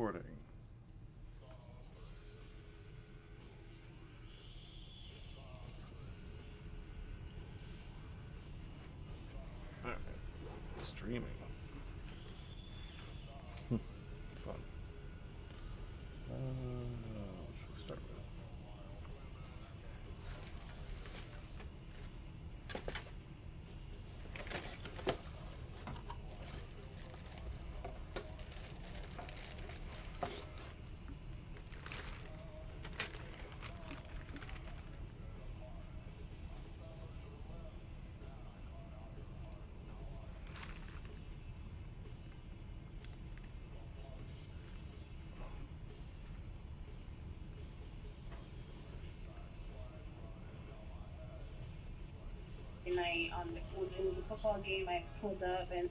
recording. Alright. Streaming. Fun. What should we start with? Night when it was a football game, I pulled up and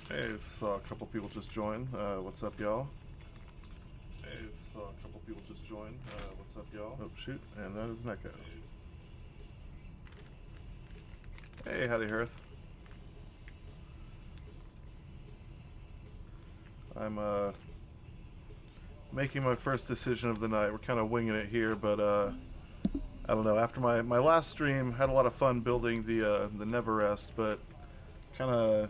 Hey, saw a couple people just join. What's up, y'all? Hey, saw a couple people just join. What's up, y'all? Oh, shoot. And that is Neko. Hey, howdy, Hearth. I'm, making my first decision of the night. We're kind of winging it here, but, I don't know. After my last stream, had a lot of fun building the Never Rest, but kind of...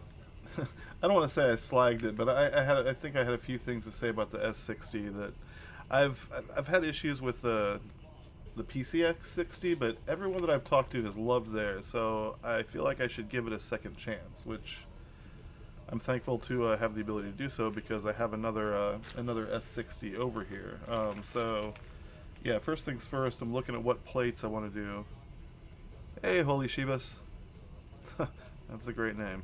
I don't want to say I slagged it, but I think I had a few things to say about the S60 that I've had issues with the PCX60, but everyone that I've talked to has loved theirs, so I feel like I should give it a second chance, which I'm thankful to have the ability to do so because I have another S60 over here. So yeah, first things first, I'm looking at what plates I want to do. Hey, Holy Shivas. That's a great name.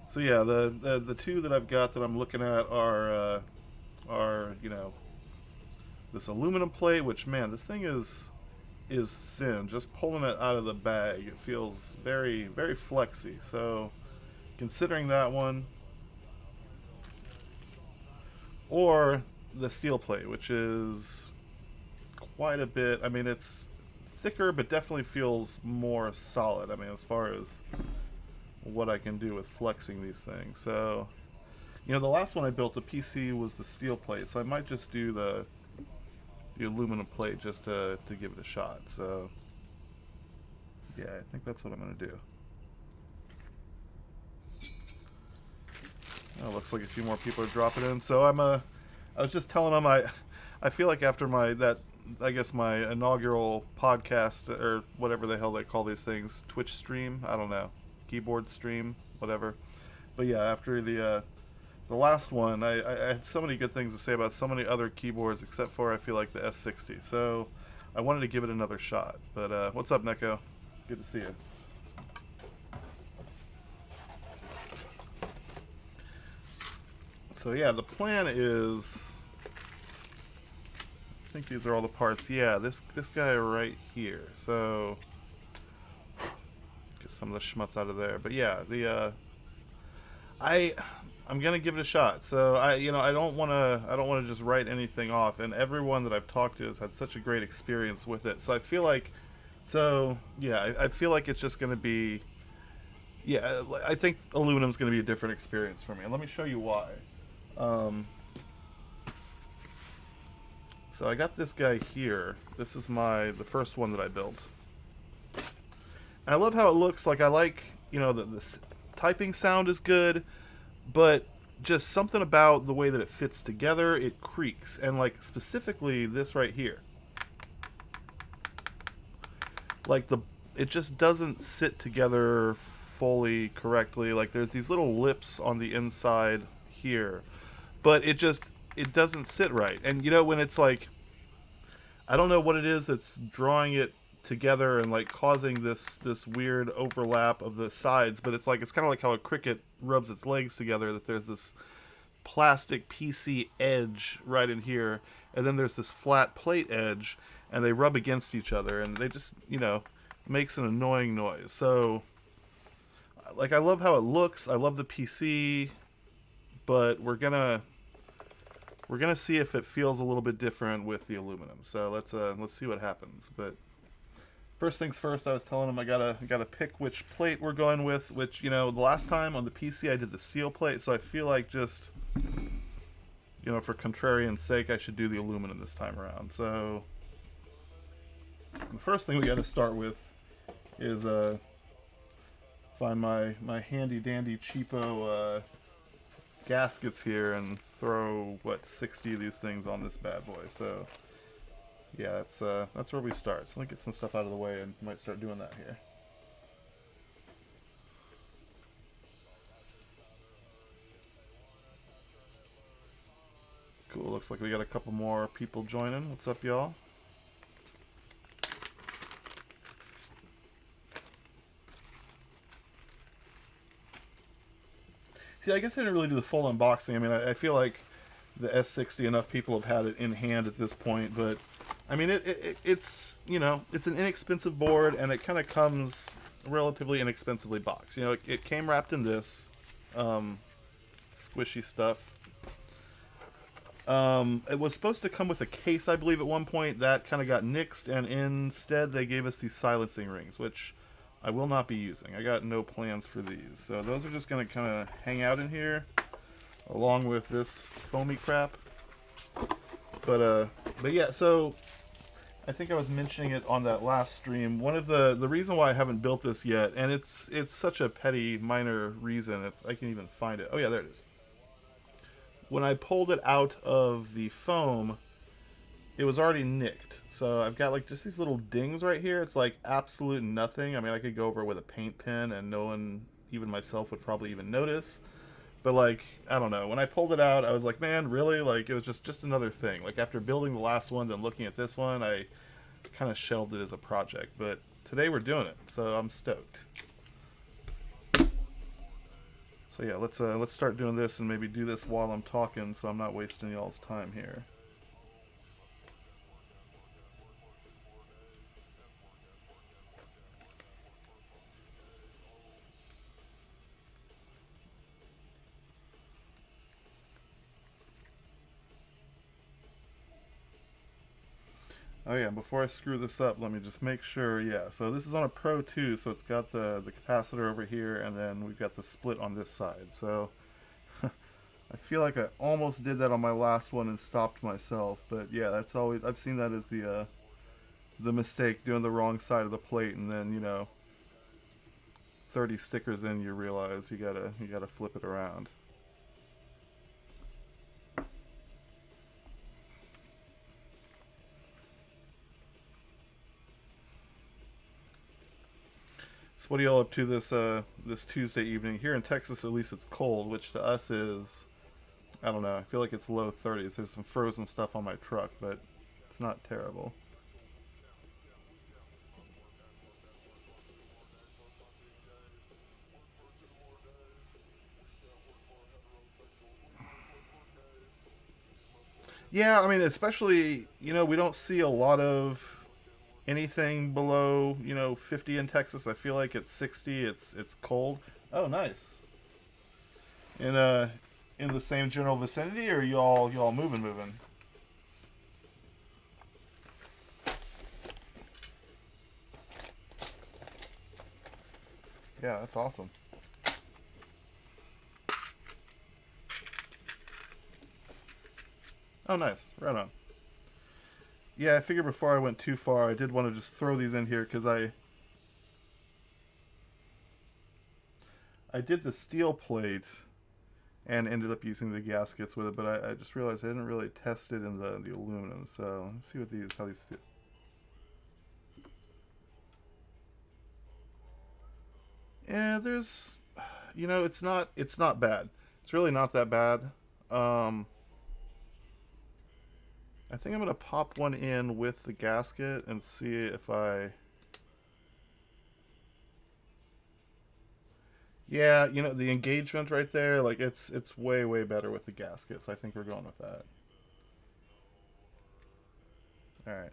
So yeah, the two that I've got that I'm looking at are you know, this aluminum plate, which, man, this thing is thin. Just pulling it out of the bag, it feels very flexy. So considering that one, or the steel plate, which is quite a bit. I mean, it's thicker, but definitely feels more solid. I mean, as far as what I can do with flexing these things. So, you know, the last one I built, the PC, was the steel plate, so I might just do the aluminum plate just to give it a shot. So, yeah, I think that's what I'm going to do. Oh, looks like a few more people are dropping in. So I was just telling them I feel like after I guess my inaugural podcast, or whatever the hell they call these things, Twitch stream, I don't know, keyboard stream, whatever. But yeah, after the last one, I had so many good things to say about so many other keyboards, except for I feel like the S60. So I wanted to give it another shot. But what's up, Neko? Good to see you. So yeah, the plan is, I think these are all the parts. Yeah, this guy right here. So get some of the schmutz out of there. But yeah, I'm gonna give it a shot. So I don't wanna just write anything off. And everyone that I've talked to has had such a great experience with it. So I feel like, I feel like it's just gonna be, yeah, I think aluminum's gonna be a different experience for me. And let me show you why. Um, So I got this guy here. This is the first one that I built. And I love how it looks. Like I like, the typing sound is good, but just something about the way that it fits together, it creaks. And like specifically this right here. Like it just doesn't sit together fully correctly. Like there's these little lips on the inside here, but it doesn't sit right. And when it's like, I don't know what it is that's drawing it together and like causing this weird overlap of the sides, but it's kind of like how a cricket rubs its legs together, that there's this plastic PC edge right in here, and then there's this flat plate edge, and they rub against each other, and they just, makes an annoying noise. So, like, I love how it looks. I love the PC, but we're gonna see if it feels a little bit different with the aluminum. So let's see what happens. But first things first, I was telling him I gotta pick which plate we're going with. Which, the last time on the PC I did the steel plate, so I feel like just, for contrarian's sake, I should do the aluminum this time around. So the first thing we got to start with is find my handy dandy cheapo gaskets here and throw 60 of these things on this bad boy. So yeah, that's where we start. So let me get some stuff out of the way and might start doing that here. Cool, looks like we got a couple more people joining. What's up, y'all? See, I guess I didn't really do the full unboxing. I mean, I feel like the S60, enough people have had it in hand at this point, but I mean, it's it's an inexpensive board, and it kind of comes relatively inexpensively boxed. It came wrapped in this squishy stuff. It was supposed to come with a case, I believe, at one point. That kind of got nixed, and instead they gave us these silencing rings, which I will not be using. I got no plans for these. So those are just going to kind of hang out in here, along with this foamy crap. But yeah, so I think I was mentioning it on that last stream. One of the reason why I haven't built this yet, and it's such a petty, minor reason, if I can even find it. Oh yeah, there it is. When I pulled it out of the foam, it was already nicked. So I've got like just these little dings right here. It's like absolute nothing. I mean, I could go over it with a paint pen and no one, even myself, would probably even notice. But like, I don't know. When I pulled it out, I was like, man, really? Like, it was just another thing. Like, after building the last ones and looking at this one, I kind of shelved it as a project. But today we're doing it, so I'm stoked. So yeah, let's start doing this and maybe do this while I'm talking, so I'm not wasting y'all's time here. Oh yeah, before I screw this up, let me just make sure. Yeah, so this is on a Pro 2, so it's got the capacitor over here, and then we've got the split on this side. So I feel like I almost did that on my last one and stopped myself, but yeah, that's always, I've seen that as the mistake, doing the wrong side of the plate, and then 30 stickers in, you realize you gotta flip it around. So what are y'all up to this Tuesday evening? Here in Texas, at least it's cold, which to us is, I don't know, I feel like it's low 30s. There's some frozen stuff on my truck, but it's not terrible. Yeah, I mean, especially, we don't see a lot of anything below 50 in Texas. I feel like at 60 it's cold. Oh, nice. In the same general vicinity, or y'all moving? Yeah, that's awesome. Oh, nice. Right on. Yeah, I figured before I went too far, I did want to just throw these in here because I did the steel plate and ended up using the gaskets with it, but I just realized I didn't really test it in the aluminum. So let's see what these how these feel. Yeah, there's, it's not bad. It's really not that bad. Um, I think I'm gonna pop one in with the gasket and see if I. Yeah, the engagement right there, like it's way better with the gaskets. I think we're going with that. All right,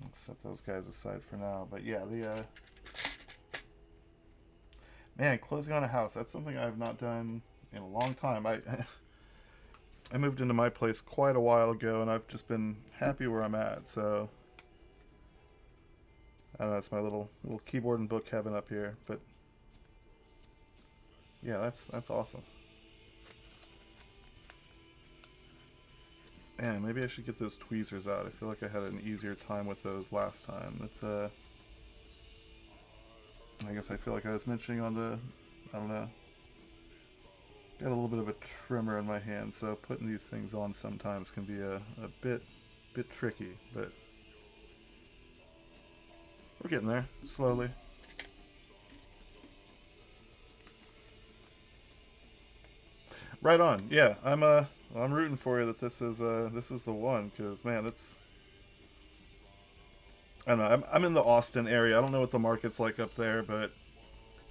let's set those guys aside for now. But yeah, the man, closing on a house, that's something I've not done in a long time. I I moved into my place quite a while ago, and I've just been happy where I'm at. So I don't know. It's my little keyboard and book heaven up here. But yeah, that's awesome. Man, maybe I should get those tweezers out. I feel like I had an easier time with those last time. It's I guess I feel like I was mentioning on the, I don't know, got a little bit of a tremor in my hand, so putting these things on sometimes can be a bit tricky, but we're getting there slowly. Right on. Yeah, I'm rooting for you that this is the one because man, it's I don't know. I'm in the Austin area. I don't know what the market's like up there, but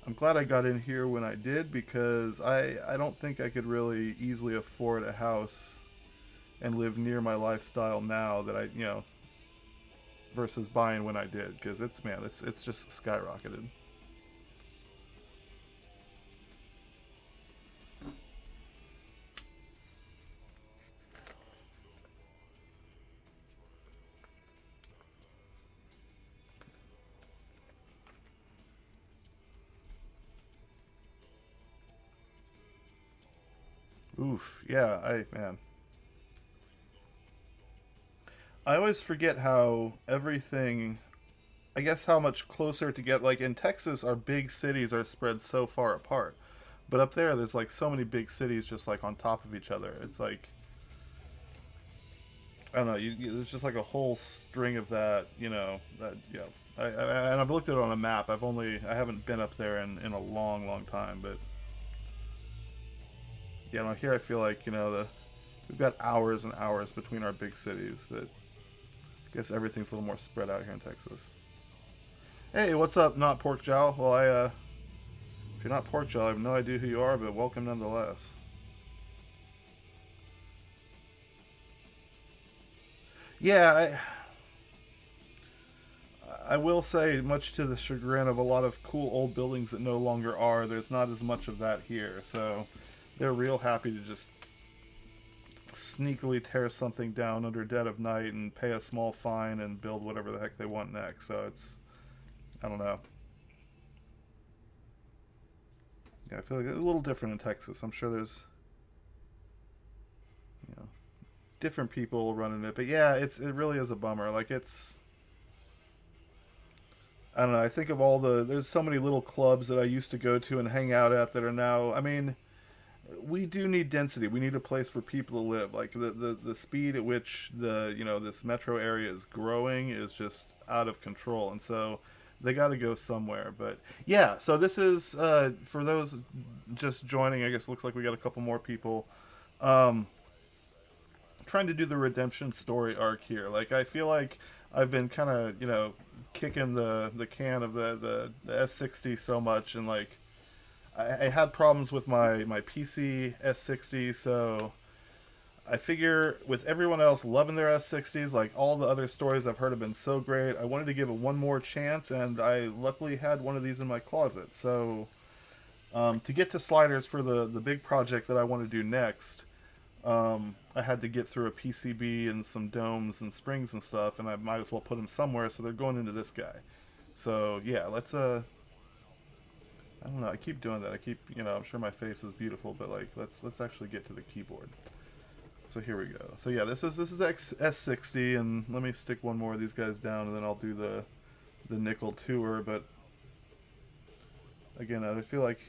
I'm glad I got in here when I did because I don't think I could really easily afford a house and live near my lifestyle now that versus buying when I did because it's just skyrocketed. Oof, yeah, I always forget how everything. I guess how much closer to get like in Texas, our big cities are spread so far apart, but up there's like so many big cities just like on top of each other. It's like I don't know. There's just like a whole string of that. And I've looked at it on a map. I haven't been up there in a long time, but yeah, no, here I feel like we've got hours and hours between our big cities, but I guess everything's a little more spread out here in Texas. Hey, what's up, not pork jowl? Well, if you're not pork jowl, I have no idea who you are, but welcome nonetheless. Yeah, I will say, much to the chagrin of a lot of cool old buildings that no longer are, there's not as much of that here. So they're real happy to just sneakily tear something down under dead of night and pay a small fine and build whatever the heck they want next. So I don't know. Yeah, I feel like it's a little different in Texas. I'm sure there's, you know, different people running it, but yeah, it really is a bummer. Like I don't know. I think of there's so many little clubs that I used to go to and hang out at that are now. I mean, we do need density. We need a place for people to live. Like the speed at which this metro area is growing is just out of control, and so they got to go somewhere. But yeah, so this is for those just joining. I guess it looks like we got a couple more people. Um, Trying to do the redemption story arc here. Like I feel like I've been kind of kicking the can of the S60 so much, and like I had problems with my PC S60, so I figure with everyone else loving their S60s, like all the other stories I've heard have been so great, I wanted to give it one more chance, and I luckily had one of these in my closet. So to get to sliders for the big project that I want to do next, I had to get through a PCB and some domes and springs and stuff, and I might as well put them somewhere, so they're going into this guy. So yeah, let's I don't know. I keep doing that. I'm sure my face is beautiful, but like, let's actually get to the keyboard. So here we go. So yeah, this is the S60, and let me stick one more of these guys down, and then I'll do the nickel tour. But again, I feel like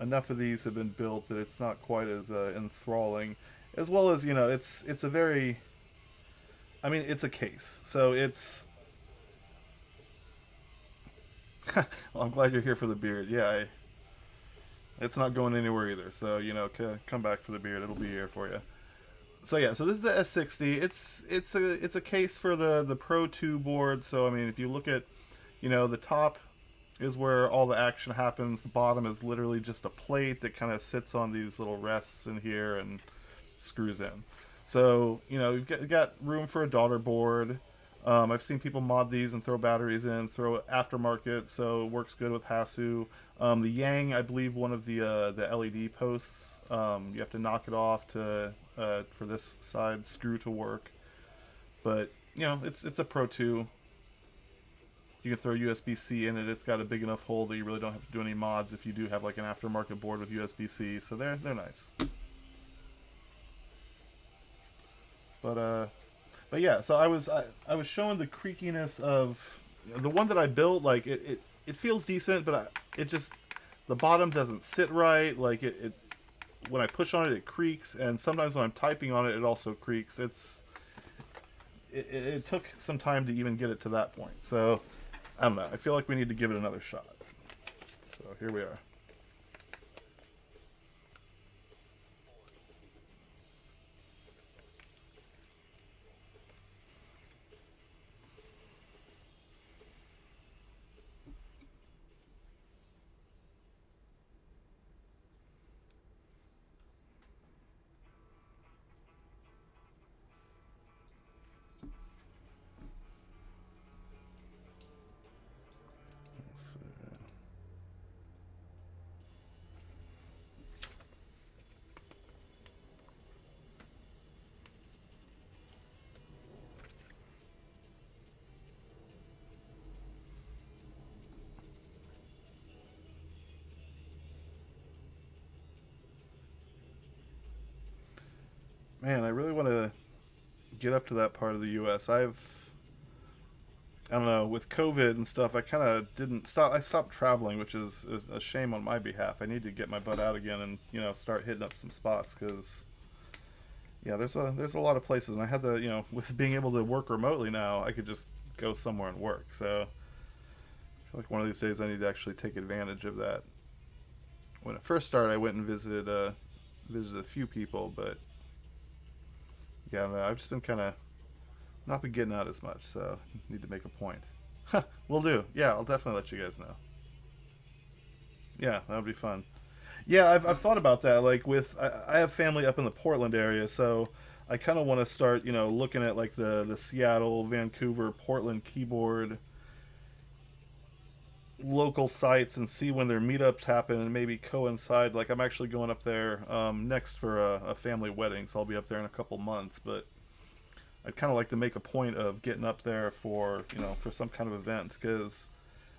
enough of these have been built that it's not quite as enthralling, as well as it's a very, I mean, it's a case, so it's. Well, I'm glad you're here for the beard. Yeah, it's not going anywhere either. So come back for the beard. It'll be here for you. So yeah, so this is the S60. It's a case for the Pro 2 board. So I mean, if you look at, the top is where all the action happens. The bottom is literally just a plate that kind of sits on these little rests in here and screws in. So you've got room for a daughter board. I've seen people mod these and throw batteries in, throw aftermarket, so it works good with Hasu. The Yang, I believe, one of the LED posts, you have to knock it off to for this side screw to work. But it's a Pro 2. You can throw USB-C in it. It's got a big enough hole that you really don't have to do any mods if you do have like an aftermarket board with USB-C. So they're nice. But yeah, so I was showing the creakiness of the one that I built. Like it feels decent, but it just, the bottom doesn't sit right. Like it when I push on it, it creaks, and sometimes when I'm typing on it, it also creaks. It took some time to even get it to that point. So I don't know. I feel like we need to give it another shot. So here we are. Let's see. Man, I really want to get up to that part of the U.S. I don't know, with COVID and stuff, I kind of didn't stop. I stopped traveling, which is a shame on my behalf. I need to get my butt out again and start hitting up some spots because yeah, there's a lot of places, and I had the with being able to work remotely now, I could just go somewhere and work. So I feel like one of these days I need to actually take advantage of that. When it first started, I went and visited a few people, but yeah, I don't know, I've just been kind of not been getting out as much, so need to make a point. Will do. Yeah, I'll definitely let you guys know. Yeah, that would be fun. Yeah, I've thought about that. Like I have family up in the Portland area, so I kind of want to start, looking at like the Seattle, Vancouver, Portland keyboard local sites and see when their meetups happen and maybe coincide. Like I'm actually going up there next for a family wedding, so I'll be up there in a couple months. But I'd kind of like to make a point of getting up there for for some kind of event because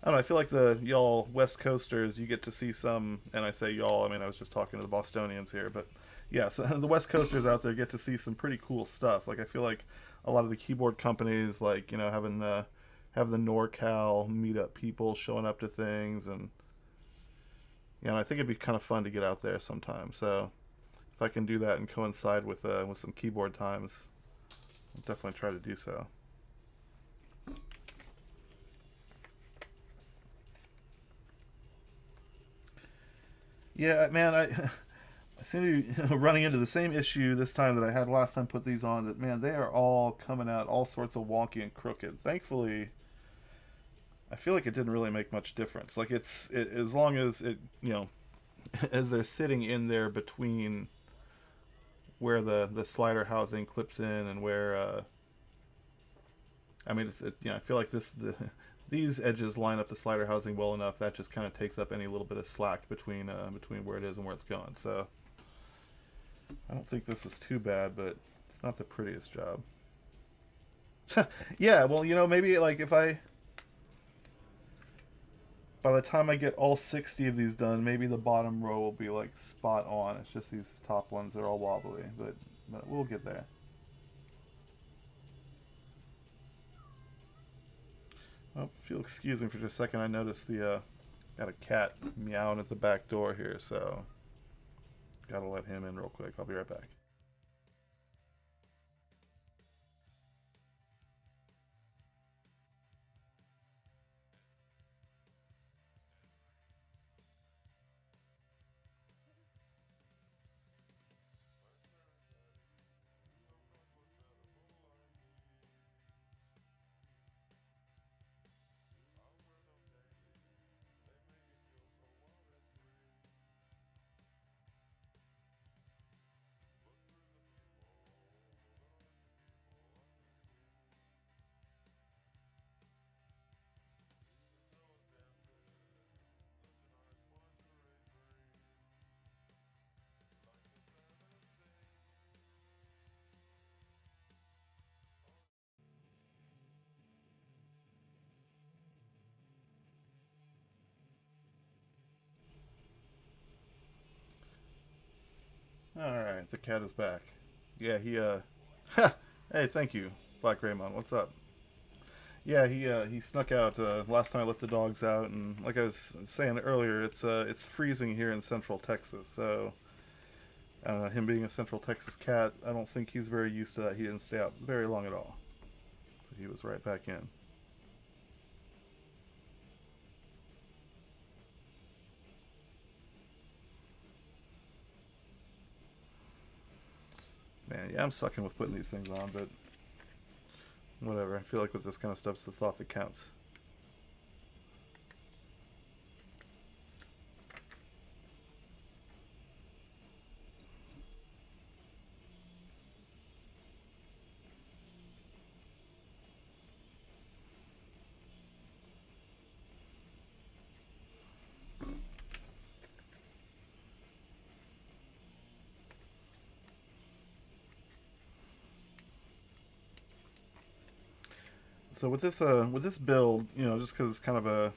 I don't know. I feel like the y'all West Coasters, you get to see some, and I say y'all, I mean I was just talking to the Bostonians here, but yeah, so the West Coasters out there get to see some pretty cool stuff. Like I feel like a lot of the keyboard companies, like having have the NorCal meetup people showing up to things, and I think it'd be kind of fun to get out there sometime. So if I can do that and coincide with some keyboard times, I'll definitely try to do so. Yeah, man, I seem to be running into the same issue this time that I had last time I put these on. That man, they are all coming out all sorts of wonky and crooked. Thankfully, I feel like it didn't really make much difference. Like as long as it as they're sitting in there between where the slider housing clips in and where I mean I feel like these edges line up the slider housing well enough that just kind of takes up any little bit of slack between where it is and where it's going. So I don't think this is too bad, but it's not the prettiest job. Yeah, well, maybe like if I by the time I get all 60 of these done, maybe the bottom row will be like spot on. It's just these top ones that are all wobbly, but we'll get there. Oh, if you'll excuse me for just a second, I noticed the got a cat meowing at the back door here, so gotta let him in real quick. I'll be right back. Alright, the cat is back. Yeah, hey, thank you, Black Raymond. What's up? Yeah, he snuck out last time I let the dogs out, and like I was saying earlier, it's freezing here in Central Texas. So him being a Central Texas cat, I don't think he's very used to that. He didn't stay out very long at all, so he was right back in. Man, yeah, I'm sucking with putting these things on, but whatever. I feel like with this kind of stuff, it's the thought that counts. So with this build, just because it's kind of a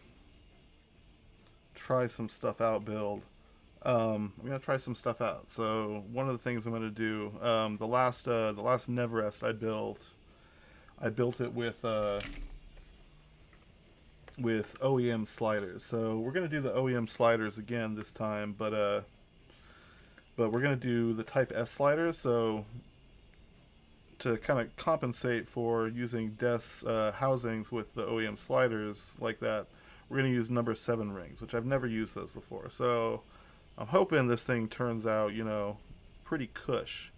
try some stuff out build, I'm gonna try some stuff out. So one of the things I'm gonna do, the last Neverest I built it with OEM sliders. So we're gonna do the OEM sliders again this time, but we're gonna do the Type S sliders. So to kind of compensate for using desk housings with the OEM sliders like that, we're going to use number 7 rings, which I've never used those before. So I'm hoping this thing turns out, pretty cush.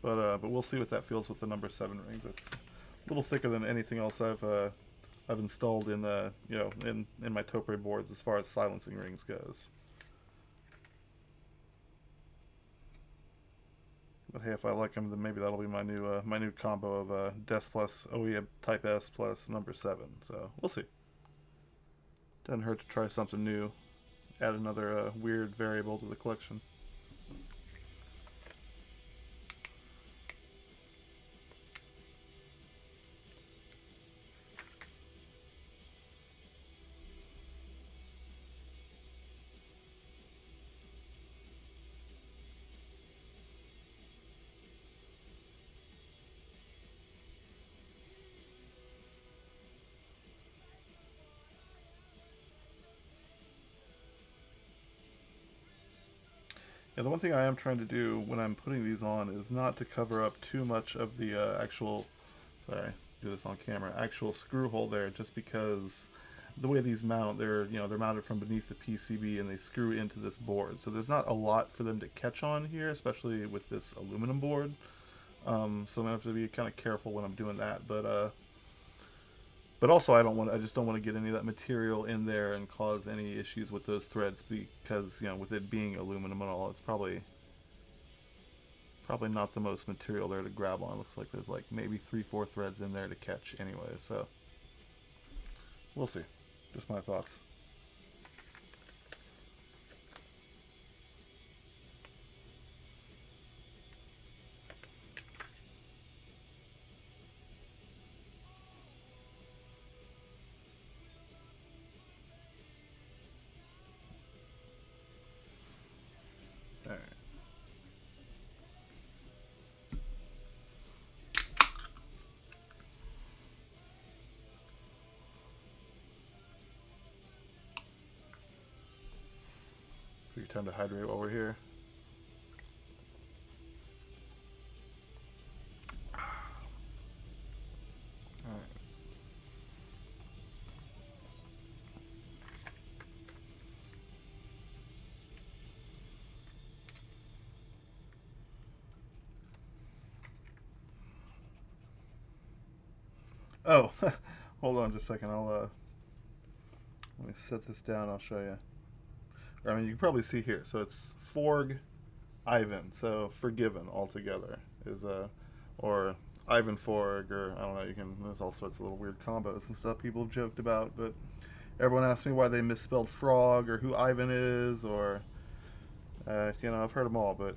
But we'll see what that feels with the number 7 rings. It's a little thicker than anything else I've installed in in my Topre boards as far as silencing rings goes. But hey, if I like them, then maybe that'll be my new combo of Desk plus OEM Type S plus number 7. So we'll see. Doesn't hurt to try something new. Add another weird variable to the collection. Yeah, the one thing I am trying to do when I'm putting these on is not to cover up too much of the actual, sorry, do this on camera, actual screw hole there, just because the way these mount, they're mounted from beneath the PCB and they screw into this board. So there's not a lot for them to catch on here, especially with this aluminum board. So I'm gonna have to be kind of careful when I'm doing that. But also I just don't want to get any of that material in there and cause any issues with those threads because, with it being aluminum and all, it's probably not the most material there to grab on. It looks like there's like maybe 3-4 threads in there to catch anyway, so we'll see. Just my thoughts. you time to hydrate while we're here. Oh, hold on just a second. Let me set this down. I'll show you. I mean, you can probably see here. So it's Forg, Ivan. So forgiven altogether is or Ivan Forg, or I don't know. You can. There's all sorts of little weird combos and stuff people have joked about. But everyone asks me why they misspelled frog or who Ivan is, or I've heard them all. But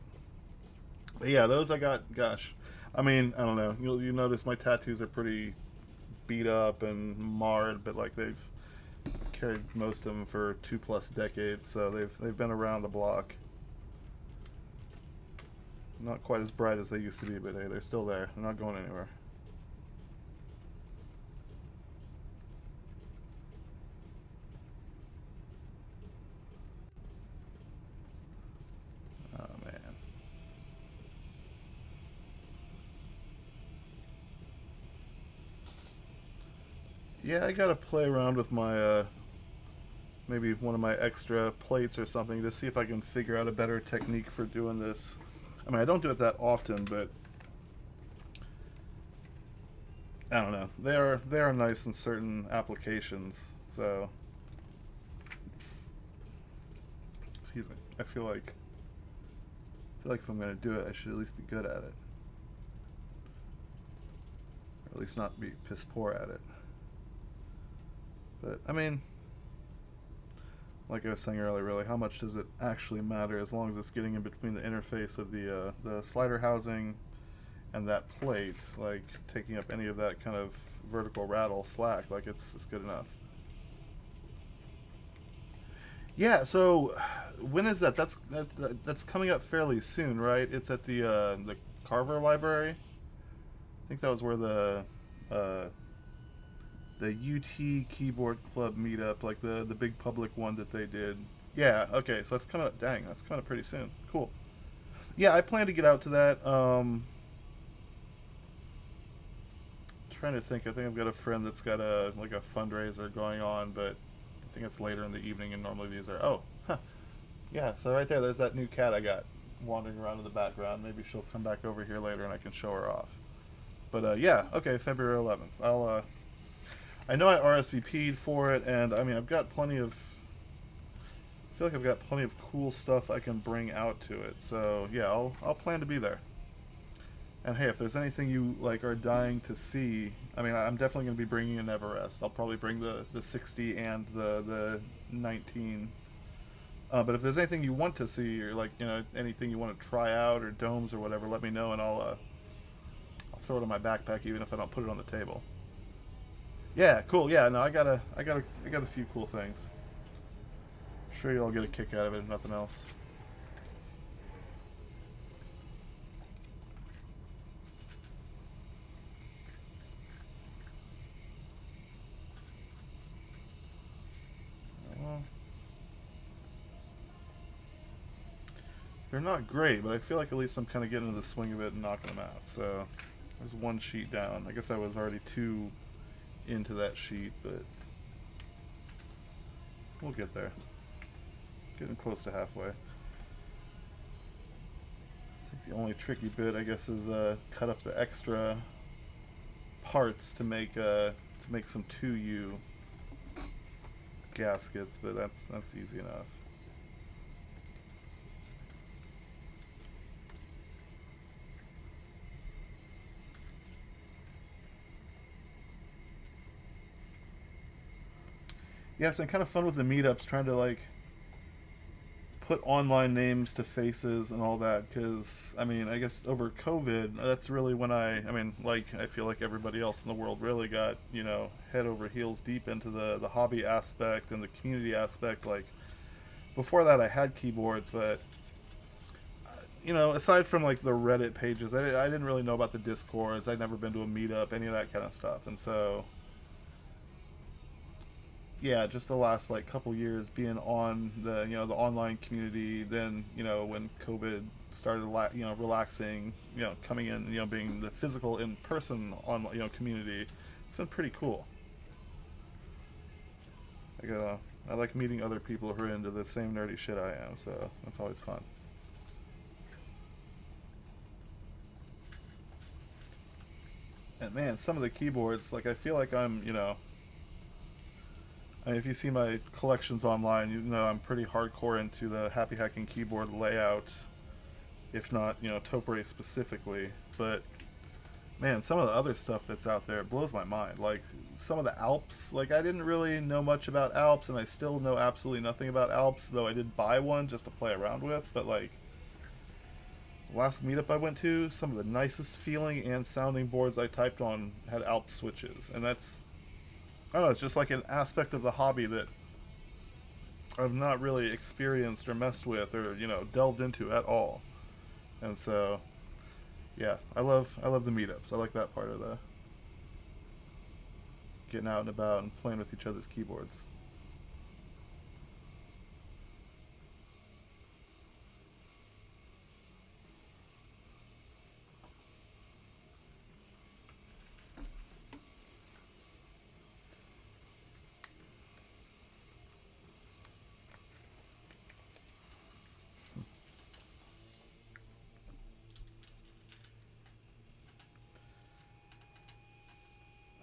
yeah, those I got. Gosh, I mean, I don't know. You notice my tattoos are pretty beat up and marred, but like they've carried most of them for 2+ decades, so they've been around the block. Not quite as bright as they used to be, but hey, they're still there. They're not going anywhere. Oh man. Yeah, I gotta play around with my maybe one of my extra plates or something to see if I can figure out a better technique for doing this. I mean, I don't do it that often, but I don't know. They are nice in certain applications. So, excuse me. I feel like if I'm gonna do it, I should at least be good at it, or at least not be piss poor at it. But I mean, like I was saying earlier, really, how much does it actually matter as long as it's getting in between the interface of the slider housing and that plate, like taking up any of that kind of vertical rattle slack, like it's good enough. Yeah. So when is that? That's coming up fairly soon, right? It's at the Carver Library. I think that was where uh, the UT Keyboard Club meetup, like the big public one that they did. Yeah. Okay. So that's coming up. Dang, that's coming up pretty soon. Cool. Yeah, I plan to get out to that. Trying to think. I think I've got a friend that's got a fundraiser going on, but I think it's later in the evening, and normally these are. Oh, huh. Yeah. So right there, there's that new cat I got wandering around in the background. Maybe she'll come back over here later, and I can show her off. But yeah, okay, February 11th. I know I RSVP'd for it, and I mean I've got plenty of. I feel like I've got plenty of cool stuff I can bring out to it. So yeah, I'll plan to be there. And hey, if there's anything you like are dying to see, I mean, I'm definitely going to be bringing an Everest. I'll probably bring the 60 and the 19. But if there's anything you want to see, or like anything you want to try out, or domes or whatever, let me know, and I'll throw it in my backpack, even if I don't put it on the table. Yeah, cool. Yeah, no, I got a few cool things. Sure, you'll all get a kick out of it, if nothing else. Well, they're not great, but I feel like at least I'm kind of getting into the swing of it and knocking them out. So there's one sheet down. I guess I was already too into that sheet, but we'll get there. Getting close to halfway. I think the only tricky bit, I guess, is cut up the extra parts to make some 2U gaskets, but that's easy enough. Yeah, it's been kind of fun with the meetups, trying to like put online names to faces and all that. Because I mean, I guess over COVID, that's really when I mean, like I feel like everybody else in the world really got head over heels deep into the hobby aspect and the community aspect. Like before that, I had keyboards, but aside from like the Reddit pages, I didn't really know about the Discords. I'd never been to a meetup, any of that kind of stuff, and so yeah, just the last like couple years being on the the online community. Then when COVID started, relaxing, coming in, being the physical in person on community. It's been pretty cool. Like, I like meeting other people who are into the same nerdy shit I am, so that's always fun. And man, some of the keyboards, like I feel like I mean, if you see my collections online, you know I'm pretty hardcore into the happy hacking keyboard layout, if not Topre specifically. But man, some of the other stuff that's out there blows my mind. Like some of the Alps, like I didn't really know much about Alps, and I still know absolutely nothing about Alps, though I did buy one just to play around with. But like last meetup I went to, some of the nicest feeling and sounding boards I typed on had Alp switches, and that's I don't know, it's just like an aspect of the hobby that I've not really experienced or messed with or delved into at all. And so yeah, I love the meetups. I like that part of the getting out and about and playing with each other's keyboards.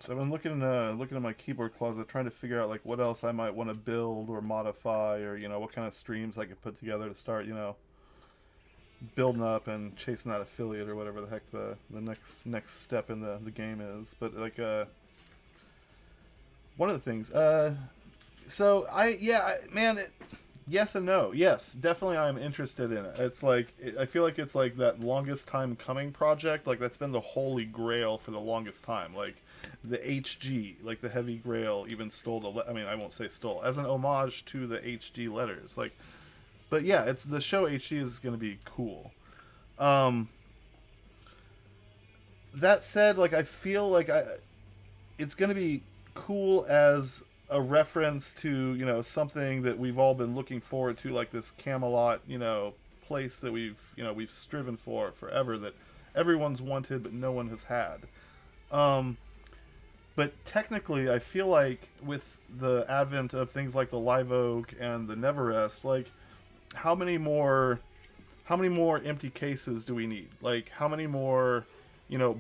So I've been looking at my keyboard closet, trying to figure out like what else I might want to build or modify, or what kind of streams I could put together to start building up and chasing that affiliate or whatever the heck the next step in the game is. But like one of the things, so man, yes and no. Yes, definitely I'm interested in it. It's like I feel like it's like that longest time coming project. Like that's been the holy grail for the longest time. Like the HG, like the Heavy Grail, even stole I mean, I won't say stole as an homage to the HG letters. Like, but yeah, it's the Sho HG is going to be cool. Um, that said, like I feel like it's going to be cool as a reference to something that we've all been looking forward to, like this Camelot place that we've striven for forever, that everyone's wanted but no one has had. Um, but technically, I feel like with the advent of things like the Live Oak and the Neverest, like how many more how many more empty cases do we need? Like how many more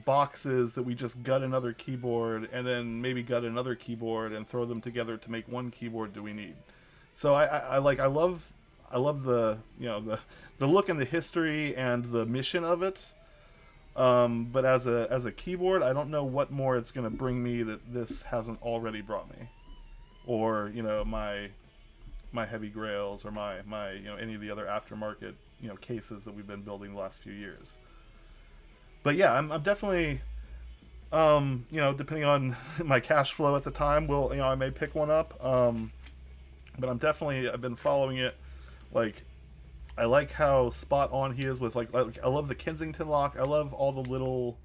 boxes that we just gut another keyboard and then maybe gut another keyboard and throw them together to make one keyboard do we need? So I love the the look and the history and the mission of it. But as a keyboard, I don't know what more it's going to bring me that this hasn't already brought me, or my heavy grails, or my any of the other aftermarket cases that we've been building the last few years. But yeah, I'm definitely depending on my cash flow at the time, will I may pick one up. But I've been following it. Like I like how spot on he is with like I love the Kensington lock. I love all the little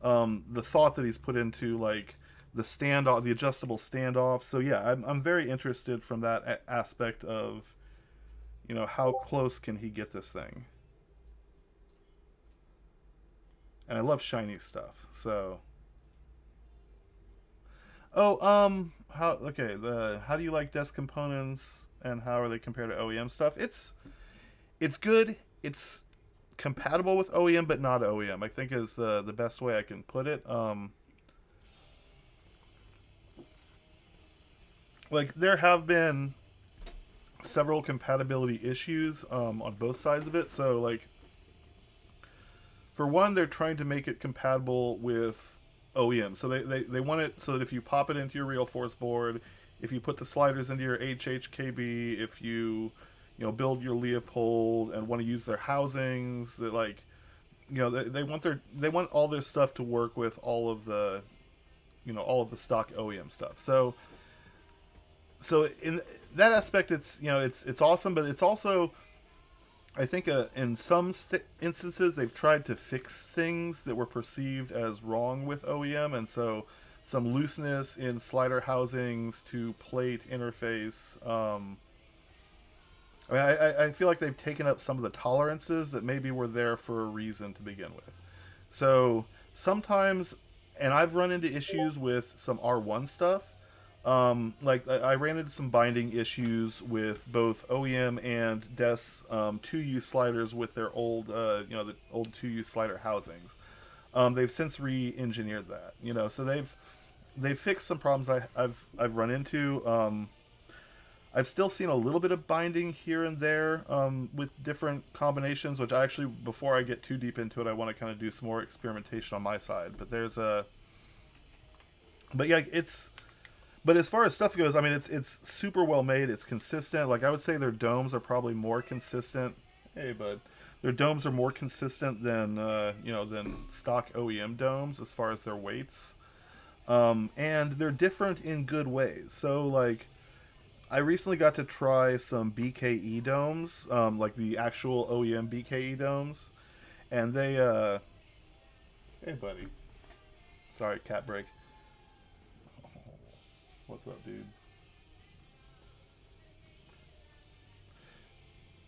the thought that he's put into like the standoff, the adjustable standoff. So yeah, I'm very interested from that aspect of how close can he get this thing. And I love shiny stuff. So how do you like desk components and how are they compared to OEM stuff? It's good. It's compatible with OEM, but not OEM. I think is the best way I can put it. Like there have been several compatibility issues on both sides of it. So like for one, they're trying to make it compatible with OEM. So they want it so that if you pop it into your Real Force board, if you put the sliders into your HHKB, if build your Leopold and want to use their housings, that like they want all their stuff to work with all of the stock OEM stuff. So in that aspect, it's awesome, but it's also I think in some instances they've tried to fix things that were perceived as wrong with OEM, and so some looseness in slider housings to plate interface. I mean, I feel like they've taken up some of the tolerances that maybe were there for a reason to begin with. So sometimes, and I've run into issues with some R1 stuff. Like I ran into some binding issues with both OEM and DES 2U sliders with their old, the old 2U slider housings. They've since re-engineered that, so they've fixed some problems I've run into. I've still seen a little bit of binding here and there with different combinations, which I actually, before I get too deep into it, I want to kind of do some more experimentation on my side. But yeah, but as far as stuff goes, I mean, it's super well made. It's consistent. Like I would say, their domes are probably more consistent. Hey, bud. Their domes are more consistent than stock OEM domes as far as their weights, and they're different in good ways. So like, I recently got to try some BKE domes, like the actual OEM BKE domes, and hey, buddy. Sorry, cat break. What's up, dude?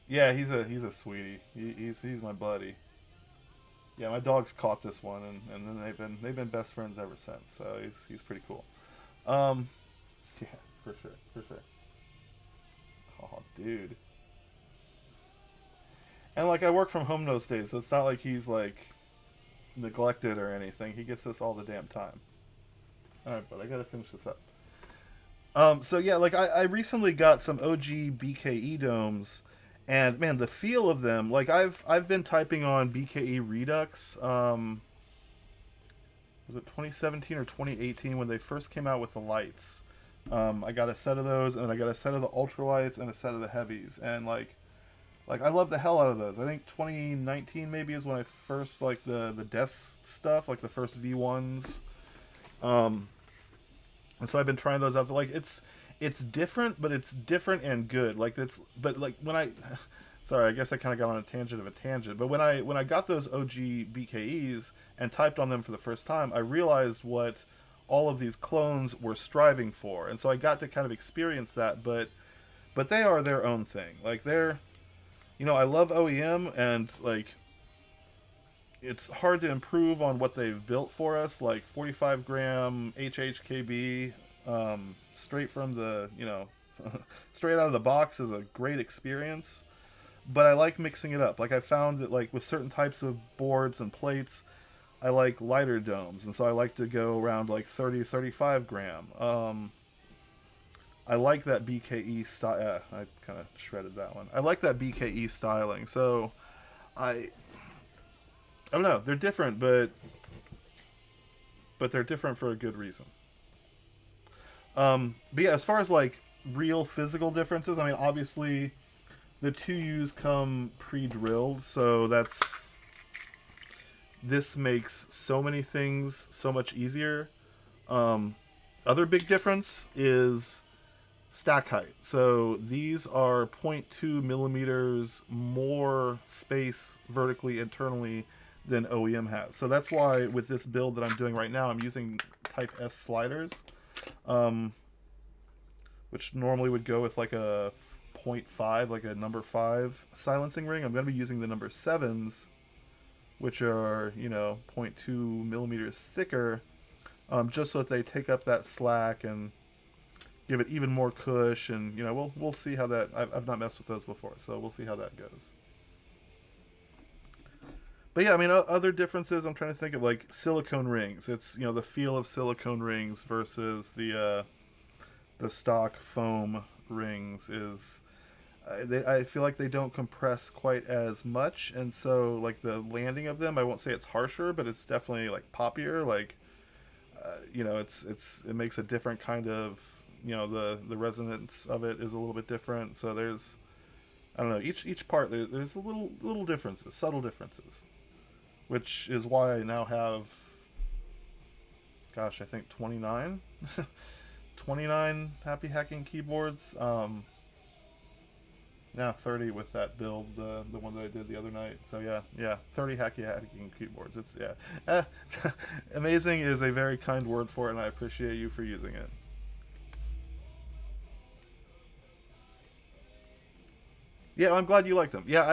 Yeah, he's a sweetie. He's my buddy. Yeah, my dog's caught this one, and then they've been best friends ever since. So he's pretty cool. Um, yeah, for sure. Oh, dude. And like I work from home those days, so it's not like he's like neglected or anything. He gets this all the damn time. All right, but I gotta finish this up. So yeah, like I recently got some OG BKE domes, and man, the feel of them. Like I've been typing on BKE Redux. Was it 2017 or 2018 when they first came out with the lights? I got a set of those, and I got a set of the ultralights and a set of the heavies, and like I love the hell out of those. I think 2019 maybe is when I first like the desk stuff, like the first V1s. Um, and so I've been trying those out. Like it's different, but it's different and good. Like it's but like when I sorry, I guess I kind of got on a tangent of a tangent. But when I got those OG BKEs and typed on them for the first time, I realized what all of these clones were striving for, and so I got to kind of experience that. But they are their own thing. Like I love OEM, and like it's hard to improve on what they've built for us, like 45 gram HHKB, straight from the straight out of the box is a great experience. But I like mixing it up. Like I found that like with certain types of boards and plates, I like lighter domes, and so I like to go around like 30, 35 gram. I like that BKE style. I kind of shredded that one. I like that BKE styling. So I I don't know. They're different, but they're different for a good reason. But yeah, as far as like real physical differences, I mean, obviously the two U's come pre-drilled, so this makes so many things so much easier. Um, Other big difference is stack height. So these are zero point 0.2 millimeters more space vertically internally than OEM has. So that's why with this build that I'm doing right now, I'm using Type S sliders, um, which normally would go with like a 0.5, like a number 5 silencing ring. I'm going to be using the number 7s, which are, zero point 0.2 millimeters thicker, just so that they take up that slack and give it even more cush. And we'll see how that. I've not messed with those before, so we'll see how that goes. But yeah, I mean, other differences. I'm trying to think of like silicone rings. It's the feel of silicone rings versus the stock foam rings is. I feel like they don't compress quite as much, and so like the landing of them, I won't say it's harsher, but it's definitely like poppier. Like, it makes a different kind of the resonance of it is a little bit different. So there's I don't know each part there's a little differences, subtle differences, which is why I now have, gosh, I think 29, 29 happy hacking keyboards. Now 30 with that build, the one that I did the other night. So yeah, 30 hacky hacking keyboards. It's yeah, amazing is a very kind word for it, and I appreciate you for using it. Yeah, I'm glad you liked them. Yeah,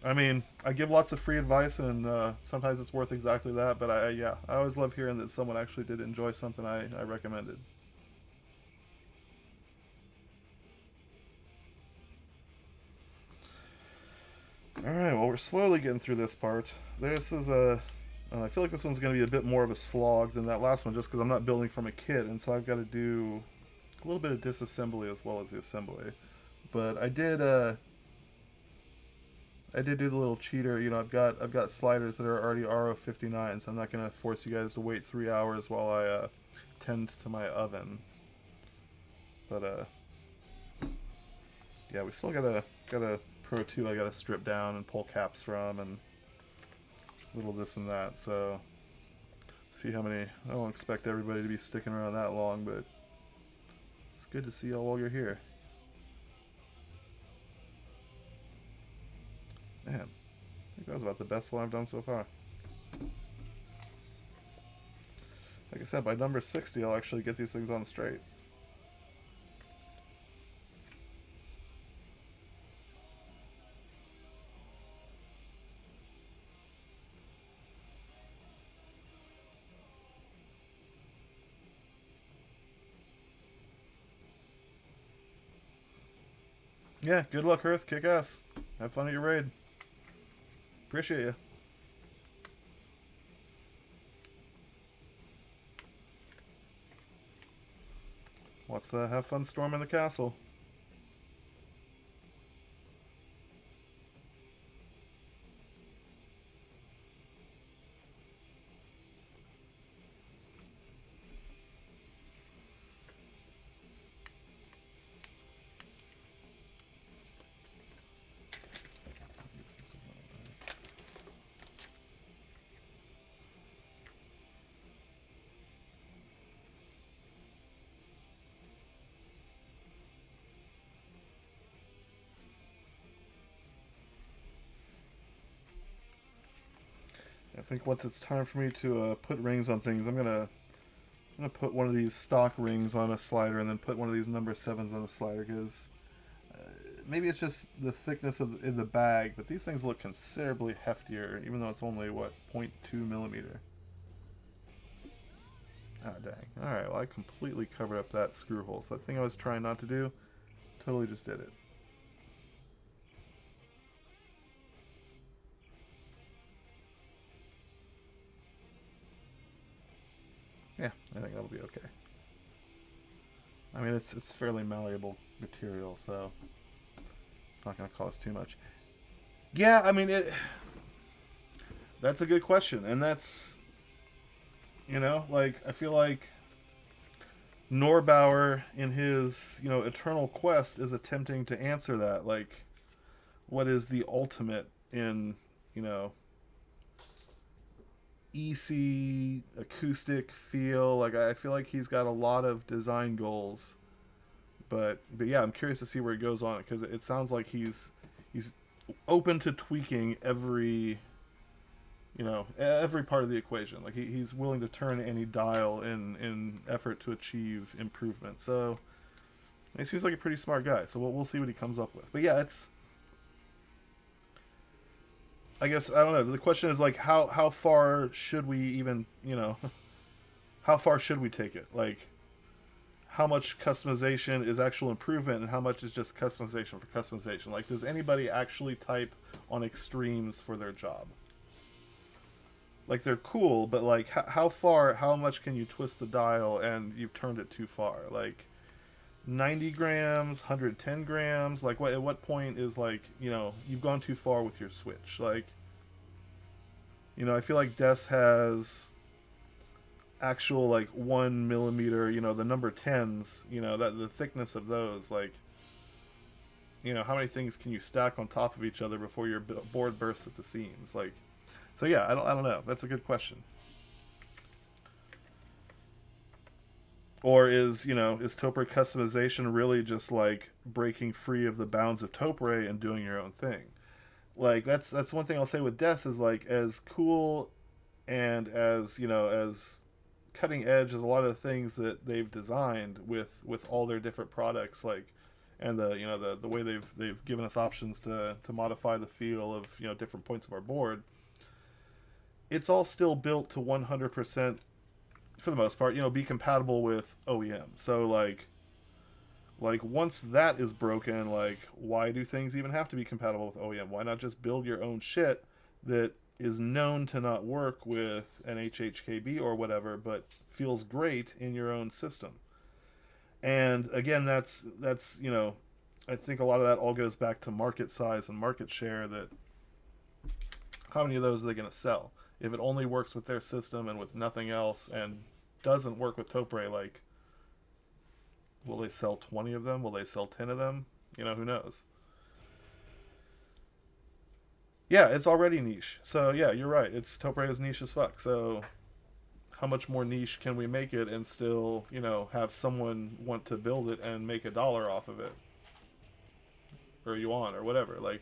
I mean, I give lots of free advice, and sometimes it's worth exactly that. But yeah, I always love hearing that someone actually did enjoy something I recommended. All right, well, we're slowly getting through this part. This is a. I feel like this one's going to be a bit more of a slog than that last one, just because I'm not building from a kit, and so I've got to do a little bit of disassembly as well as the assembly. But I did do the little cheater. You know, I've got sliders that are already RO59, so I'm not gonna force you guys to wait 3 hours while I tend to my oven. But yeah, we still got a Pro 2 I gotta strip down and pull caps from and little this and that. So see how many. I don't expect everybody to be sticking around that long, but it's good to see y'all while you're here. Man, I think that was about the best one I've done so far. Like I said, by number 60, I'll actually get these things on straight. Yeah, good luck, Earth. Kick ass. Have fun at your raid. Appreciate you. What's the have fun storming the castle? I think once it's time for me to put rings on things, I'm gonna put one of these stock rings on a slider and then put one of these number sevens on a slider because maybe it's just the thickness of in the bag, but these things look considerably heftier, even though it's only what 0.2 millimeter. Ah, dang. All right, well I completely covered up that screw hole. So that thing I was trying not to do, totally just did it. Yeah, I think that'll be okay. I mean, it's fairly malleable material, so it's not going to cost too much. Yeah, I mean it. That's a good question, and that's like I feel like Norbauer in his Eternal Quest is attempting to answer that. Like, what is the ultimate in you know EC acoustic feel? Like I feel like he's got a lot of design goals, but yeah, I'm curious to see where he goes on it because it sounds like he's open to tweaking every part of the equation. Like he's willing to turn any dial in effort to achieve improvement. So he seems like a pretty smart guy. So we'll see what he comes up with. But yeah, it's. I guess I don't know. The question is like how far should we even how far should we take it? Like how much customization is actual improvement and how much is just customization for customization? Like does anybody actually type on extremes for their job? Like they're cool, but like how much can you twist the dial and you've turned it too far? Like 90 grams, 110 grams. Like what? At what point is like you've gone too far with your switch? Like I feel like Des has actual like 1 millimeter. The number tens. That the thickness of those. Like how many things can you stack on top of each other before your board bursts at the seams? Like. So yeah, I don't know. That's a good question. Or is Topre customization really just like breaking free of the bounds of Topre and doing your own thing? Like that's one thing I'll say with Des is like as cool and as as cutting edge as a lot of the things that they've designed with all their different products, like and the way they've given us options to modify the feel of different points of our board. It's all still built to 100% for the most part, be compatible with OEM. So like once that is broken, like why do things even have to be compatible with OEM? Why not just build your own shit that is known to not work with an HHKB or whatever, but feels great in your own system? And again, that's I think a lot of that all goes back to market size and market share. That how many of those are they going to sell? If it only works with their system and with nothing else, and doesn't work with Topre, like will they sell 20 of them? Will they sell 10 of them? Who knows? Yeah, it's already niche. So yeah, you're right. It's Topre is niche as fuck. So how much more niche can we make it and still, have someone want to build it and make $1 off of it, or yuan or whatever? Like,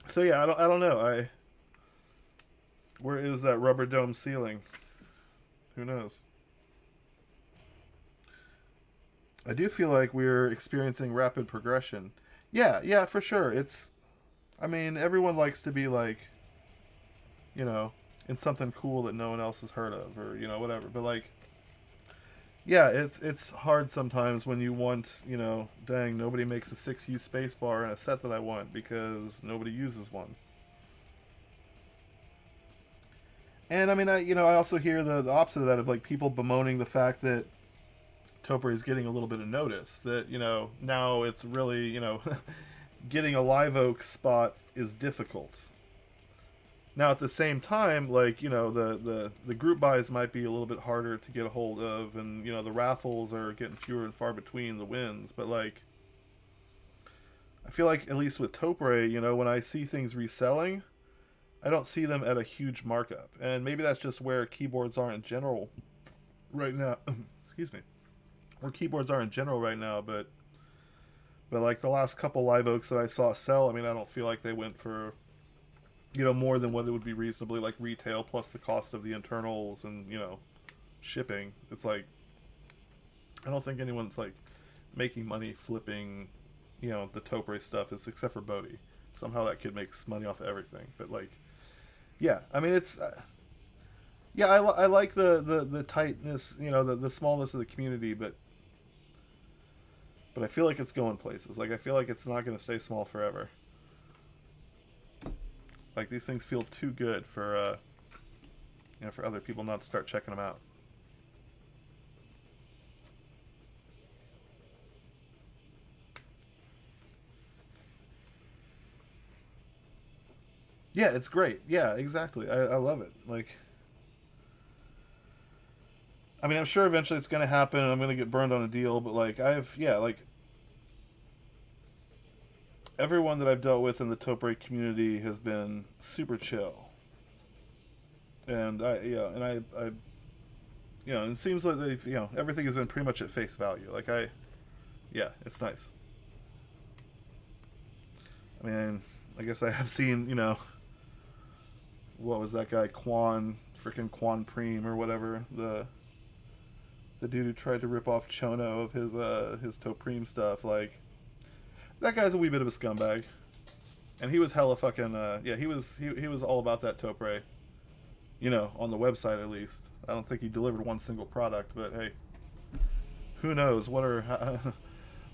so yeah, I don't know. Where is that rubber dome ceiling? Who knows? I do feel like we're experiencing rapid progression. Yeah, yeah, for sure. I mean, everyone likes to be like, you know, in something cool that no one else has heard of, or whatever. But like, yeah, it's hard sometimes when you want, dang, nobody makes a 6U spacebar in a set that I want because nobody uses one. And I mean, I also hear the opposite of that, of like people bemoaning the fact that Topper is getting a little bit of notice. That now it's really getting a live oak spot is difficult. Now at the same time, like the group buys might be a little bit harder to get a hold of, and the raffles are getting fewer and far between the wins. But like, I feel like at least with Topre, when I see things reselling, I don't see them at a huge markup, and maybe that's just where keyboards are in general right now. Excuse me, where keyboards are in general right now. But like the last couple live oaks that I saw sell, I mean, I don't feel like they went for more than what it would be reasonably like retail plus the cost of the internals and shipping. It's like I don't think anyone's like making money flipping the Topre stuff, is except for Bodhi. Somehow that kid makes money off of everything. But like, yeah, I mean it's yeah, I like the tightness, the smallness of the community, but I feel like it's going places. Like I feel like it's not going to stay small forever. Like these things feel too good for for other people not to start checking them out. Yeah, it's great. Yeah, exactly. I love it. Like, I mean, I'm sure eventually it's going to happen. I'm going to get burned on a deal, but like, like everyone that I've dealt with in the Topre community has been super chill, and it seems like they've, everything has been pretty much at face value. Like yeah, it's nice. I mean, I guess I have seen, what was that guy freaking Quan Preem or whatever, the dude who tried to rip off Chono of his Topreem stuff. Like that guy's a wee bit of a scumbag, and he was hella fucking yeah, he was all about that Topre, on the website at least. I don't think he delivered one single product, but hey, who knows what are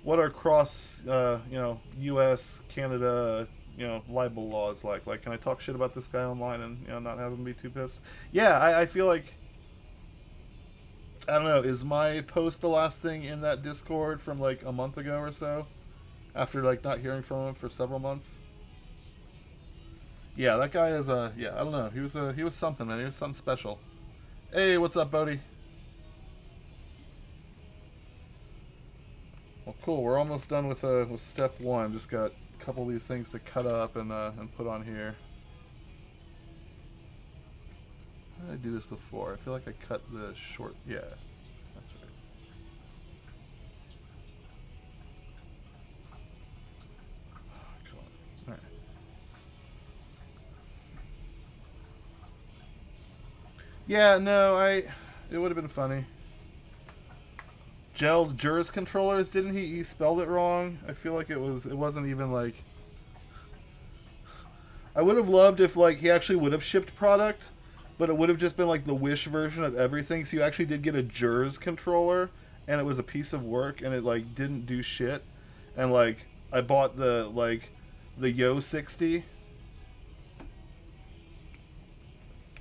what are cross U.S. Canada libel laws like? Like, can I talk shit about this guy online and not have him be too pissed? Yeah, I feel like, I don't know, is my post the last thing in that Discord from like a month ago or so, after like not hearing from him for several months? Yeah, that guy is yeah, I don't know, he was something, man. He was something special. Hey, what's up, Bodie? Well, cool. We're almost done with step one. Just got a couple of these things to cut up and put on here. did I do this before? I feel like I cut the short. Yeah, that's right. Come on. All right. Yeah, no, it would have been funny. Gel's Juris controllers, didn't he spelled it wrong? I feel like it wasn't even like. I would have loved if like he actually would have shipped product, but it would have just been like the Wish version of everything. So you actually did get a Juris controller, and it was a piece of work, and it like didn't do shit. And like I bought the Yo 60,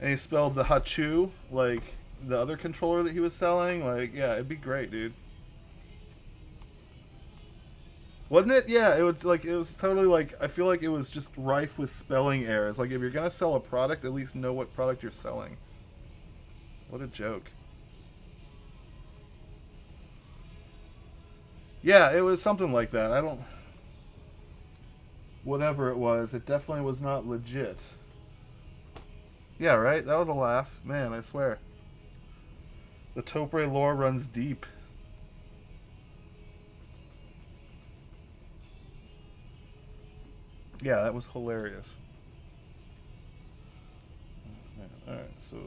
and he spelled the Hachu like the other controller that he was selling. Like, yeah, it'd be great, dude. Wasn't it? Yeah, it was totally like I feel like it was just rife with spelling errors. Like if you're gonna sell a product, at least know what product you're selling. What a joke. Yeah, it was something like that. I don't. Whatever it was, it definitely was not legit. Yeah, right? That was a laugh. Man, I swear. The Topre lore runs deep. Yeah, that was hilarious. Alright, so.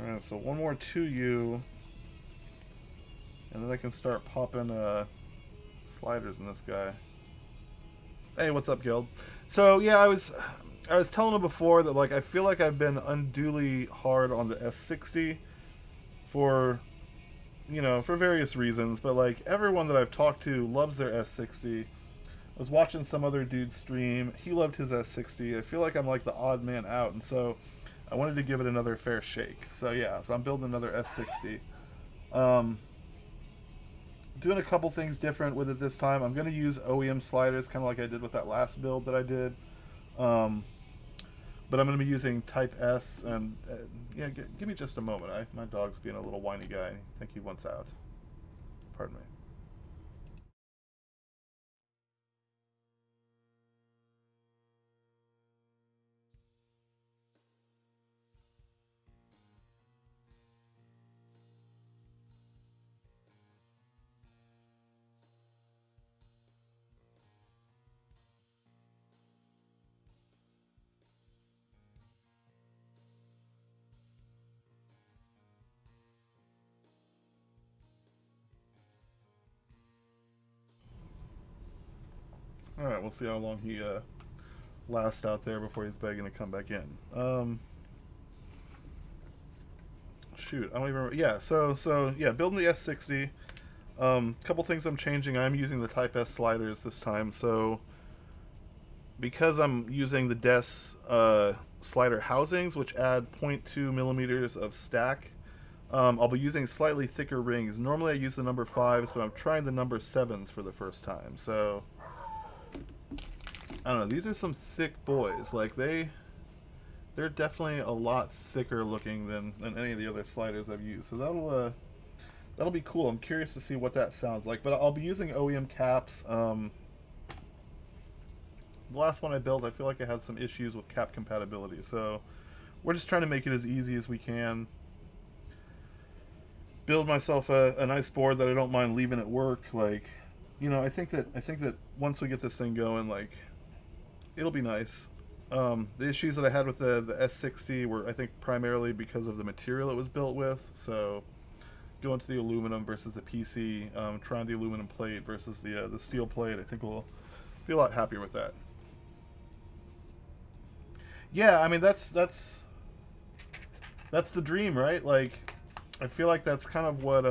Alright, so one more 2U. And then I can start popping sliders in this guy. Hey, what's up, Guild? So yeah, I was telling him before that like I feel like I've been unduly hard on the S60 for for various reasons, but like everyone that I've talked to loves their S60. I was watching some other dude stream. He loved his S60. I feel like I'm like the odd man out, and so I wanted to give it another fair shake. So yeah, so I'm building another S60. Doing a couple things different with it this time. I'm going to use OEM sliders, kind of like I did with that last build that I did. But I'm going to be using Type S, and yeah, give me just a moment. My dog's being a little whiny guy. I think he wants out. Pardon me. All right, we'll see how long he lasts out there before he's begging to come back in. Shoot, I don't even remember. Yeah, so yeah, building the S60. Couple things I'm changing. I'm using the Type S sliders this time. So because I'm using the DES slider housings, which add 0.2 millimeters of stack, I'll be using slightly thicker rings. Normally I use the number 5s, but I'm trying the number 7s for the first time. So I don't know. These are some thick boys. Like they're definitely a lot thicker looking than any of the other sliders I've used. So that'll be cool. I'm curious to see what that sounds like. But I'll be using OEM caps. The last one I built, I feel like I had some issues with cap compatibility. So we're just trying to make it as easy as we can. Build myself a nice board that I don't mind leaving at work. Like, I think that once we get this thing going, like, it'll be nice. The issues that I had with the S60 were, I think, primarily because of the material it was built with. So going to the aluminum versus the PC, trying the aluminum plate versus the steel plate, I think we'll be a lot happier with that. Yeah, I mean that's the dream, right? Like, I feel like that's kind of what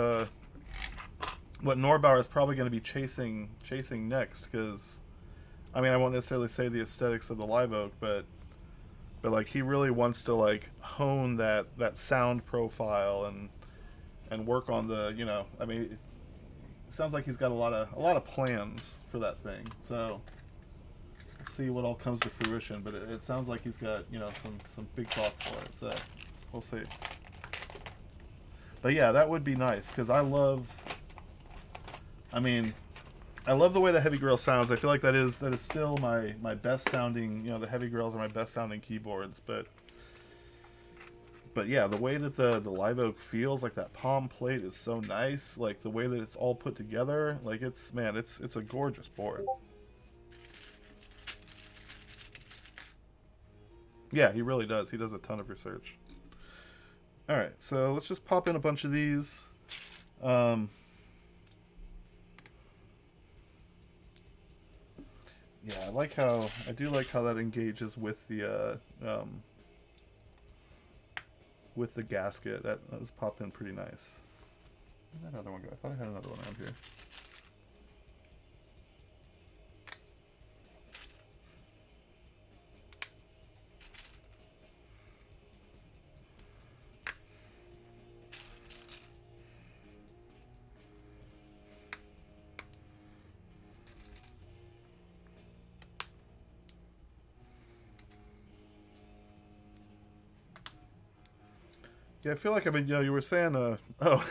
Norbauer is probably going to be chasing next, because I mean I won't necessarily say the aesthetics of the Live Oak, but like he really wants to like hone that sound profile and work on the I mean it sounds like he's got a lot of plans for that thing. So see what all comes to fruition. But it sounds like he's got some big thoughts for it. So we'll see. But yeah, that would be nice because I love. I mean, I love the way the Heavy Grail sounds. I feel like that is still my best sounding. The Heavy Grails are my best sounding keyboards. But yeah, the way that the Live Oak feels, like that palm plate is so nice. Like the way that it's all put together, like it's a gorgeous board. Yeah, he really does. He does a ton of research. All right, so let's just pop in a bunch of these. Yeah, I do like how that engages with the gasket. That was popped in pretty nice. Where'd that other one go? I thought I had another one around here. Yeah, I feel like I've been. You were saying. Oh,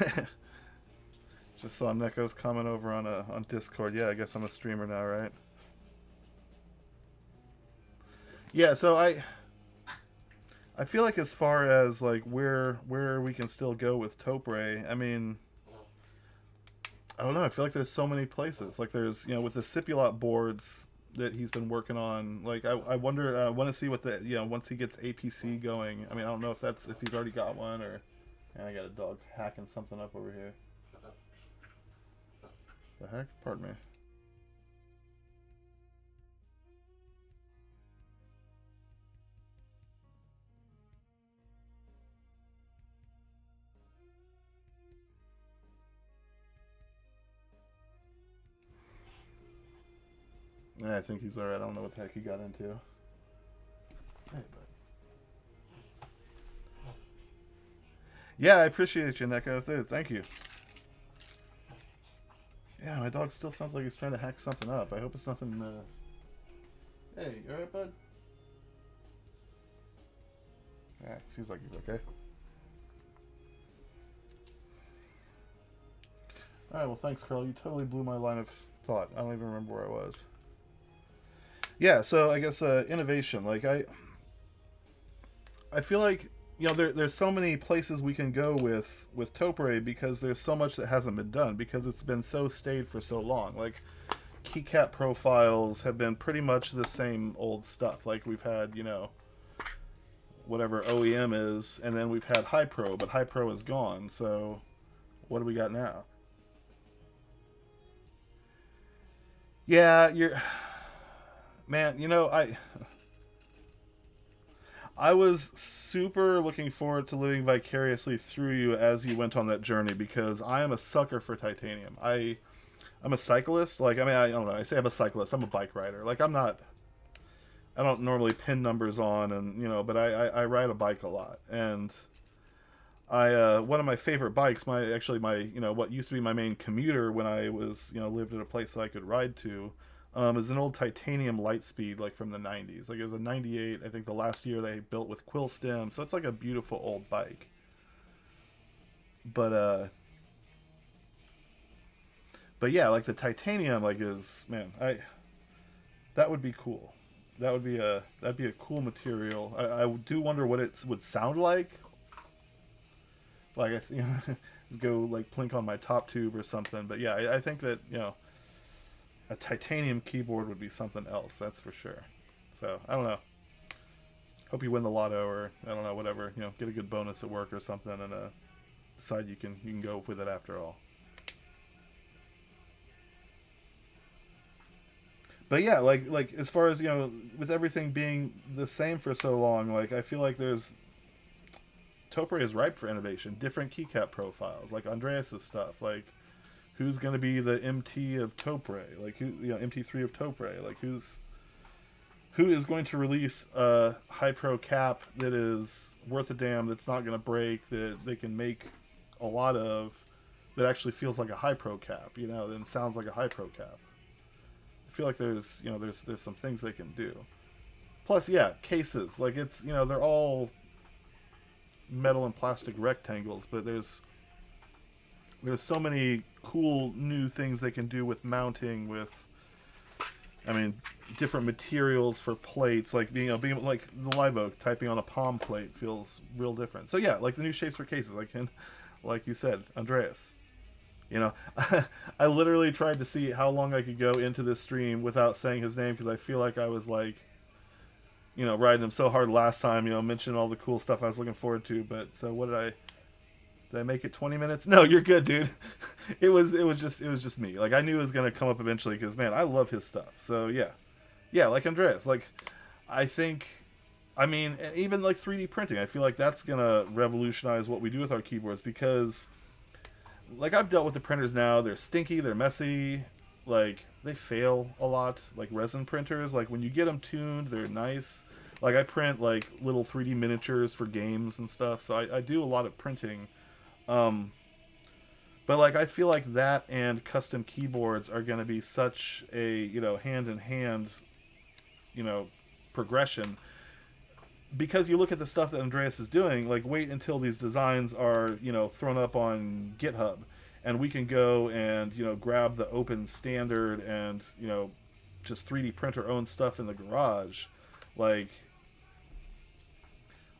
just saw Neko's comment over on Discord. Yeah, I guess I'm a streamer now, right? Yeah, so I feel like as far as like where we can still go with Topre, I mean, I don't know. I feel like there's so many places. Like there's with the Sipulot boards that he's been working on. Like I wonder. I want to see what the once he gets APC going. I mean, I don't know if he's already got one or. And I got a dog hacking something up over here. The heck? Pardon me. Yeah, I think he's alright. I don't know what the heck he got into. Hey, bud. Yeah, I appreciate you, Neko. Thank you. Yeah, my dog still sounds like he's trying to hack something up. I hope it's nothing. Hey, you alright, bud? Yeah, seems like he's okay. Alright, well, thanks, Carl. You totally blew my line of thought. I don't even remember where I was. Yeah, so I guess innovation. Like, I feel like there's so many places we can go with Topre because there's so much that hasn't been done because it's been so stayed for so long. Like keycap profiles have been pretty much the same old stuff. Like we've had whatever OEM is, and then we've had High Pro, but High Pro is gone. So what do we got now? Yeah, you're man. I was super looking forward to living vicariously through you as you went on that journey because I am a sucker for titanium. I'm a cyclist. Like I don't know. I say I'm a cyclist. I'm a bike rider. Like I'm not. I don't normally pin numbers on, and but I ride a bike a lot, and I one of my favorite bikes, my what used to be my main commuter when I was lived in a place that I could ride to, is an old titanium Lightspeed like from the 90s. Like it was a 98, I think the last year they built with quill stem, so it's like a beautiful old bike. But yeah, like the titanium like is man, that would be cool. That'd be a cool material. I do wonder what it would sound like. Like go like plink on my top tube or something. But yeah, I think that a titanium keyboard would be something else. That's for sure. So I don't know. Hope you win the lotto or I don't know whatever. Get a good bonus at work or something and decide you can go with it after all. But yeah, like as far as with everything being the same for so long, like I feel like Topre is ripe for innovation. Different keycap profiles, like Andreas's stuff. Like, who's going to be the MT of Topre? Like, MT3 of Topre? Like, who is going to release a high pro cap that is worth a damn? That's not going to break. That they can make a lot of. That actually feels like a high pro cap. Then sounds like a high pro cap. I feel like there's there's some things they can do. Plus, yeah, cases like it's they're all metal and plastic rectangles, but there's so many cool new things they can do with mounting with I mean different materials for plates like being like the live oak typing on a palm plate feels real different. So yeah, like the new shapes for cases I can like you said, Andreas. You know, I literally tried to see how long I could go into this stream without saying his name because I feel like I was like, riding him so hard last time. Mentioning all the cool stuff I was looking forward to. But so what did I? Did I make it 20 minutes? No, you're good, dude. It was just me. Like I knew it was gonna come up eventually because man, I love his stuff. So yeah, yeah, like Andreas. Like I think, I mean, even like 3D printing. I feel like that's gonna revolutionize what we do with our keyboards because like I've dealt with the printers now. They're stinky. They're messy. Like they fail a lot. Like resin printers. Like when you get them tuned, they're nice. Like I print like little 3D miniatures for games and stuff. So I do a lot of printing. Um, but like I feel like that and custom keyboards are going to be such a hand in hand you know progression because you look at the stuff that Andreas is doing, like wait until these designs are, thrown up on GitHub and we can go and, grab the open standard and, just 3D print our own stuff in the garage. Like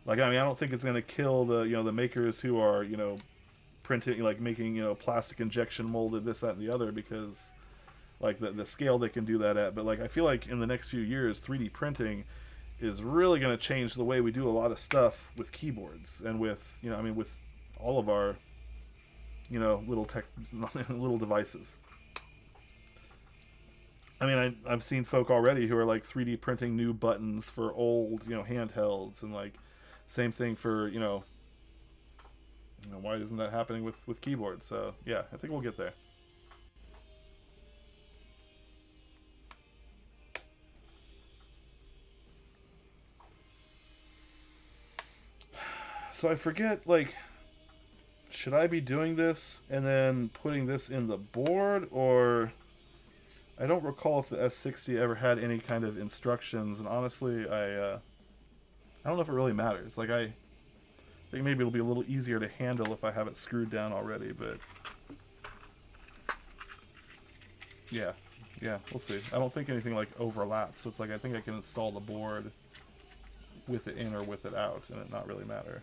I mean, I don't think it's going to kill the makers who are, printing like making, plastic injection molded this that and the other because like the scale they can do that at, but like I feel like in the next few years 3D printing is really going to change the way we do a lot of stuff with keyboards and with I mean with all of our little tech little devices. I mean I've seen folk already who are like 3D printing new buttons for old handhelds and like same thing for why isn't that happening with keyboards? So yeah, I think we'll get there. So I forget like should I be doing this and then putting this in the board, or I don't recall if the S60 ever had any kind of instructions, and honestly, I don't know if it really matters. Like I think maybe it'll be a little easier to handle if I have it screwed down already, but yeah, yeah, we'll see. I don't think anything like overlaps, so it's like I think I can install the board with it in or with it out, and it not really matter.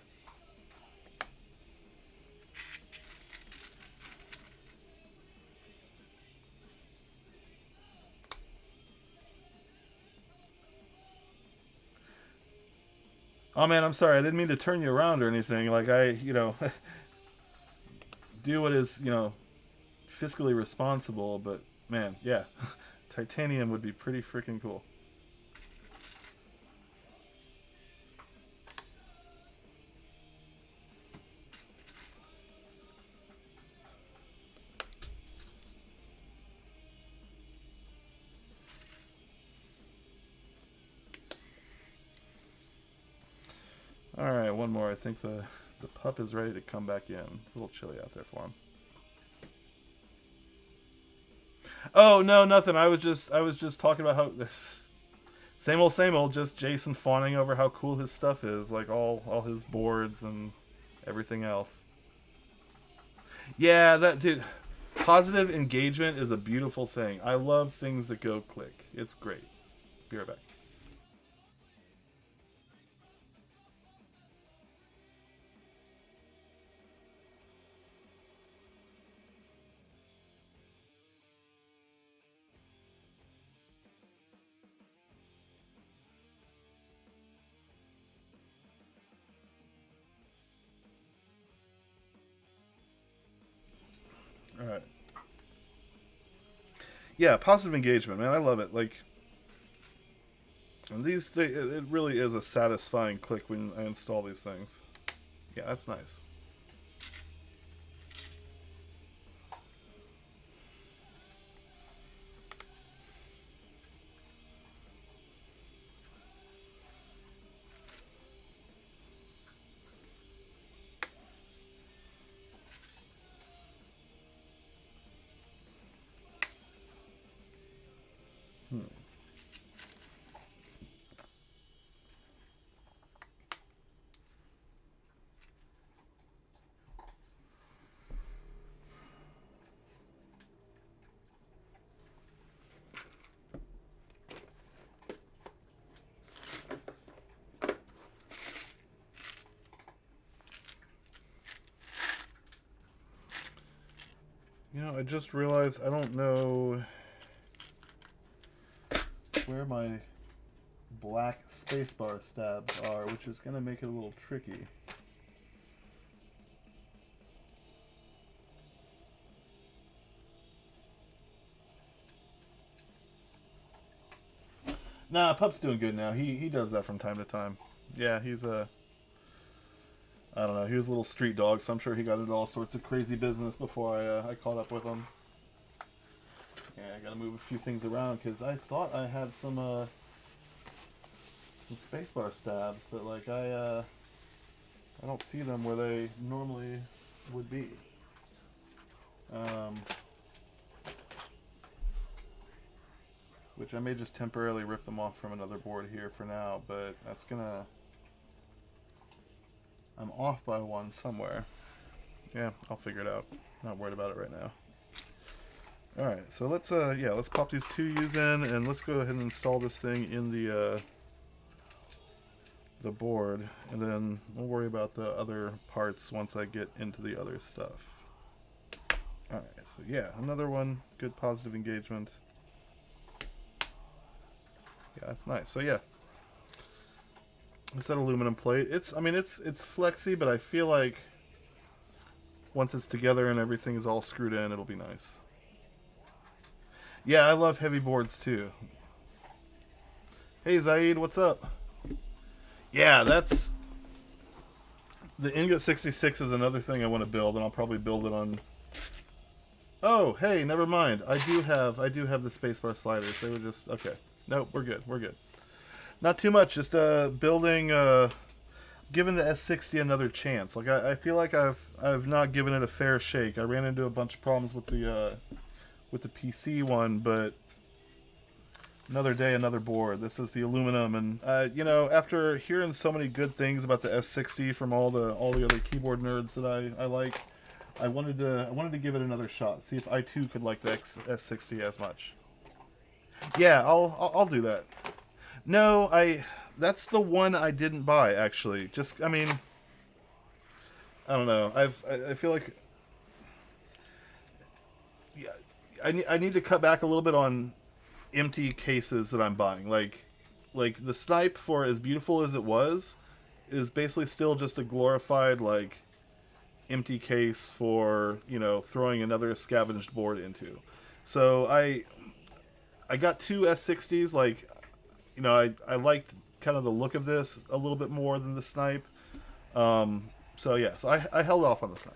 Oh man, I'm sorry. I didn't mean to turn you around or anything. Like I, do what is, fiscally responsible, but man, yeah. Titanium would be pretty freaking cool. All right, one more. I think the pup is ready to come back in. It's a little chilly out there for him. Oh no, nothing. I was just talking about how same old. Just Jason fawning over how cool his stuff is, like all his boards and everything else. Yeah, that dude. Positive engagement is a beautiful thing. I love things that go click. It's great. Be right back. All right. Yeah, positive engagement, man. I love it. Like it really is a satisfying click when I install these things. Yeah, that's nice. You know, I just realized I don't know where my black spacebar stabs are, which is going to make it a little tricky. Nah, Pup's doing good now. He does that from time to time. Yeah, he's a I don't know. He was a little street dog, so I'm sure he got into all sorts of crazy business before I caught up with him. Yeah, I gotta move a few things around because I thought I had some spacebar stabs, but like I don't see them where they normally would be. Um, which I may just temporarily rip them off from another board here for now, but that's gonna. I'm off by one somewhere. Yeah, I'll figure it out. Not worried about it right now. All right, so let's pop these 2Us in and let's go ahead and install this thing in the board, and then we'll worry about the other parts once I get into the other stuff. All right, so yeah, another one, good positive engagement. Yeah, that's nice. So yeah, it's that aluminum plate. I mean, it's flexy, but I feel like once it's together and everything is all screwed in, it'll be nice. Yeah, I love heavy boards too. Hey Zaid, what's up? Yeah, that's the Ingot 66 is another thing I want to build, and I'll probably build it on. Oh, hey, never mind. I do have the spacebar sliders. They were just okay. Nope, we're good. We're good. Not too much. Just building. Giving the S60 another chance. Like I feel like I've not given it a fair shake. I ran into a bunch of problems with the PC one, but another day, another board. This is the aluminum, and you know, after hearing so many good things about the S60 from all the other keyboard nerds that I like, I wanted to give it another shot. See if I too could like the S60 as much. Yeah, I'll do that. No, that's the one I didn't buy actually. Just I mean, I don't know. I feel like yeah, I need to cut back a little bit on empty cases that I'm buying. Like the snipe, for as beautiful as it was, is basically still just a glorified like empty case for, you know, throwing another scavenged board into. So I got two S60s. Like, you know, I liked kind of the look of this a little bit more than the snipe. So yeah, so I held off on the snipe.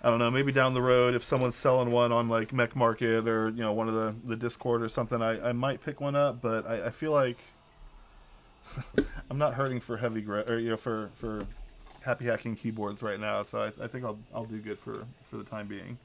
I don't know, maybe down the road if someone's selling one on like Mech Market or, you know, one of the Discord or something, I might pick one up. But I feel like I'm not hurting for or you know, for happy hacking keyboards right now. So I think I'll do good for the time being.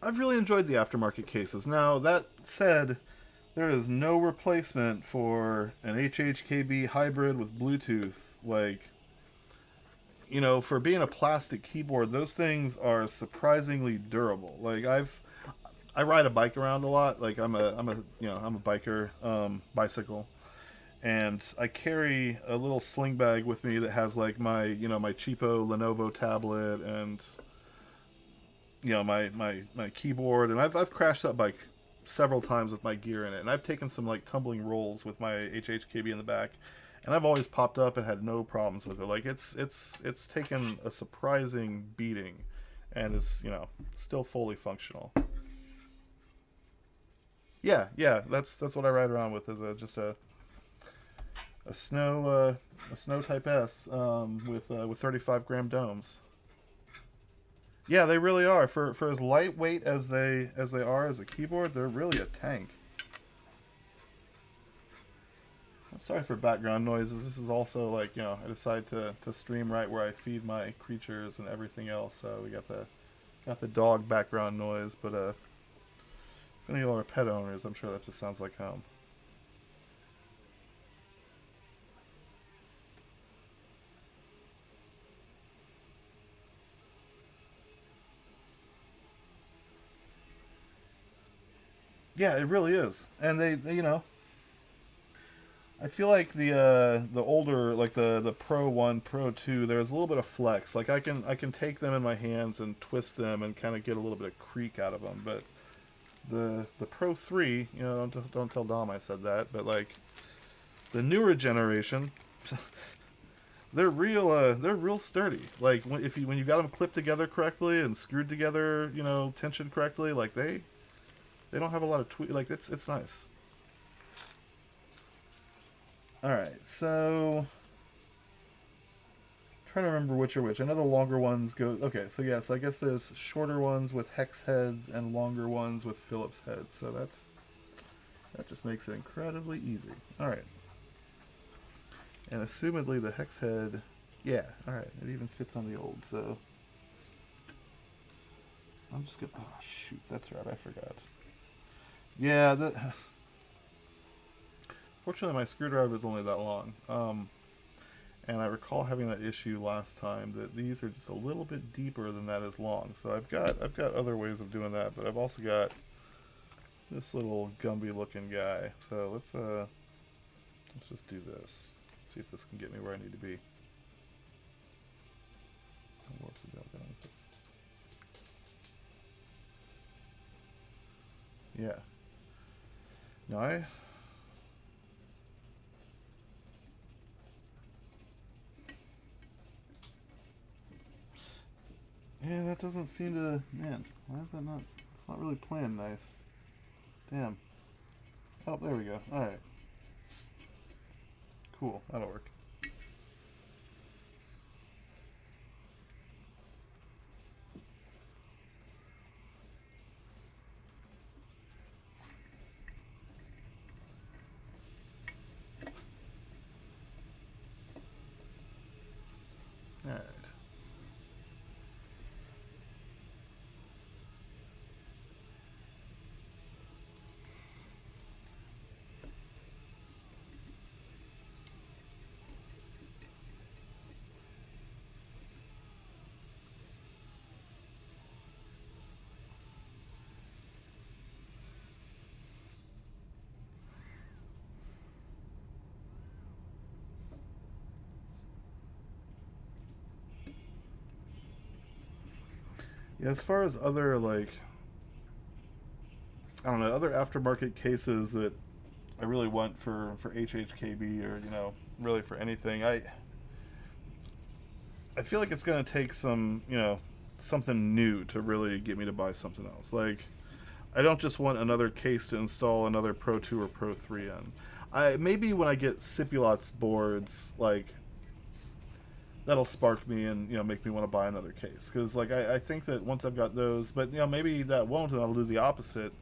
I've really enjoyed the aftermarket cases. Now, that said, there is no replacement for an HHKB hybrid with Bluetooth. Like, you know, for being a plastic keyboard, those things are surprisingly durable. Like, I ride a bike around a lot. Like, I'm a biker, bicycle, and I carry a little sling bag with me that has like my, you know, my cheapo Lenovo tablet and, you know, my keyboard, and I've crashed that bike several times with my gear in it, and I've taken some like tumbling rolls with my HHKB in the back, and I've always popped up and had no problems with it. Like it's taken a surprising beating, and is, you know, still fully functional. Yeah, yeah, that's what I ride around with, is just a snow Type S, with 35-gram domes. Yeah, they really are. For as lightweight as they are as a keyboard, they're really a tank. I'm sorry for background noises. This is also like, you know, I decide to stream right where I feed my creatures and everything else. So we got the dog background noise, but if any of y'all are pet owners, I'm sure that just sounds like home. Yeah, it really is. And they I feel like the older, like the Pro 1, Pro 2, there's a little bit of flex. Like I can take them in my hands and twist them and kind of get a little bit of creak out of them. But the Pro 3, don't tell Dom I said that, but like the newer generation, they're real sturdy. Like when you got them clipped together correctly and screwed together, tensioned correctly, like they don't have a lot of like it's nice. All right, so trying to remember which are which. I know the longer ones go. Okay, so yes, I guess there's shorter ones with hex heads and longer ones with Phillips heads. So that just makes it incredibly easy. All right, and assumedly the hex head, yeah. All right, it even fits on the old. So I'm just gonna. Oh shoot, that's right. I forgot. Yeah, fortunately my screwdriver is only that long. And I recall having that issue last time that these are just a little bit deeper than that is long. So I've got other ways of doing that, but I've also got this little Gumby looking guy. So let's just do this. See if this can get me where I need to be. Yeah. No, yeah, that doesn't seem to. Man, why is that not? It's not really playing nice. Damn. Oh, there we go. All right. Cool. That'll work. All right. Yeah, as far as other like I don't know other aftermarket cases that I really want for HHKB or really for anything. I feel like it's gonna take something new to really get me to buy something else. Like I don't just want another case to install another Pro 2 or Pro 3 in. I maybe when I get Sipulot's boards, like that'll spark me and make me want to buy another case because like I think that once I've got those, but maybe that won't, and I'll do the opposite,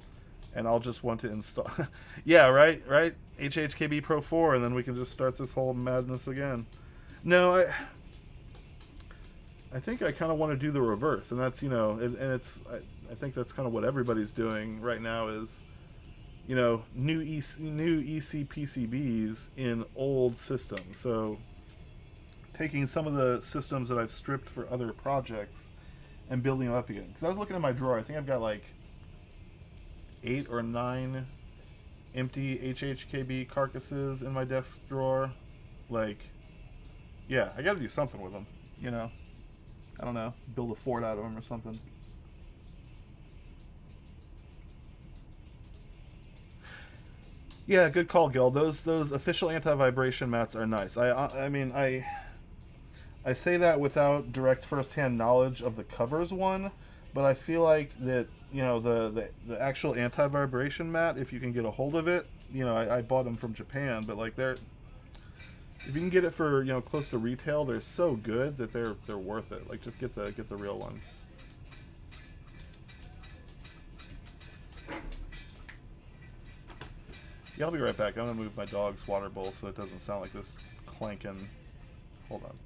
and I'll just want to install. Yeah, right. HHKB Pro 4, and then we can just start this whole madness again. No, I think I kind of want to do the reverse, and that's and it's I think that's kind of what everybody's doing right now is new EC PCBs in old systems. So taking some of the systems that I've stripped for other projects and building them up again. Because I was looking at my drawer, I think I've got like 8 or 9 empty HHKB carcasses in my desk drawer. Like, yeah, I got to do something with them. I don't know, build a fort out of them or something. Yeah, good call, Gil. Those official anti-vibration mats are nice. I mean I say that without direct firsthand knowledge of the covers one, but I feel like that the actual anti-vibration mat, if you can get a hold of it, I bought them from Japan, but like if you can get it for close to retail, they're so good that they're worth it. Like just get the real ones. Yeah, I'll be right back. I'm gonna move my dog's water bowl so it doesn't sound like this clanking. Hold on.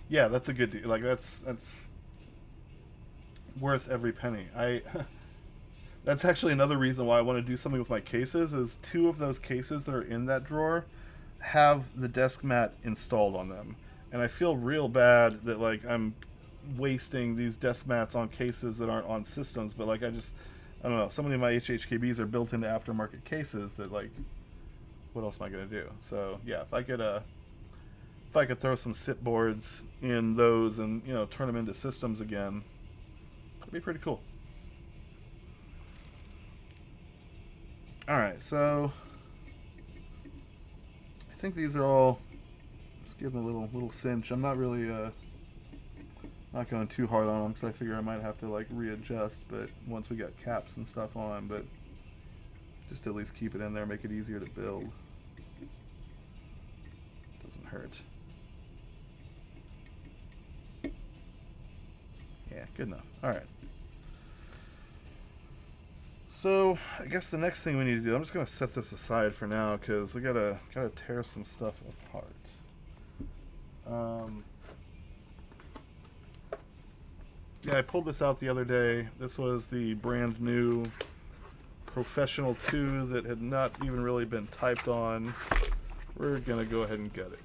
Yeah, that's a good deal. Like that's worth every penny. I That's actually another reason why I want to do something with my cases. Is two of those cases that are in that drawer have the desk mat installed on them, and I feel real bad that like I'm wasting these desk mats on cases that aren't on systems. But like I don't know. So many of my HHKBs are built into aftermarket cases that like, what else am I gonna do? So yeah, if I could throw some sit boards in those and turn them into systems again, that'd be pretty cool. All right, so I think these are all. Just give them a little cinch. I'm not really not going too hard on them because I figure I might have to like readjust. But once we got caps and stuff on, but just at least keep it in there, make it easier to build. Doesn't hurt. Yeah, good enough. All right. So I guess the next thing we need to do, I'm just gonna set this aside for now because we gotta tear some stuff apart. Yeah, I pulled this out the other day. This was the brand new Professional 2 that had not even really been typed on. We're gonna go ahead and get it.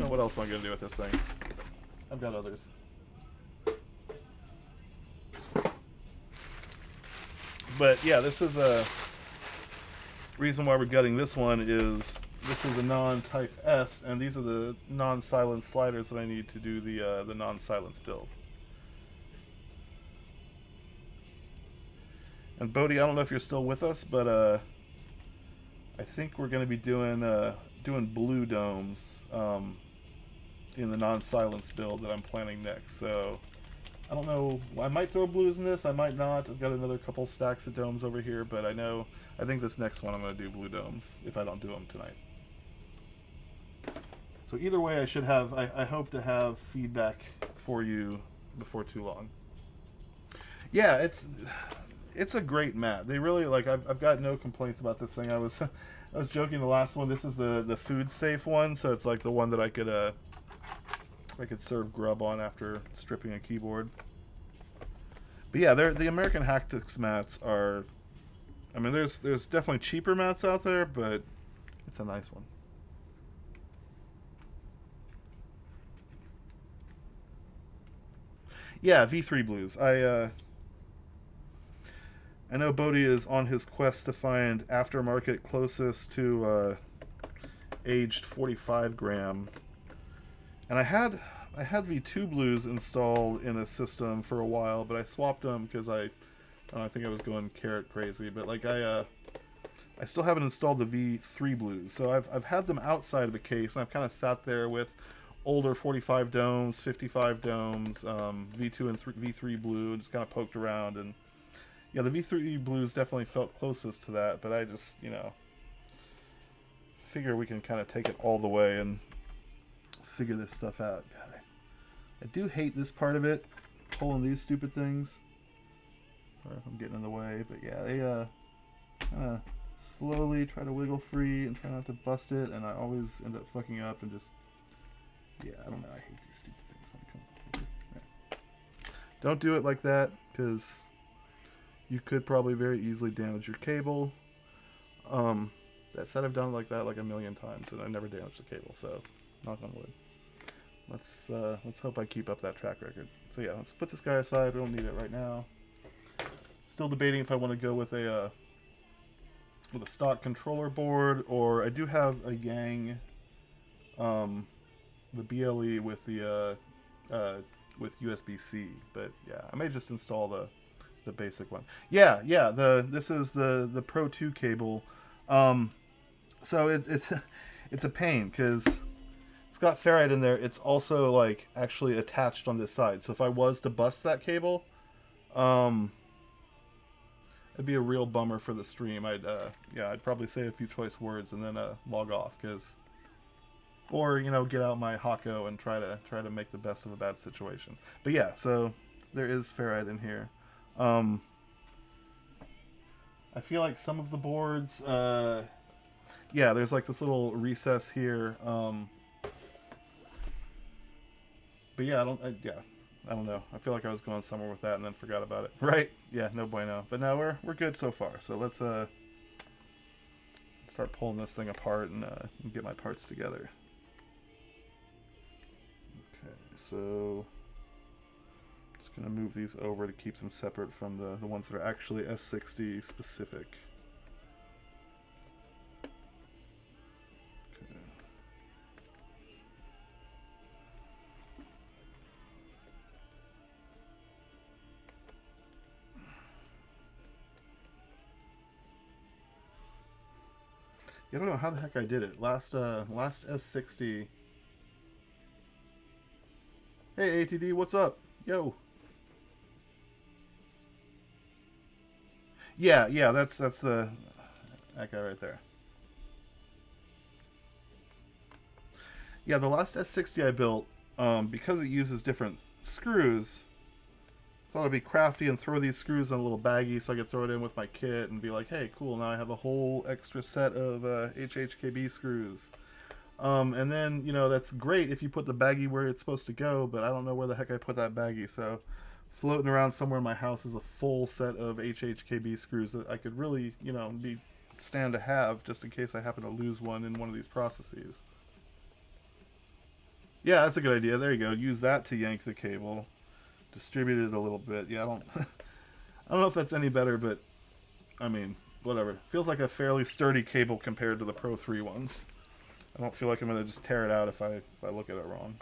What else am I gonna do with this thing? I've got others. But yeah, this is a reason why we're gutting this one is this is a non-type S, and these are the non-silence sliders that I need to do the non-silence build. And Bodhi, I don't know if you're still with us, but I think we're going to be doing blue domes in the non-silence build that I'm planning next. So I don't know. I might throw blues in this. I might not. I've got another couple stacks of domes over here, but I think this next one I'm going to do blue domes if I don't do them tonight. So either way, I hope to have feedback for you before too long. Yeah, it's a great mat. They really like. I've got no complaints about this thing. I was joking the last one. This is the food safe one, so it's like the one that I could serve grub on after stripping a keyboard. But yeah, the American Hactics mats are. I mean, there's definitely cheaper mats out there, but it's a nice one. Yeah, V3 blues. I know Bodhi is on his quest to find aftermarket closest to aged 45 gram, and I had V2 blues installed in a system for a while, but I swapped them because I think I was going carrot crazy. But like I still haven't installed the V3 blues, so I've had them outside of a case, and I've kind of sat there with older 45 domes, 55 domes, V2 and V3 blue, and just kind of poked around. And yeah, the V3 blues definitely felt closest to that, but I just figure we can kind of take it all the way and figure this stuff out. God, I do hate this part of it, pulling these stupid things. Sorry if I'm getting in the way, but yeah, they kind of slowly try to wiggle free and try not to bust it, and I always end up fucking up and just, yeah, I don't know, I hate these stupid things when it comes up here. Yeah. Don't do it like that, because you could probably very easily damage your cable. That said, I've done it like that like a million times, and I never damaged the cable, so knock on wood. Let's hope I keep up that track record. So yeah, let's put this guy aside. We don't need it right now. Still debating if I want to go with a stock controller board, or I do have a Yang, the BLE with the with USB-C, but yeah, I may just install the basic one. Yeah. This is the Pro 2 cable. So it's a pain because it's got ferrite in there. It's also like actually attached on this side. So if I was to bust that cable, it'd be a real bummer for the stream. I'd probably say a few choice words and then log off, or get out my Hako and try to make the best of a bad situation. But yeah, so there is ferrite in here. I feel like some of the boards, there's like this little recess here. But yeah, I don't know. I feel like I was going somewhere with that and then forgot about it. Right? Yeah, no bueno. But now we're good so far. So let's start pulling this thing apart and get my parts together. Okay, so just gonna move these over to keep them separate from the ones that are actually S60 specific. Okay. I don't know how the heck I did it. Last S60. Hey ATD, what's up? Yo. Yeah, that's that guy right there. Yeah, the last S60 I built, because it uses different screws, thought it'd be crafty and throw these screws in a little baggie so I could throw it in with my kit and be like, hey, cool, now I have a whole extra set of HHKB screws. And then, that's great if you put the baggie where it's supposed to go, but I don't know where the heck I put that baggie, so floating around somewhere in my house is a full set of HHKB screws that I could really, be stand to have just in case I happen to lose one in one of these processes. Yeah, that's a good idea. There you go. Use that to yank the cable. Distribute it a little bit. Yeah, I don't I don't know if that's any better, but I mean, whatever. Feels like a fairly sturdy cable compared to the Pro 3 ones. I don't feel like I'm gonna just tear it out if I look at it wrong.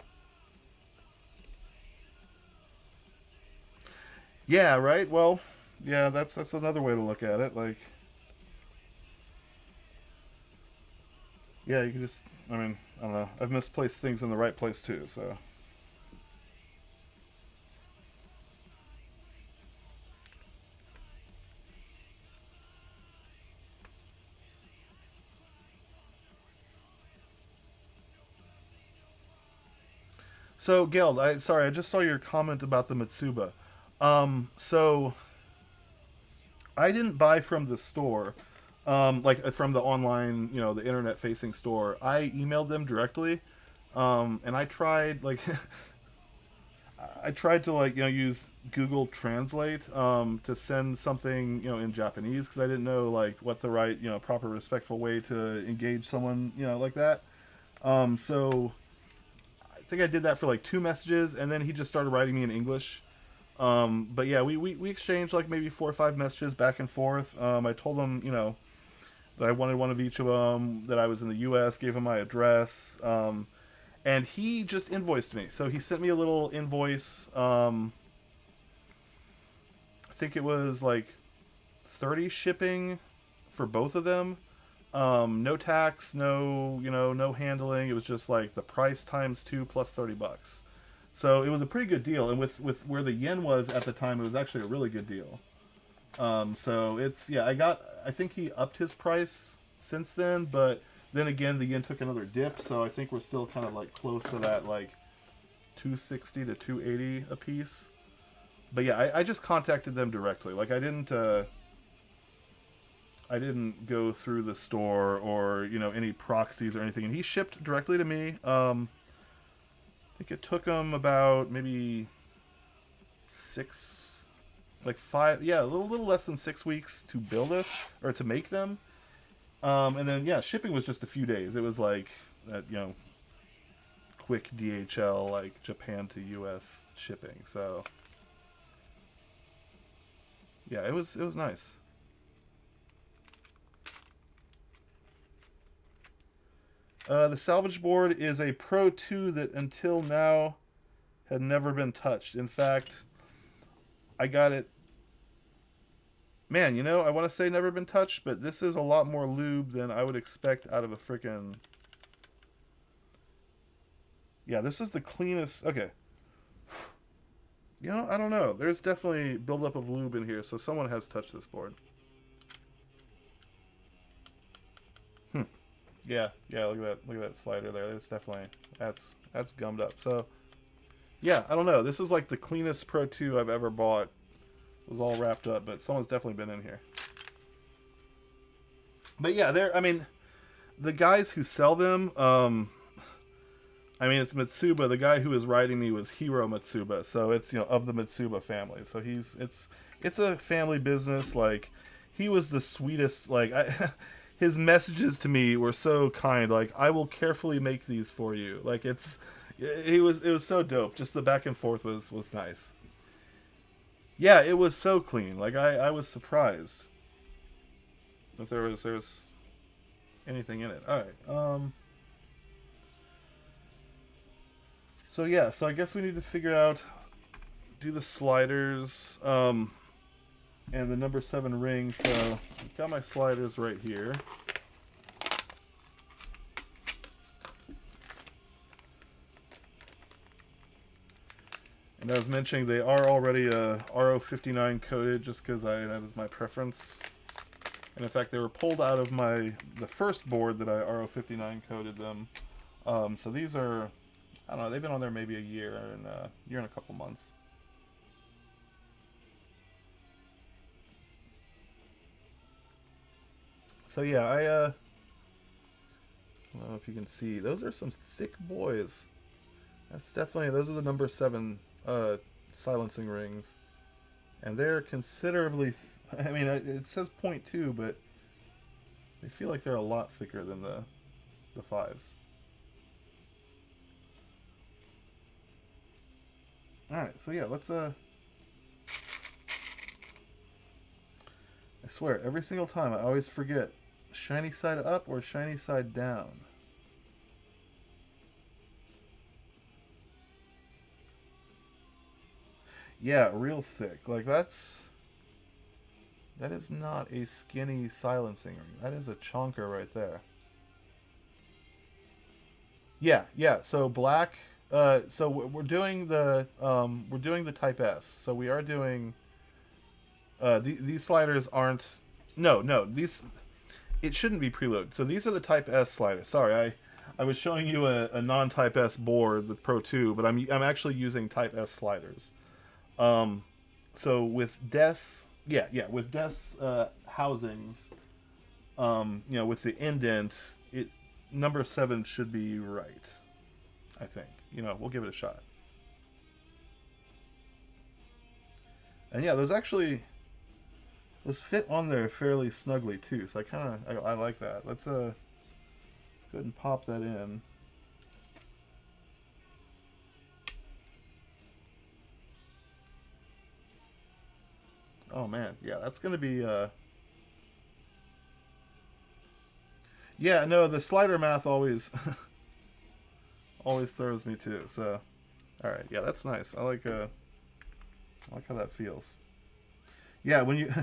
Yeah, right? Well, yeah, that's another way to look at it. Like, yeah, you can just I mean, I don't know. I've misplaced things in the right place too, so So, Geld, I just saw your comment about the Mitsuba. So I didn't buy from the store, like from the online, the internet facing store. I emailed them directly, and I tried like I tried to like use Google Translate to send something in Japanese because I didn't know like what the right proper respectful way to engage someone like that. So I think I did that for like two messages, and then he just started writing me in English. But yeah, we exchanged like maybe 4 or 5 messages back and forth. I told him, that I wanted one of each of them, that I was in the U.S., gave him my address, and he just invoiced me. So he sent me a little invoice. I think it was like 30 shipping for both of them. No tax, no handling. It was just like the price times two plus $30. So it was a pretty good deal, and with where the yen was at the time, it was actually a really good deal. So it's yeah, I think he upped his price since then, but then again, the yen took another dip, so I think we're still kind of like close to that like 260 to 280 a piece. But yeah, I just contacted them directly. Like I didn't go through the store or any proxies or anything, and he shipped directly to me. I think it took him about maybe 6, like 5, yeah, a little less than 6 weeks to build it or to make them. And then yeah, shipping was just a few days. It was like that, quick DHL like Japan to US shipping. So yeah, it was nice. The salvage board is a Pro 2 that until now had never been touched. In fact, I got it. Man, I want to say never been touched, but this is a lot more lube than I would expect out of a freaking. Yeah, this is the cleanest. Okay. I don't know. There's definitely buildup of lube in here, so someone has touched this board. Hmm. Yeah. Look at that slider there. There's definitely that's gummed up. So yeah, I don't know. This is like the cleanest Pro 2 I've ever bought. It was all wrapped up, but someone's definitely been in here. But yeah, I mean, the guys who sell them, I mean, it's Mitsuba. The guy who was writing me was Hiro Mitsuba, so it's, you know, of the Mitsuba family. So it's a family business. Like, he was the sweetest. Like, his messages to me were so kind. Like, I will carefully make these for you. Like, it was so dope. Just the back and forth was nice. Yeah, it was so clean. Like, I was surprised that there was anything in it. All right. So yeah, so I guess we need to figure out, do the sliders, and the number 7 ring. So I've got my sliders right here. And I was mentioning they are already RO59 coated, just because that is my preference. And in fact, they were pulled out of the first board that I RO59 coated them. So these are, I don't know, they've been on there maybe a year and a couple months. So yeah, I don't know if you can see. Those are some thick boys. That's definitely, those are the number 7 silencing rings. And they're considerably, I mean, it says 0.2, but they feel like they're a lot thicker than the 5s. Alright, so yeah, let's I swear, every single time I always forget, shiny side up or shiny side down. Yeah, real thick. Like, that is not a skinny silencing ring. That is a chonker right there. Yeah, yeah. So black. So we're doing the Type S. So we are doing. These sliders aren't. No, no. These. It shouldn't be preloaded. So these are the Type S sliders. Sorry, I was showing you a non-Type S board with Pro 2, but I'm actually using Type S sliders. So with with DES housings, you know, with the indent, number 7 should be right. I think. You know, we'll give it a shot. And yeah, those fit on there fairly snugly too. So I like that. Let's go ahead and pop that in. Oh man, yeah, that's gonna be yeah, no, the slider math always always throws me too. So, all right, yeah, that's nice. I like how that feels. Yeah, when you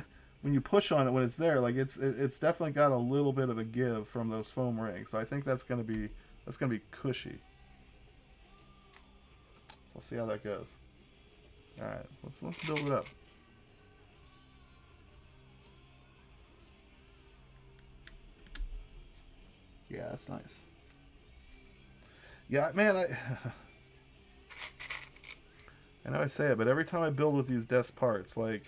when you push on it when it's there, like it's definitely got a little bit of a give from those foam rings. So I think that's gonna be cushy. So we'll see how that goes. All right, let's build it up. Yeah, that's nice. Yeah, man, I know I say it, but every time I build with these desk parts, like,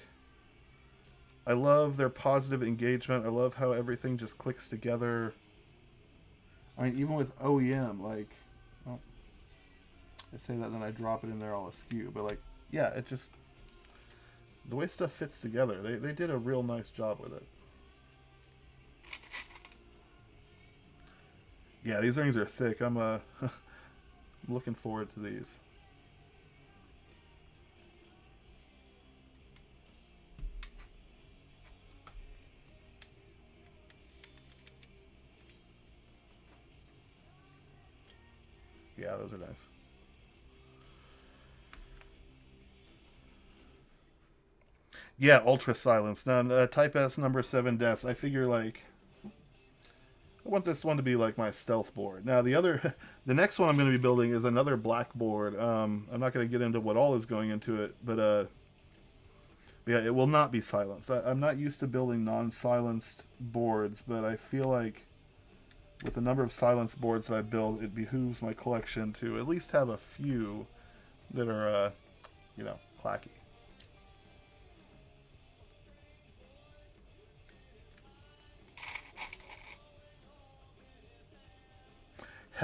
I love their positive engagement. I love how everything just clicks together. I mean, even with OEM, like, well, I say that, then I drop it in there all askew. But, like, yeah, it just, the way stuff fits together, they did a real nice job with it. Yeah, these rings are thick. I'm looking forward to these. Yeah, those are nice. Yeah, ultra silence. Now, Type S number 7 desk. I figure, like, I want this one to be like my stealth board. Now the next one I'm going to be building is another black board. I'm not going to get into what all is going into it, but yeah, it will not be silenced. I'm not used to building non-silenced boards, but I feel like with the number of silenced boards that I build, it behooves my collection to at least have a few that are, you know, clacky.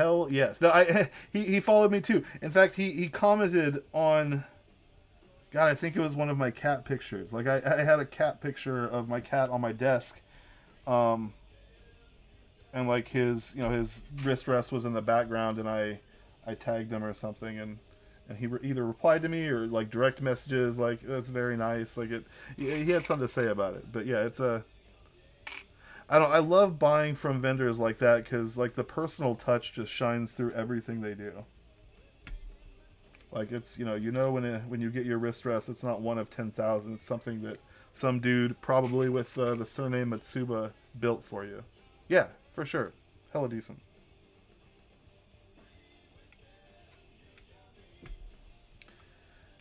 Hell yes. No, I he followed me too. In fact, he commented on. God, I think it was one of my cat pictures. Like I had a cat picture of my cat on my desk, um, and like his his wrist rest was in the background, and I tagged him or something, and he either replied to me or like direct messages like that's very nice. Like he had something to say about it. But yeah, it's a I don't. I love buying from vendors like that because like the personal touch just shines through everything they do. Like it's when you get your wrist rest, it's not one of 10,000. It's something that some dude probably with the surname Matsuba built for you. Yeah, for sure, hella decent.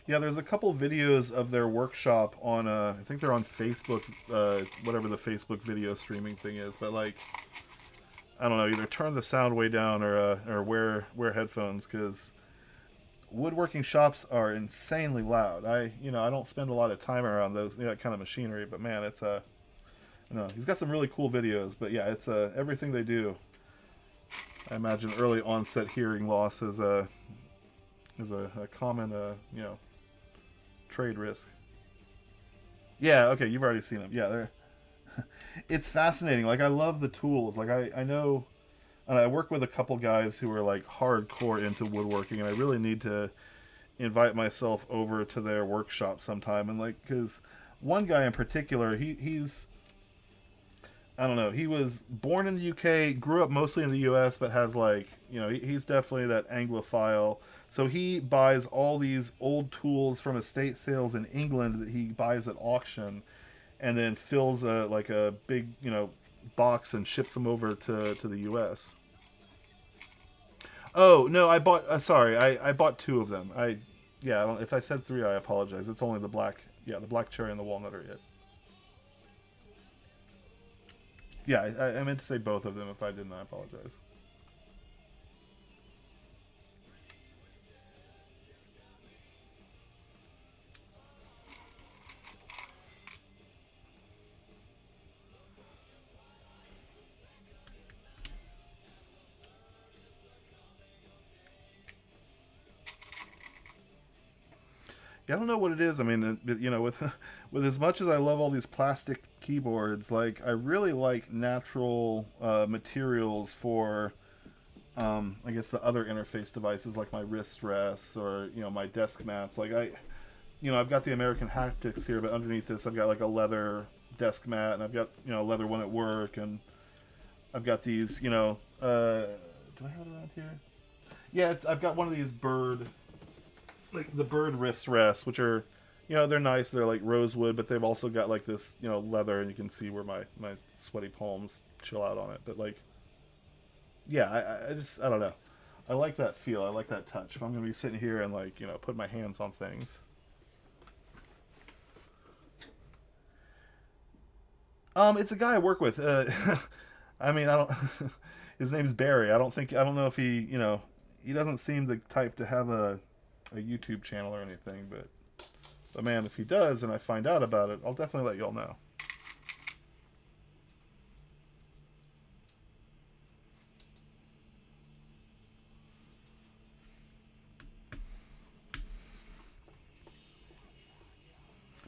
Yeah, there's a couple videos of their workshop on I think they're on Facebook, whatever the Facebook video streaming thing is. But like I don't know, either turn the sound way down or wear headphones because woodworking shops are insanely loud. I don't spend a lot of time around those that kind of machinery, but man, it's he's got some really cool videos. But yeah, it's everything they do. I imagine early onset hearing loss is a common trade risk. Yeah, okay, you've already seen them. Yeah, they're it's fascinating. Like I love the tools. Like I know and I work with a couple guys who are like hardcore into woodworking, and I really need to invite myself over to their workshop sometime. And like, because one guy in particular, he's I don't know, he was born in the UK, grew up mostly in the US, but has like he's definitely that Anglophile. So he buys all these old tools from estate sales in England that he buys at auction, and then fills a big box and ships them over to the US. Oh no, I bought. Sorry, I bought two of them. Yeah. If I said three, I apologize. It's only the black. Yeah, the black cherry and the walnut are it. Yeah, I meant to say both of them. If I didn't, I apologize. Yeah, I don't know what it is. I mean, with with as much as I love all these plastic keyboards, like I really like natural materials for I guess the other interface devices like my wrist rests or my desk mats. Like I've got the American Haptics here, but underneath this I've got like a leather desk mat, and I've got a leather one at work, and I've got these do I have it around here? Yeah, I've got one of these like the bird wrist rests, which are they're nice. They're like rosewood, but they've also got like this leather, and you can see where my sweaty palms chill out on it. But like yeah, I don't know. I like that feel. I like that touch. If I'm gonna be sitting here and like put my hands on things. It's a guy I work with. I mean, I don't. His name's Barry. I don't know if he doesn't seem the type to have a YouTube channel or anything, but man, if he does and I find out about it, I'll definitely let y'all know.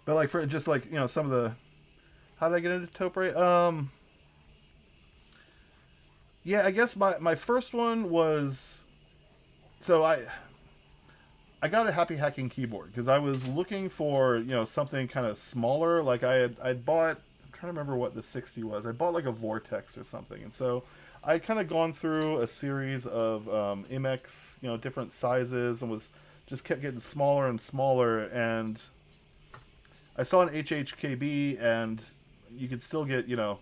But like for just like some of the how did I get into Topre? Yeah, I guess my first one was so I got a happy hacking keyboard because I was looking for something kind of smaller. Like I'd bought. I'm trying to remember what the 60 was. I bought like a Vortex or something, and so I kind of gone through a series of MX, different sizes, and was just kept getting smaller and smaller. And I saw an HHKB, and you could still get I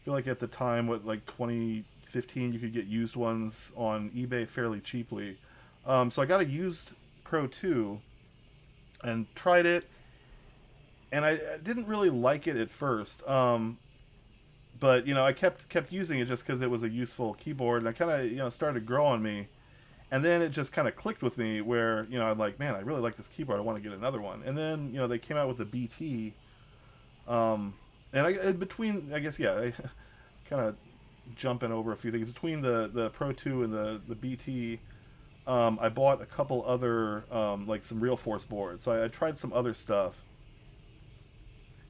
feel like at the time, what like 2015, you could get used ones on eBay fairly cheaply. So I got a used Pro 2 and tried it, and I didn't really like it at first. But I kept using it just because it was a useful keyboard, and I kind of started to grow on me, and then it just kind of clicked with me where I'm like, man, I really like this keyboard. I want to get another one. And then they came out with the BT, and I in between, I guess, yeah, I kind of jumping over a few things between the Pro 2 and the BT. I bought a couple other like some Real Force boards. So I tried some other stuff.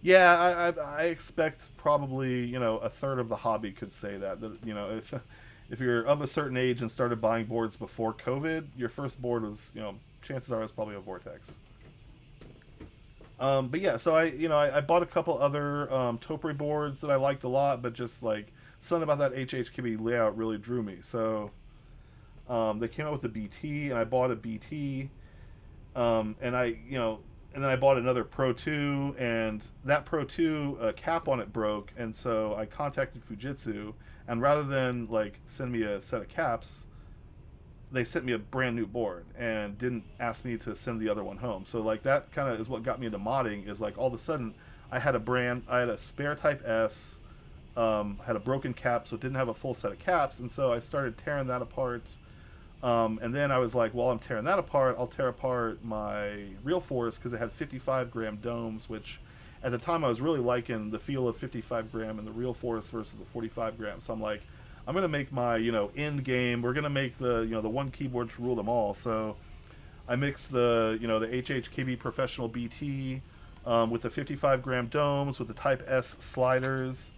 Yeah, I expect probably a third of the hobby could say that if you're of a certain age and started buying boards before COVID, your first board was chances are it's probably a Vortex. But yeah, so I bought a couple other Topre boards that I liked a lot, but just like something about that HHKB layout really drew me. So they came out with the BT, and I bought a BT, and and then I bought another Pro 2, and that Pro 2 cap on it broke, and so I contacted Fujitsu, and rather than like send me a set of caps, they sent me a brand new board and didn't ask me to send the other one home. So like that kind of is what got me into modding. Is like all of a sudden I had a spare Type S, had a broken cap, so it didn't have a full set of caps, and so I started tearing that apart. And then I was like, while I'm tearing that apart, I'll tear apart my Real Force because it had 55 gram domes, which at the time I was really liking the feel of 55 gram in the Real Force versus the 45 gram. So I'm like, I'm gonna make my end game. We're gonna make the one keyboard to rule them all. So I mixed the HHKB Professional BT with the 55 gram domes with the Type S sliders.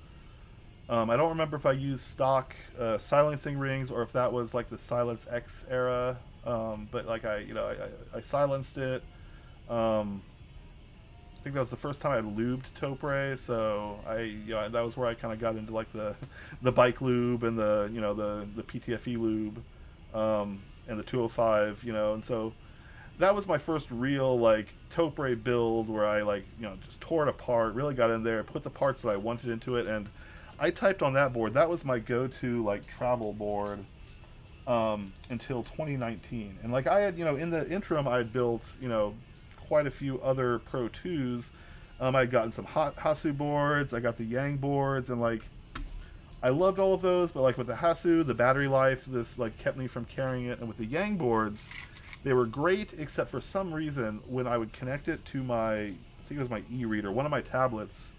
I don't remember if I used stock silencing rings or if that was like the Silence X era. But like I silenced it. I think that was the first time I lubed Topre, so that was where I kind of got into like the bike lube and the PTFE lube, and the 205, and so that was my first real like Topre build where I like just tore it apart, really got in there, put the parts that I wanted into it, and I typed on that board. That was my go-to like travel board until 2019, and like I had in the interim I had built quite a few other Pro 2s. I'd gotten some Hasu boards. I got the Yang boards, and like I loved all of those. But like with the Hasu, the battery life this like kept me from carrying it. And with the Yang boards, they were great, except for some reason when I would connect it to I think it was my e-reader, one of my tablets,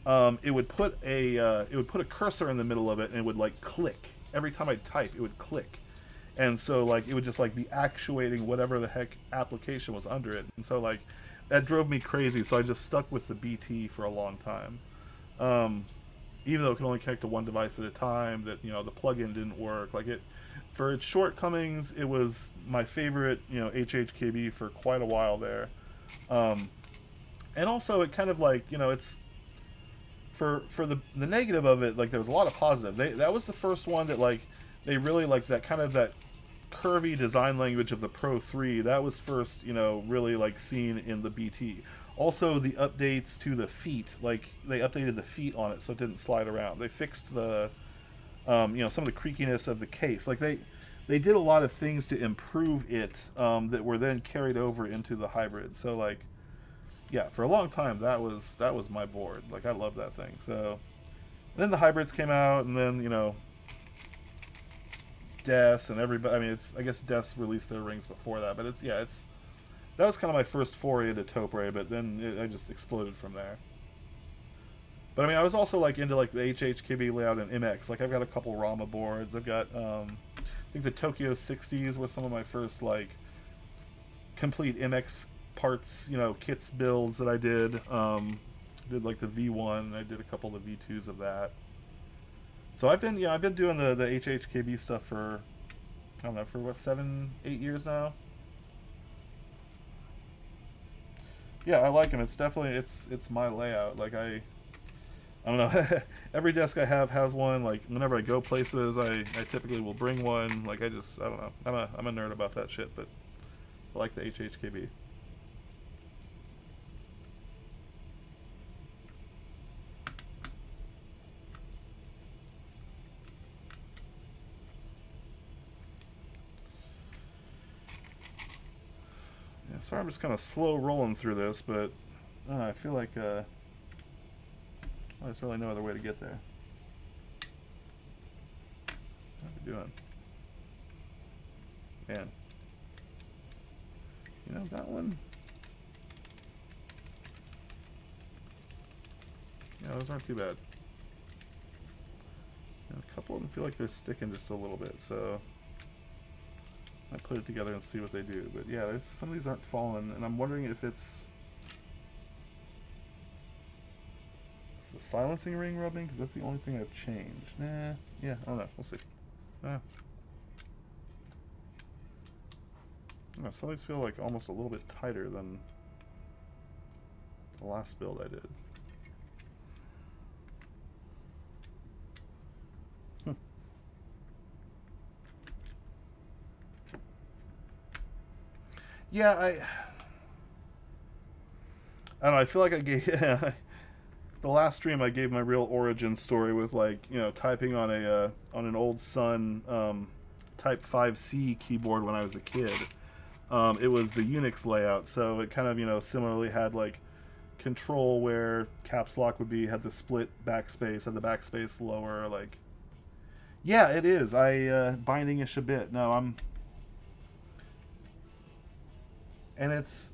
it would put a cursor in the middle of it, and it would like click every time I type. It would click. And so like it would just like be actuating whatever the heck application was under it, and so like that drove me crazy. So I just stuck with the BT for a long time, even though it could only connect to one device at a time. That the plugin didn't work. Like it, for its shortcomings, it was my favorite HHKB for quite a while there, and also it kind of like it's for the negative of it. Like there was a lot of positive. That was the first one that like they really like that kind of that curvy design language of the Pro 3. That was first, really like seen in the BT. Also, the updates to the feet, like they updated the feet on it so it didn't slide around. They fixed the, some of the creakiness of the case. Like they did a lot of things to improve it that were then carried over into the hybrid. So like, yeah, for a long time that was my board. Like I love that thing. So then the hybrids came out, and then Des and everybody. I mean, I guess Des released their rings before that, but that was kind of my first foray into Topre, but then I just exploded from there. But I mean, I was also like into like the HHKB layout and MX. Like I've got a couple Rama boards. I've got I think the Tokyo 60s were some of my first like complete MX parts, kits builds that I did. Did like the V1. I did a couple of the V2s of that. So I've been doing the HHKB stuff for I don't know, for what, 7-8 years now. Yeah, I like them. It's definitely it's my layout. Like I don't know. Every desk I have has one. Like whenever I go places, I typically will bring one. Like I don't know. I'm a nerd about that shit, but I like the HHKB. Sorry, I'm just kind of slow rolling through this, but I feel like there's really no other way to get there. What are we doing? Man. That one. Yeah, those aren't too bad. A couple of them feel like they're sticking just a little bit, so I put it together and see what they do. But yeah, some of these aren't falling, and I'm wondering if it's the silencing ring rubbing, because that's the only thing I've changed. Nah, yeah, I don't know. We'll see. Ah. Yeah, some of these feel like almost a little bit tighter than the last build I did. Yeah, I don't know. I feel like I gave the last stream I gave my real origin story with, like, you know, typing on an old Sun Type 5C keyboard when I was a kid. It was the Unix layout, so it kind of, you know, similarly had like control where caps lock would be, had the split backspace, had the backspace lower, like. Yeah, it is. Binding-ish a bit. No, and it's,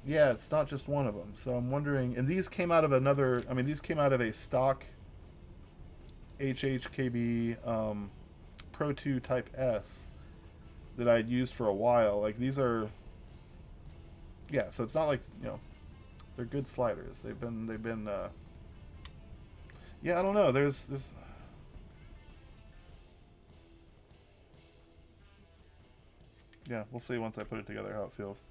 yeah, it's not just one of them. So I'm wondering, and these came out of another, I mean, these came out of a stock HHKB Pro 2 Type S that I'd used for a while. Like, these are, yeah, so it's not like, you know, they're good sliders. They've been, yeah, I don't know. There's, yeah, we'll see once I put it together how it feels.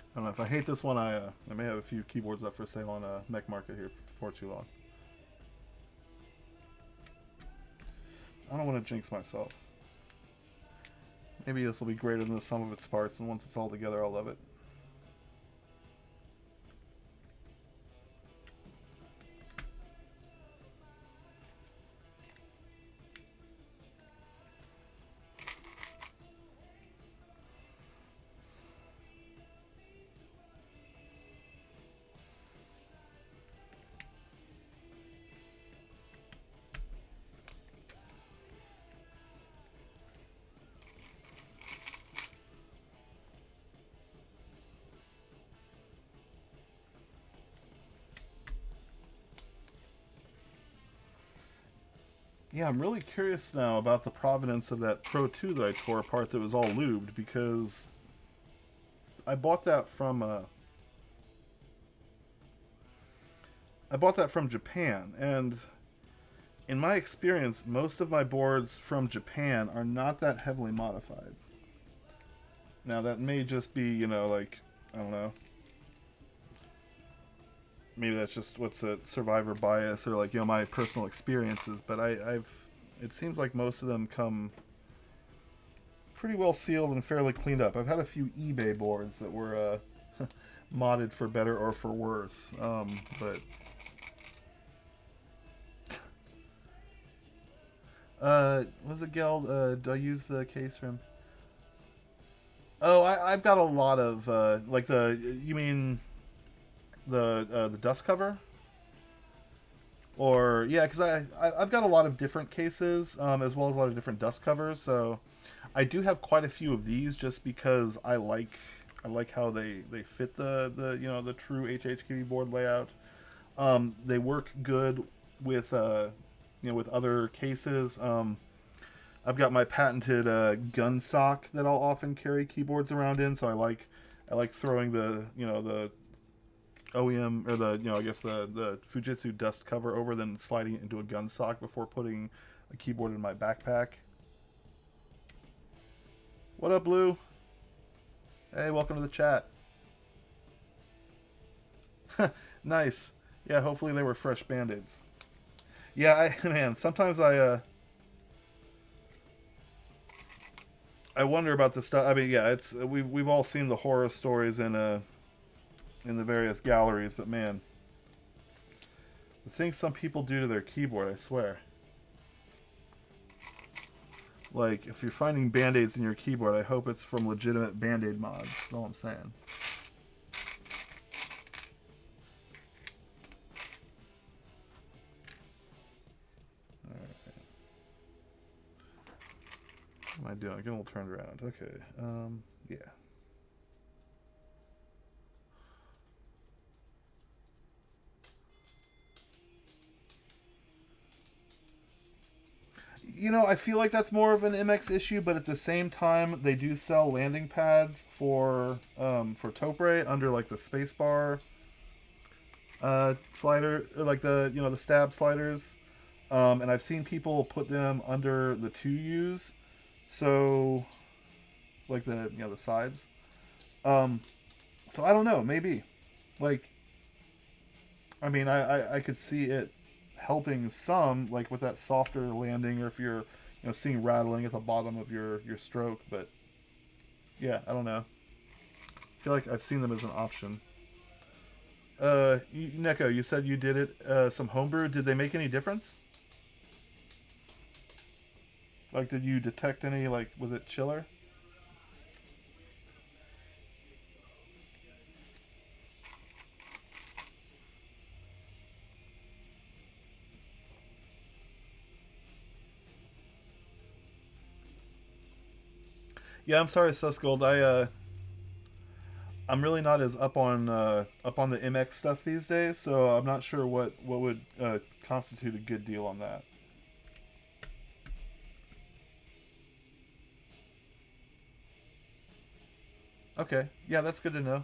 I don't know. If I hate this one, I may have a few keyboards up for sale on Mech Market here before too long. I don't want to jinx myself. Maybe this will be greater than the sum of its parts, and once it's all together, I'll love it. Yeah, I'm really curious now about the provenance of that Pro 2 that I tore apart that was all lubed, because I bought that from Japan, and in my experience, most of my boards from Japan are not that heavily modified. Now, that may just be, you know, like, I don't know. Maybe that's just what's a survivor bias, or, like, you know, my personal experiences, but it seems like most of them come pretty well sealed and fairly cleaned up. I've had a few eBay boards that were modded for better or for worse, but what was it, Geld? Do I use the case from? Oh, I've got a lot of like you mean the dust cover? Or yeah, because I've got a lot of different cases, as well as a lot of different dust covers. So I do have quite a few of these, just because I like how they fit the you know, the true HHKB board layout. They work good with you know, with other cases. I've got my patented gun sock that I'll often carry keyboards around in. So I like throwing the, you know, the OEM, or the, you know, I guess the Fujitsu dust cover over, then sliding it into a gun sock before putting a keyboard in my backpack. What up, Blue? Hey, welcome to the chat. Nice. Yeah, hopefully they were fresh Band-Aids. Yeah, man, sometimes I wonder about this stuff. I mean, yeah, it's we've all seen the horror stories in the various galleries, but man, the things some people do to their keyboard, I swear. Like, if you're finding Band-Aids in your keyboard, I hope it's from legitimate Band-Aid mods. That's all I'm saying. What am I doing? Getting a little turned around. Okay. Yeah. You know, I feel like that's more of an MX issue, but at the same time, they do sell landing pads for Topre under like the spacebar slider, or like the the stab sliders, and I've seen people put them under the 2Us, so like the the sides. Um, so I don't know, maybe like I mean I could see it helping some like with that softer landing, or if you're seeing rattling at the bottom of your stroke, but yeah, I don't know. I feel like I've seen them as an option. Neko, you said you did it some homebrew. Did they make any difference? Like, did you detect any? Like, was it chiller? Yeah, I'm sorry, Susgold. I'm really not as up on the MX stuff these days, so I'm not sure what would constitute a good deal on that. Okay, yeah, that's good to know.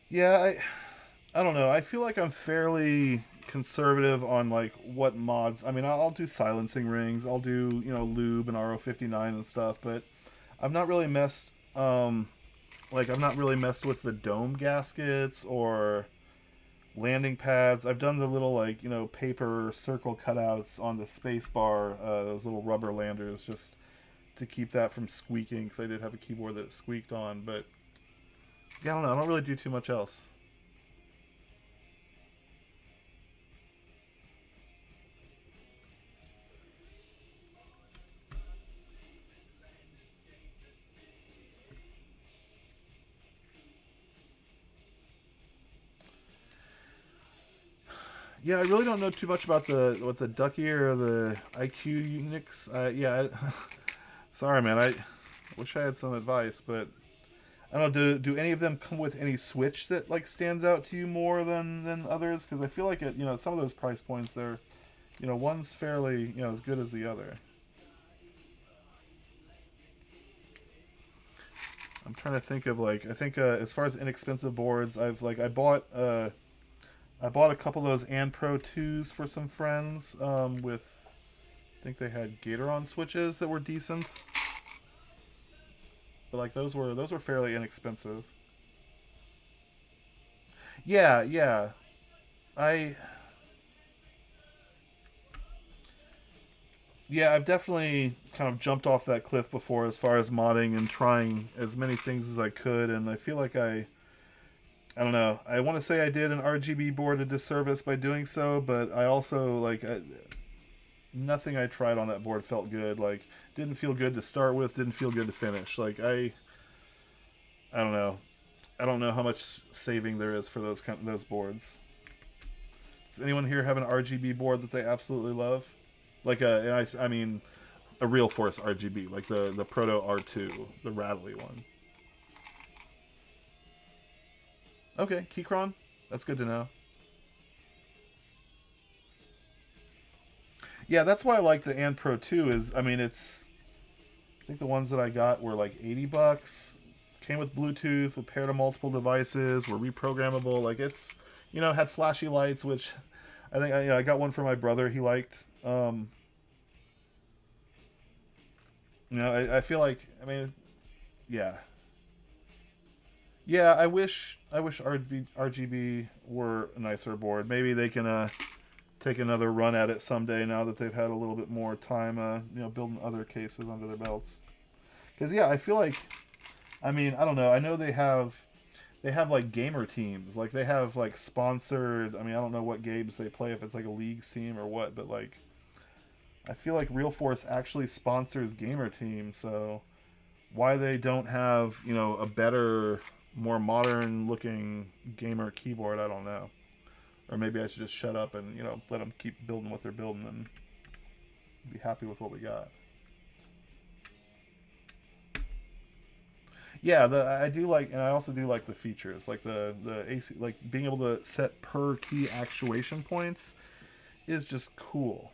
Yeah, I don't know. I feel like I'm fairly conservative on like what mods. I mean, I'll do silencing rings, I'll do lube and RO59 and stuff, but I've not really messed like I've not really messed with the dome gaskets or landing pads. I've done the little like paper circle cutouts on the space bar, those little rubber landers, just to keep that from squeaking, because I did have a keyboard that it squeaked on. But yeah, I don't know. I don't really do too much else. Yeah, I really don't know too much about the Ducky or the IQ Unix. Yeah, sorry, man. I wish I had some advice, but I don't know. Do any of them come with any switch that like stands out to you more than others? Because I feel like some of those price points, they're one's fairly as good as the other. I'm trying to think of like I think as far as inexpensive boards, I bought a couple of those and Pro 2s for some friends with I think they had Gatoron switches that were decent, but like those were fairly inexpensive. Yeah, yeah. I Yeah, I've definitely kind of jumped off that cliff before as far as modding and trying as many things as I could, and I feel like I don't know. I want to say I did an RGB board a disservice by doing so, but I also nothing I tried on that board felt good. Like, didn't feel good to start with, didn't feel good to finish. Like I don't know. I don't know how much saving there is for those boards. Does anyone here have an RGB board that they absolutely love? Like I mean a real Force RGB, like the Proto R2, the rattly one. Okay, Keychron, that's good to know. Yeah, that's why I like the And Pro 2. Is I mean it's I think the ones that I got were like $80. Came with Bluetooth, would pair to multiple devices, were reprogrammable. Like it's had flashy lights, which I think I got one for my brother. He liked. I feel like I mean yeah. Yeah, I wish RGB were a nicer board. Maybe they can take another run at it someday now that they've had a little bit more time building other cases under their belts. Cuz yeah, I feel like I mean, I don't know. I know they have like gamer teams. Like they have like sponsored, I mean, I don't know what games they play, if it's like a leagues team or what, but like I feel like Real Force actually sponsors gamer teams, so why they don't have a better, more modern looking gamer keyboard, I don't know. Or maybe I should just shut up and let them keep building what they're building and be happy with what we got. Yeah, I do like, and I also do like the features, like the AC, like being able to set per key actuation points is just cool.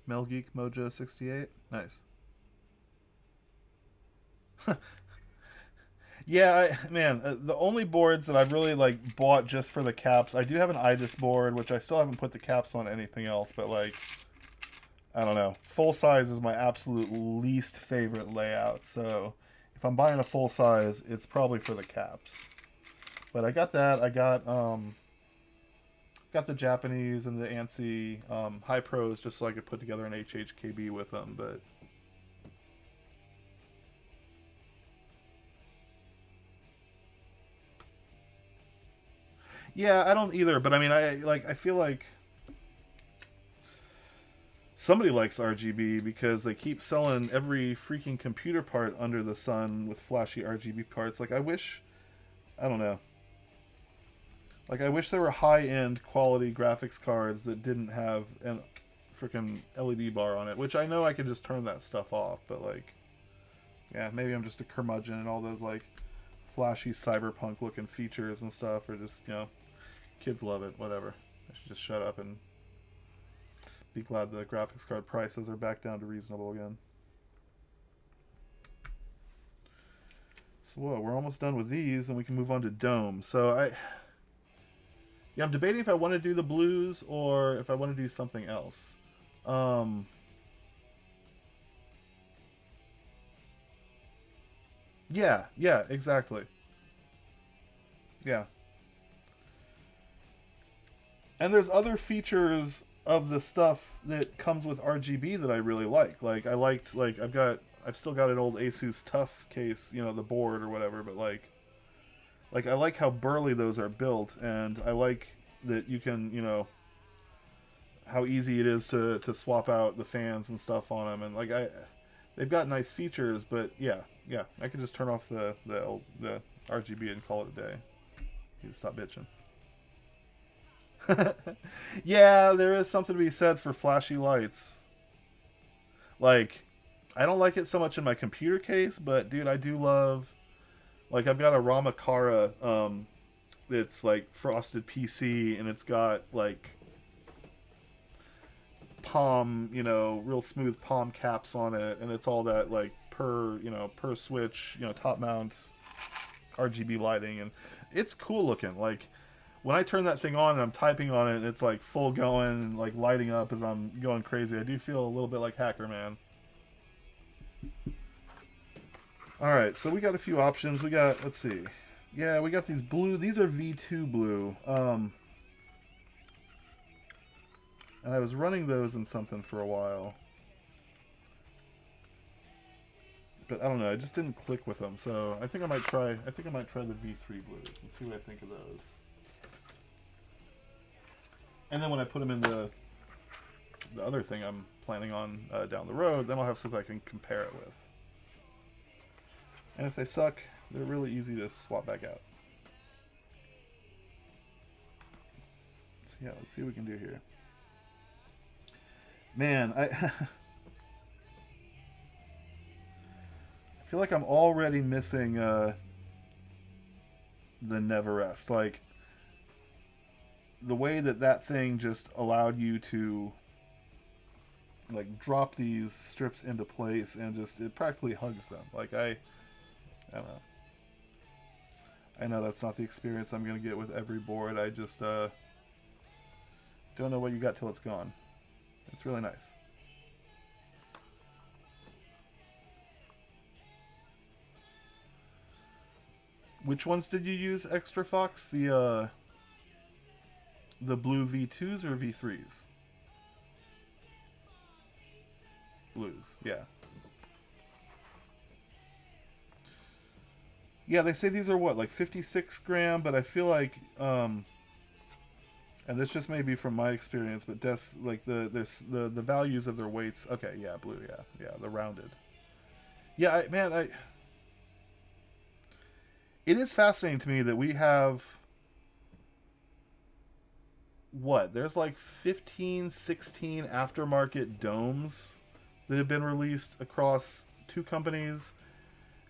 Mel Geek Mojo 68, nice. Yeah, man, the only boards that I've really like bought just for the caps, I do have an IDIS board, which I still haven't put the caps on anything else, but like I don't know. Full size is my absolute least favorite layout. So if I'm buying a full size, it's probably for the caps. But I got that. I got the Japanese and the ANSI high pros just so I could put together an HHKB with them. But yeah, I don't either. But I mean, I feel like somebody likes RGB because they keep selling every freaking computer part under the sun with flashy RGB parts. Like I wish, I don't know. Like I wish there were high-end quality graphics cards that didn't have an freaking LED bar on it, which I know I can just turn that stuff off, but like yeah, maybe I'm just a curmudgeon and all those like flashy cyberpunk looking features and stuff are just, kids love it, whatever. I should just shut up and be glad the graphics card prices are back down to reasonable again. So whoa, we're almost done with these and we can move on to Dome. Yeah, I'm debating if I want to do the blues or if I want to do something else. Um, yeah, exactly. Yeah. And there's other features of the stuff that comes with RGB that I really like. Like I liked like I've still got an old Asus Tough case, the board or whatever, but like I like how burly those are built and I like that you can, how easy it is to swap out the fans and stuff on them, and like they've got nice features, but yeah, I can just turn off the RGB and call it a day. You stop bitching. Yeah, there is something to be said for flashy lights. Like, I don't like it so much in my computer case, but dude, I do love. Like, I've got a Ramakara that's like frosted PC, and it's got like palm, real smooth palm caps on it, and it's all that like per switch, top mount RGB lighting, and it's cool looking. Like when I turn that thing on and I'm typing on it, and it's like full going, and like lighting up as I'm going crazy. I do feel a little bit like Hacker Man. All right, so we got a few options. We got, let's see, yeah, we got these blue. These are V2 blue. And I was running those in something for a while. But I don't know, I just didn't click with them. So I think I might try the V3 blues and see what I think of those. And then when I put them in the other thing I'm planning on down the road, then I'll have something I can compare it with. And if they suck, they're really easy to swap back out. So yeah, let's see what we can do here. Man, I feel like I'm already missing the Never Rest. Like the way that thing just allowed you to like drop these strips into place and just it practically hugs them. Like I don't know. I know that's not the experience I'm gonna get with every board. I just don't know what you got till it's gone. It's really nice. Which ones did you use, Extra Fox? The blue V2s or V3s? Blues, yeah. Yeah, they say these are what, like 56 gram, but I feel like, and this just may be from my experience, but like the values of their weights. Okay, yeah, blue, yeah, the rounded. Yeah, man, it is fascinating to me that what? There's like 15, 16 aftermarket domes that have been released across two companies,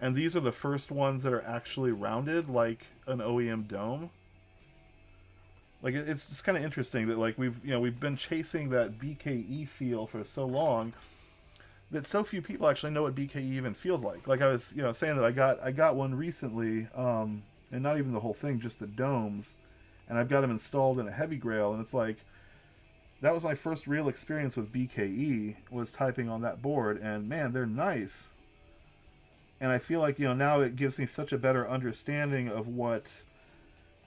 and these are the first ones that are actually rounded like an OEM dome. Like it's just kind of interesting that like we've been chasing that BKE feel for so long that so few people actually know what BKE even feels like. Like I was saying that I got one recently, and not even the whole thing, just the domes, and I've got them installed in a heavy grail, and it's like that was my first real experience with BKE was typing on that board, and man, they're nice. And I feel like now it gives me such a better understanding of what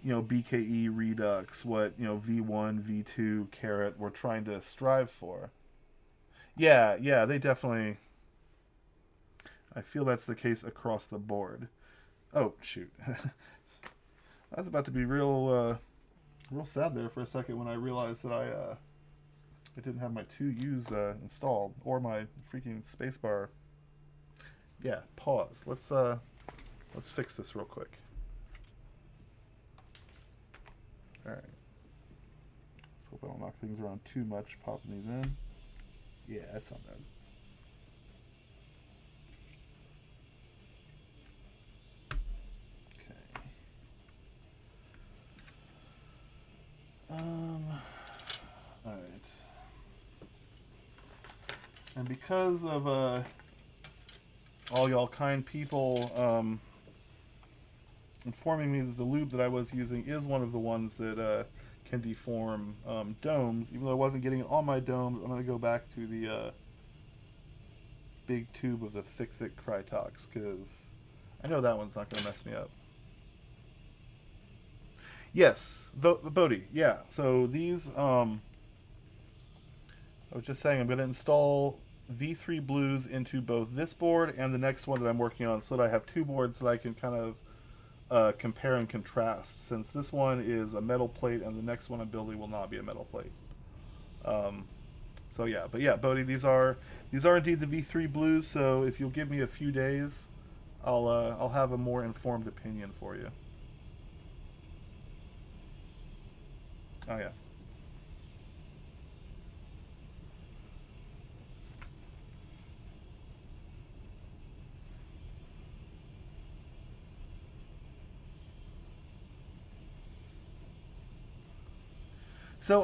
BKE Redux, what V1, V2, Caret we're trying to strive for. Yeah, yeah, they definitely. I feel that's the case across the board. Oh shoot, I was about to be real sad there for a second when I realized that I didn't have my two U's installed or my freaking spacebar. Yeah, pause. Let's fix this real quick. All right. Let's hope I don't knock things around too much popping these in. Yeah, that's not bad. Okay. All right. And because of all y'all kind people informing me that the lube that I was using is one of the ones that can deform domes, even though I wasn't getting it on my domes, I'm going to go back to the big tube of the thick Krytox because I know that one's not going to mess me up. Yes, Bodhi. Yeah. So these, I was just saying, I'm going to install V3 blues into both this board and the next one that I'm working on, so that I have two boards that I can kind of compare and contrast. Since this one is a metal plate and the next one I'm building will not be a metal plate. So yeah, but yeah, Bodhi, these are indeed the V3 blues. So if you'll give me a few days, I'll have a more informed opinion for you. Oh yeah. So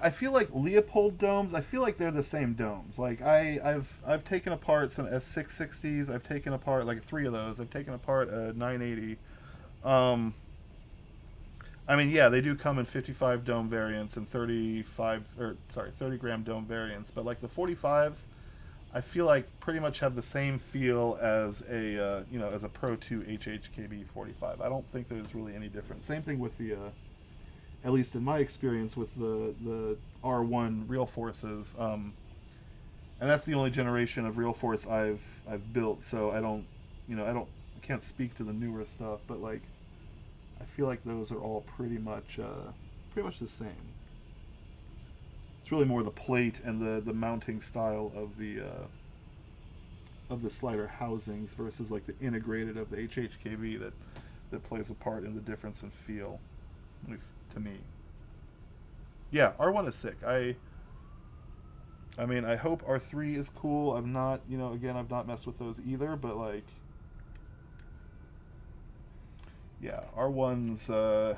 I feel like Leopold domes. I feel like they're the same domes. Like I've taken apart some S660s. I've taken apart like three of those. I've taken apart a 980. Um, I mean, yeah, they do come in 55 dome variants and 30 gram dome variants. But like the 45s, I feel like pretty much have the same feel as as a Pro 2 HHKB 45. I don't think there's really any difference. Same thing with the at least in my experience with the R1 Real Forces, and that's the only generation of Real Force I've built. So I can't speak to the newer stuff, but like I feel like those are all pretty much the same. It's really more the plate and the mounting style of the slider housings versus like the integrated of the HHKB that plays a part in the difference in feel, at least to me. Yeah, R1 is sick. I mean, I hope R3 is cool. I've not, again, I've not messed with those either, but like, yeah, R1s,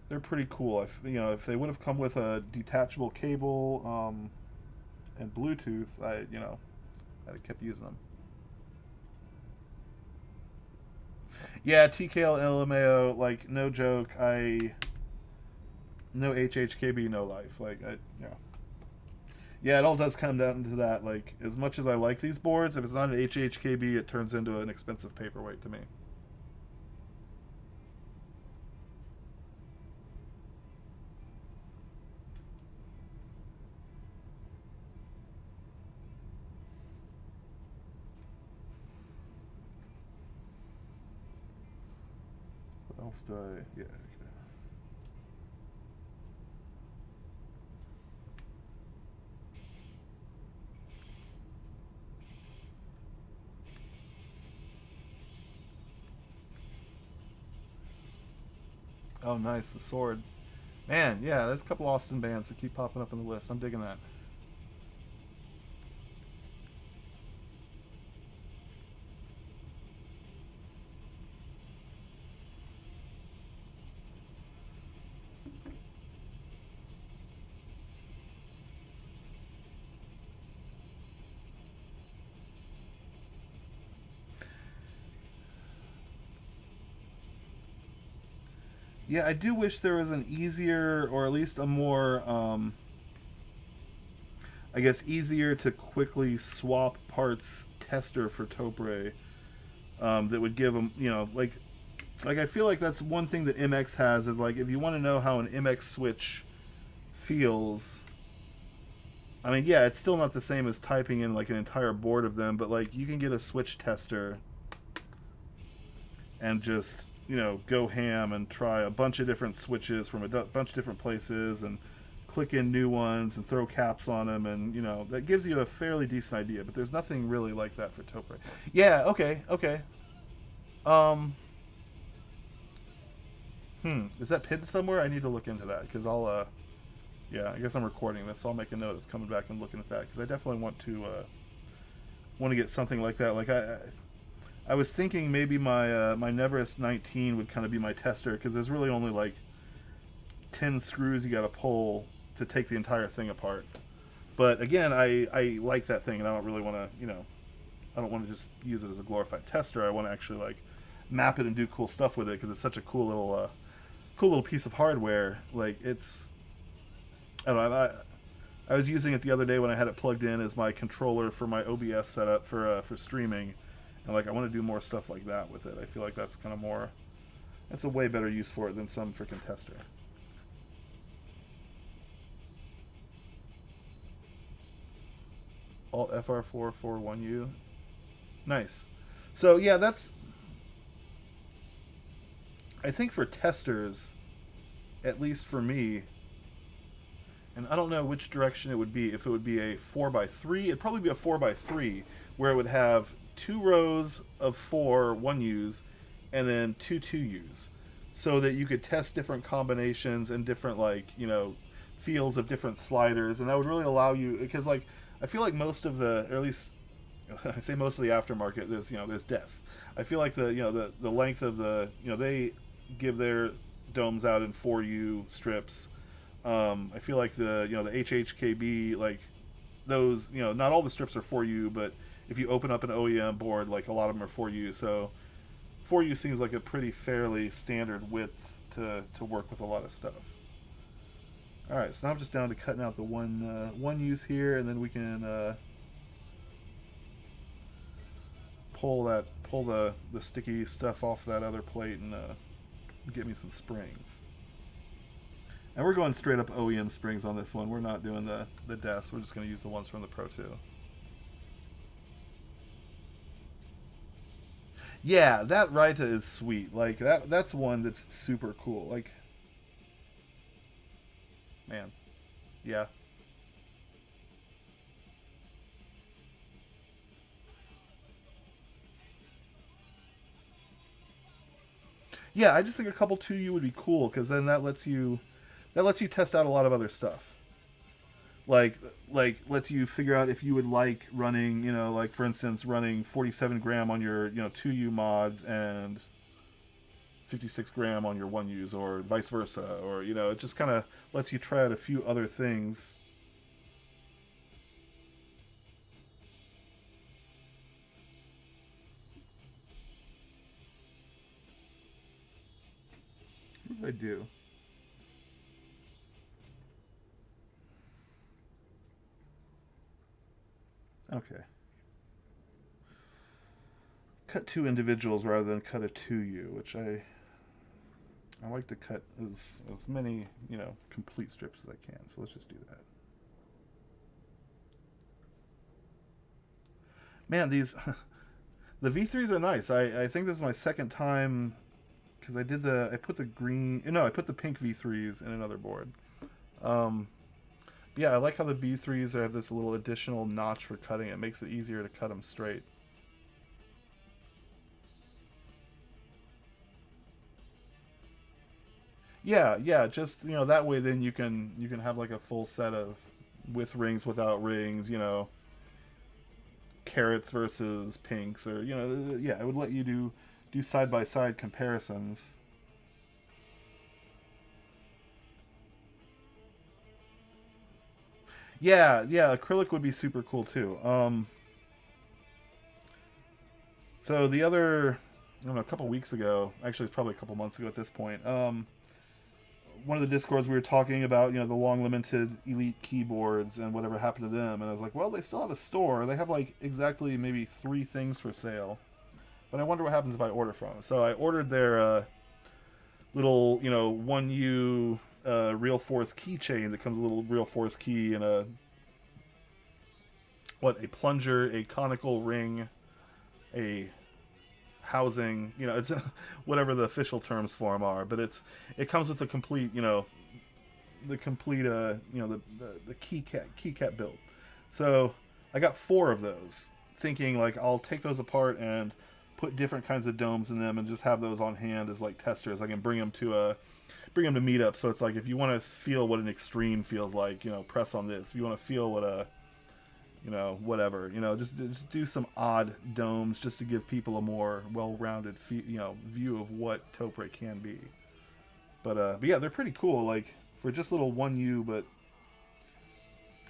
they're pretty cool. If they would have come with a detachable cable, and Bluetooth, I'd have kept using them. Yeah, TKL LMAO, like, no joke. No HHKB, no life. Like, yeah. Yeah, it all does come down to that. Like, as much as I like these boards, if it's not an HHKB, it turns into an expensive paperweight to me. What else do I? Yeah. Okay. Oh, nice, the sword. Man, yeah, there's a couple Austin bands that keep popping up on the list. I'm digging that. Yeah, I do wish there was an easier, or at least a more, I guess, easier to quickly swap parts tester for Topre, that would give them, like I feel like that's one thing that MX has is like if you want to know how an MX switch feels. I mean, yeah, it's still not the same as typing in like an entire board of them, but like you can get a switch tester and just go ham and try a bunch of different switches from a bunch of different places and click in new ones and throw caps on them, and that gives you a fairly decent idea. But there's nothing really like that for Topre. Yeah. Okay. Okay. Um. Is that pinned somewhere? I need to look into that because I'll. Yeah. I guess I'm recording this, so I'll make a note of coming back and looking at that because I definitely want to get something like that. Like I was thinking maybe my Neverest 19 would kind of be my tester because there's really only like 10 screws you got to pull to take the entire thing apart. But again, I like that thing and I don't really want to I don't want to just use it as a glorified tester. I want to actually like map it and do cool stuff with it because it's such a cool little piece of hardware. Like it's I don't know. I was using it the other day when I had it plugged in as my controller for my OBS setup for streaming, and like I want to do more stuff like that with it. I feel like that's kind of more. That's a way better use for it than some freaking tester. Alt FR4 for 1U. Nice. So yeah, that's. I think for testers, at least for me, and I don't know which direction it would be. If it would be a 4x3, it'd probably be a 4x3 where it would have 2 rows of 4 1Us and then 2 2Us, so that you could test different combinations and different feels of different sliders, and that would really allow you because I feel like most of the, or at least I say most of the aftermarket, there's deaths. I feel like the length of they give their domes out in 4U strips. I feel like the HHKB, like those, not all the strips are 4U, but if you open up an OEM board, like a lot of them are 4U. So 4U seems like a pretty fairly standard width to work with a lot of stuff. All right, so now I'm just down to cutting out the one use here, and then we can pull the sticky stuff off that other plate and get me some springs. And we're going straight up OEM springs on this one. We're not doing the DES. We're just going to use the ones from the Pro 2. Yeah, that Raita is sweet. Like that's one that's super cool. Like, man, yeah. Yeah, I just think a couple 2U would be cool because then that lets you test out a lot of other stuff. Like lets you figure out if you would like running, like for instance, running 47 gram on your 2U mods and 56 gram on your 1Us, or vice versa, or it just kind of lets you try out a few other things. What did I do? Okay. Cut 2 individuals rather than cut a 2U, which I like to cut as many complete strips as I can. So let's just do that. Man, these the V3s are nice. I think this is my second time because I put the green, no, I put the pink V3s in another board. Um, yeah, I like how the V3s have this little additional notch for cutting. It makes it easier to cut them straight. Yeah, yeah, just that way then you can have like a full set of with rings, without rings, carrots versus pinks, or yeah, it would let you do side by side comparisons. Yeah, yeah, acrylic would be super cool too. So the other, I don't know, a couple weeks ago, actually it's probably a couple months ago at this point. One of the discords we were talking about, the long limited elite keyboards and whatever happened to them, and I was like, well, they still have a store. They have like exactly maybe 3 things for sale, but I wonder what happens if I order from them. So I ordered their little, 1U Real Force keychain that comes with a little Real Force key and a plunger, a conical ring, a housing, it's whatever the official terms for them are, but it comes with a complete, the complete, the keycat build. So I got 4 of those, thinking like I'll take those apart and put different kinds of domes in them and just have those on hand as like testers. I can bring them to meetups. So it's like if you want to feel what an extreme feels like, press on this. If you want to feel what a whatever, just do some odd domes just to give people a more well-rounded, view of what Topre can be. But yeah, they're pretty cool. Like for just little 1U, but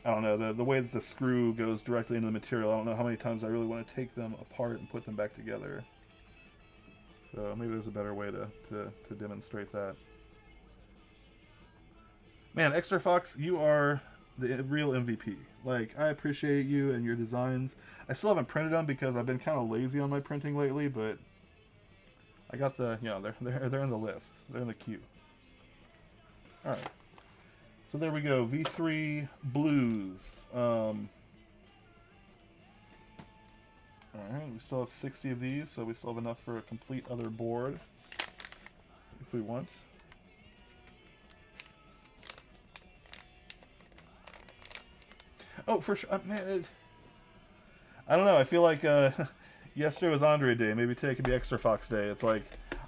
I don't know the way that the screw goes directly into the material. I don't know how many times I really want to take them apart and put them back together. So maybe there's a better way to demonstrate that. Man, Extra Fox, you are the real MVP. Like, I appreciate you and your designs. I still haven't printed them because I've been kind of lazy on my printing lately, but I got the, they're in the list. They're in the queue. All right. So there we go. V3 Blues. All right. We still have 60 of these, so we still have enough for a complete other board if we want. Oh, for sure, man. I don't know. I feel like yesterday was Andre Day. Maybe today could be Extra Fox Day. It's like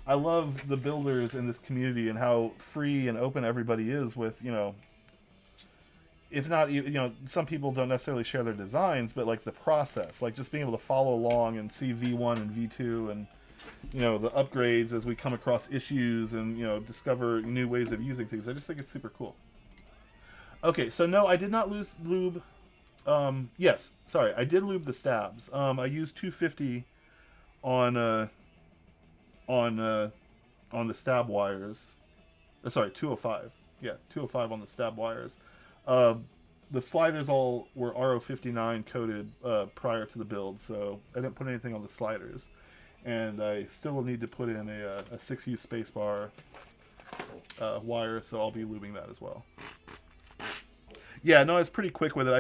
I love the builders in this community and how free and open everybody is with if not some people don't necessarily share their designs, but like the process, like just being able to follow along and see V1 and V2 and the upgrades as we come across issues and discover new ways of using things. I just think it's super cool. Okay, so no, I did not lose lube. Yes, sorry, I did lube the stabs. I used 250 on on uh, on the stab wires. Sorry, 205. Yeah, 205 on the stab wires. Uh, the sliders all were RO59 coated prior to the build, so I didn't put anything on the sliders. And I still need to put in a 6U spacebar wire, so I'll be lubing that as well. Yeah, no, I was pretty quick with it.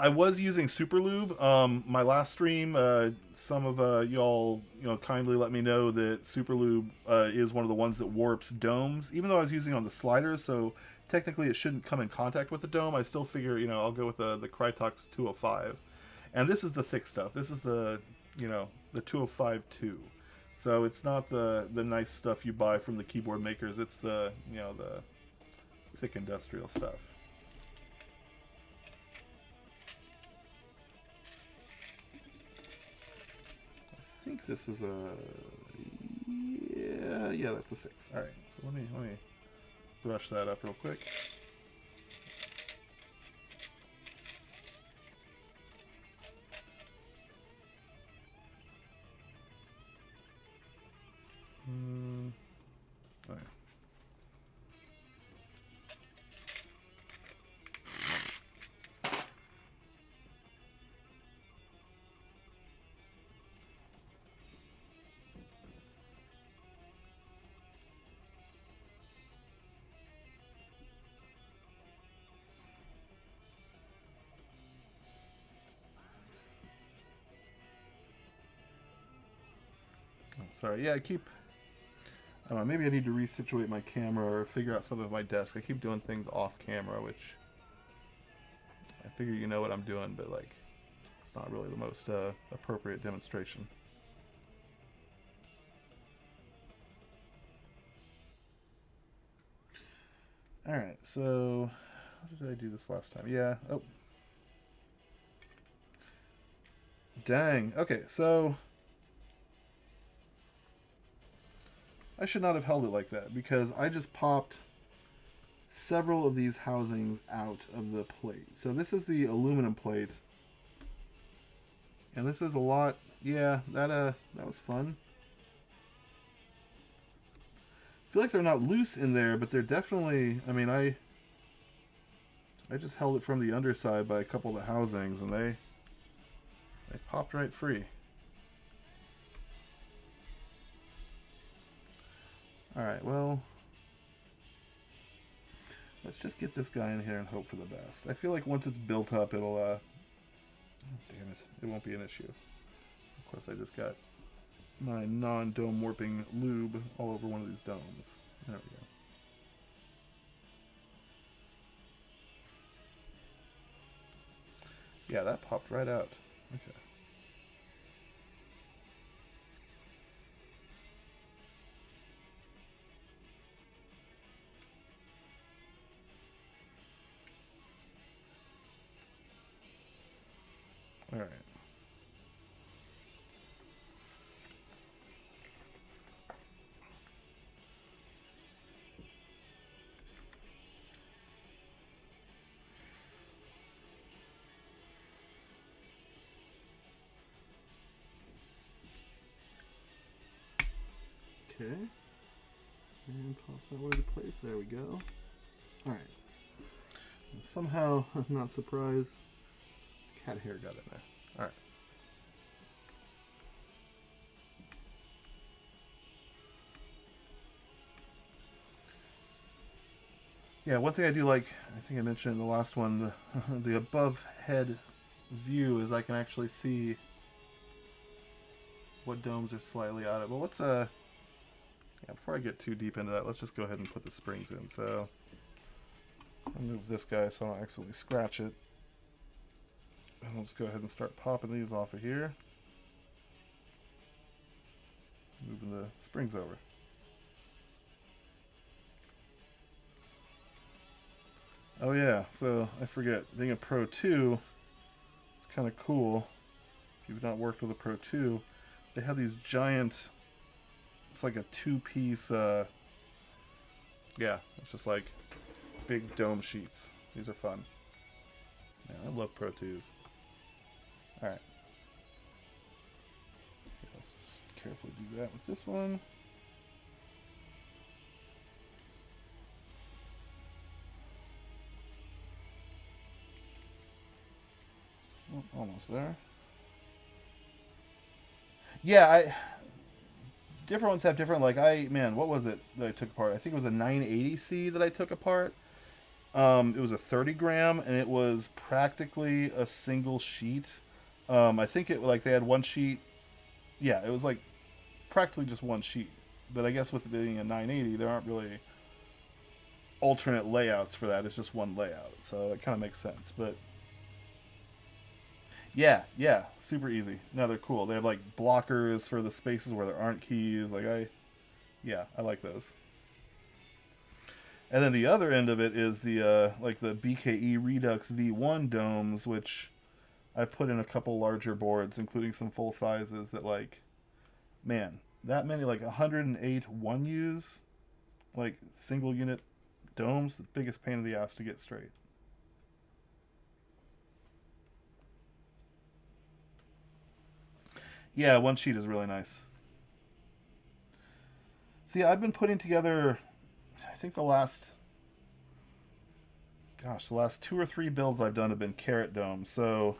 I was using Super Lube. My last stream, some of y'all, kindly let me know that Super Lube is one of the ones that warps domes. Even though I was using it on the sliders, so technically it shouldn't come in contact with the dome. I still figure, I'll go with the Crytox 205, and this is the thick stuff. This is the 205 2. So it's not the nice stuff you buy from the keyboard makers. It's the the thick industrial stuff. I think this is a yeah, that's a 6. All right, so let me brush that up real quick. All right. Sorry, yeah, I don't know, maybe I need to resituate my camera or figure out something with my desk. I keep doing things off camera, which I figure you know what I'm doing, but like, it's not really the most appropriate demonstration. All right, so how did I do this last time? Yeah. Oh, dang. Okay, so I should not have held it like that because I just popped several of these housings out of the plate. So this is the aluminum plate, and this is a lot. Yeah, that was fun. I feel like they're not loose in there, but they're definitely. I mean, I just held it from the underside by a couple of the housings, and they popped right free. All right, well, let's just get this guy in here and hope for the best. I feel like once it's built up, it'll. Oh, damn it! It won't be an issue. Of course, I just got my non-dome warping lube all over one of these domes. There we go. Yeah, that popped right out. Okay. All right. Okay. And pop that way to place. There we go. All right. And somehow, I'm not surprised, cat hair got in there. All right. Yeah, one thing I do like, I think I mentioned in the last one, the above head view is I can actually see what domes are slightly out of. Well, let's yeah, before I get too deep into that, let's just go ahead and put the springs in. So I'll move this guy so I don't accidentally scratch it. And let's go ahead and start popping these off of here. Moving the springs over. Oh yeah, so I forget, being a Pro 2, it's kind of cool. If you've not worked with a Pro 2, they have these giant, it's like a two-piece, yeah, it's just like big dome sheets. These are fun. Yeah, I love Pro 2s. Alright. Let's just carefully do that with this one. Oh, almost there. Yeah, different ones have different, like, man, what was it that I took apart? I think it was a 980C that I took apart. It was a 30 gram, and it was practically a single sheet. I think it, like, they had one sheet. Yeah, it was like practically just one sheet. But I guess with it being a 980, there aren't really alternate layouts for that. It's just one layout, so it kind of makes sense. But yeah, super easy. No, they're cool. They have like blockers for the spaces where there aren't keys. Like I like those. And then the other end of it is the like the BKE Redux V1 domes, which I put in a couple larger boards, including some full sizes. That, like, man, that many, like 108 1Us, like single unit domes, the biggest pain in the ass to get straight. Yeah, one sheet is really nice. See, I've been putting together, I think the last two or three builds I've done have been carrot domes. So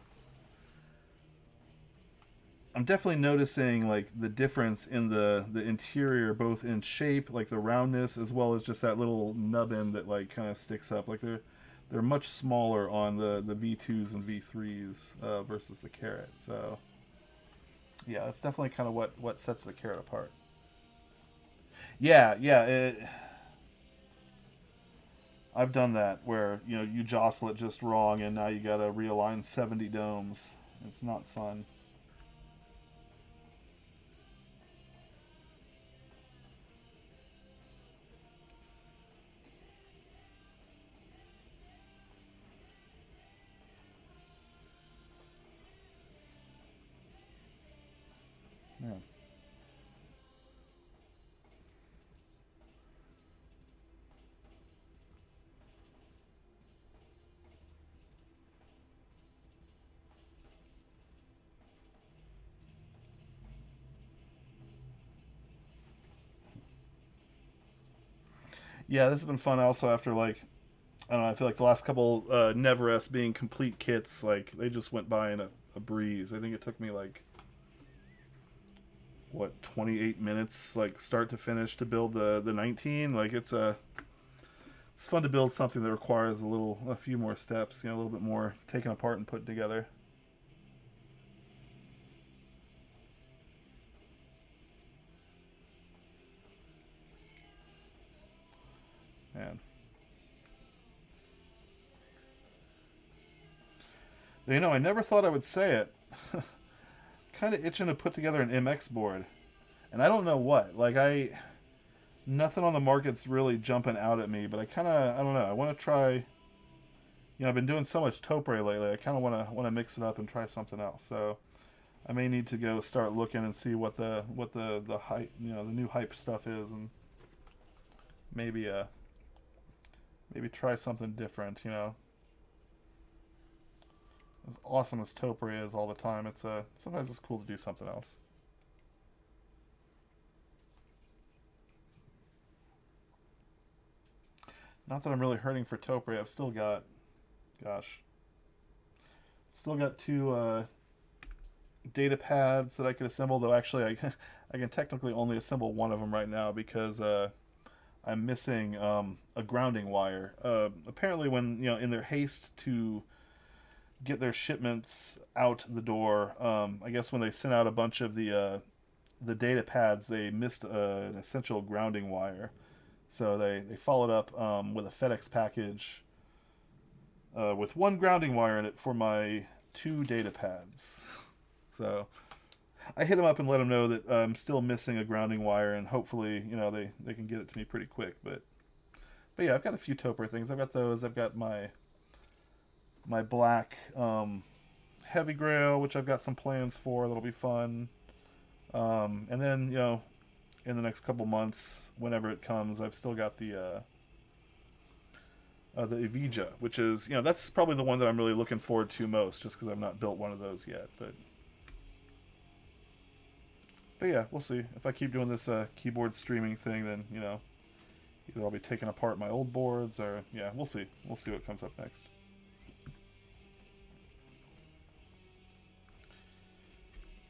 I'm definitely noticing like the difference in the interior, both in shape, like the roundness, as well as just that little nubbin that like kind of sticks up. Like they're much smaller on the V2s and V3s versus the carrot. So yeah, that's definitely kind of what sets the carrot apart. Yeah. I've done that where you jostle it just wrong, and now you got to realign 70 domes. It's not fun. Yeah, this has been fun. Also, after like I don't know, I feel like the last couple Neverest being complete kits, like they just went by in a breeze. I think it took me like what 28 minutes, like start to finish, to build the 19. Like it's fun to build something that requires a few more steps, a little bit more taken apart and put together. Man, I never thought I would say it. Kind of itching to put together an MX board, and I don't know what. Like nothing on the market's really jumping out at me, but I don't know. I want to try. I've been doing so much Topre lately. I kind of want to mix it up and try something else. So I may need to go start looking and see what the hype, the new hype stuff is, and maybe maybe try something different. As awesome as Topre is all the time, it's sometimes it's cool to do something else. Not that I'm really hurting for Topre. I've still got, gosh, still got two data pads that I could assemble. Though actually, I can technically only assemble one of them right now because I'm missing a grounding wire. Apparently, when in their haste to get their shipments out the door, I guess when they sent out a bunch of the data pads, they missed an essential grounding wire. So they followed up with a FedEx package with one grounding wire in it for my two data pads. So I hit them up and let them know that I'm still missing a grounding wire, and hopefully, they can get it to me pretty quick. But yeah, I've got a few Topper things. I've got those. I've got my black heavy grail, which I've got some plans for. That'll be fun. And then in the next couple months, whenever it comes, I've still got the Evija, which is that's probably the one that I'm really looking forward to most, just because I've not built one of those yet. But yeah, we'll see. If I keep doing this keyboard streaming thing, then either I'll be taking apart my old boards, or yeah, we'll see. We'll see what comes up next.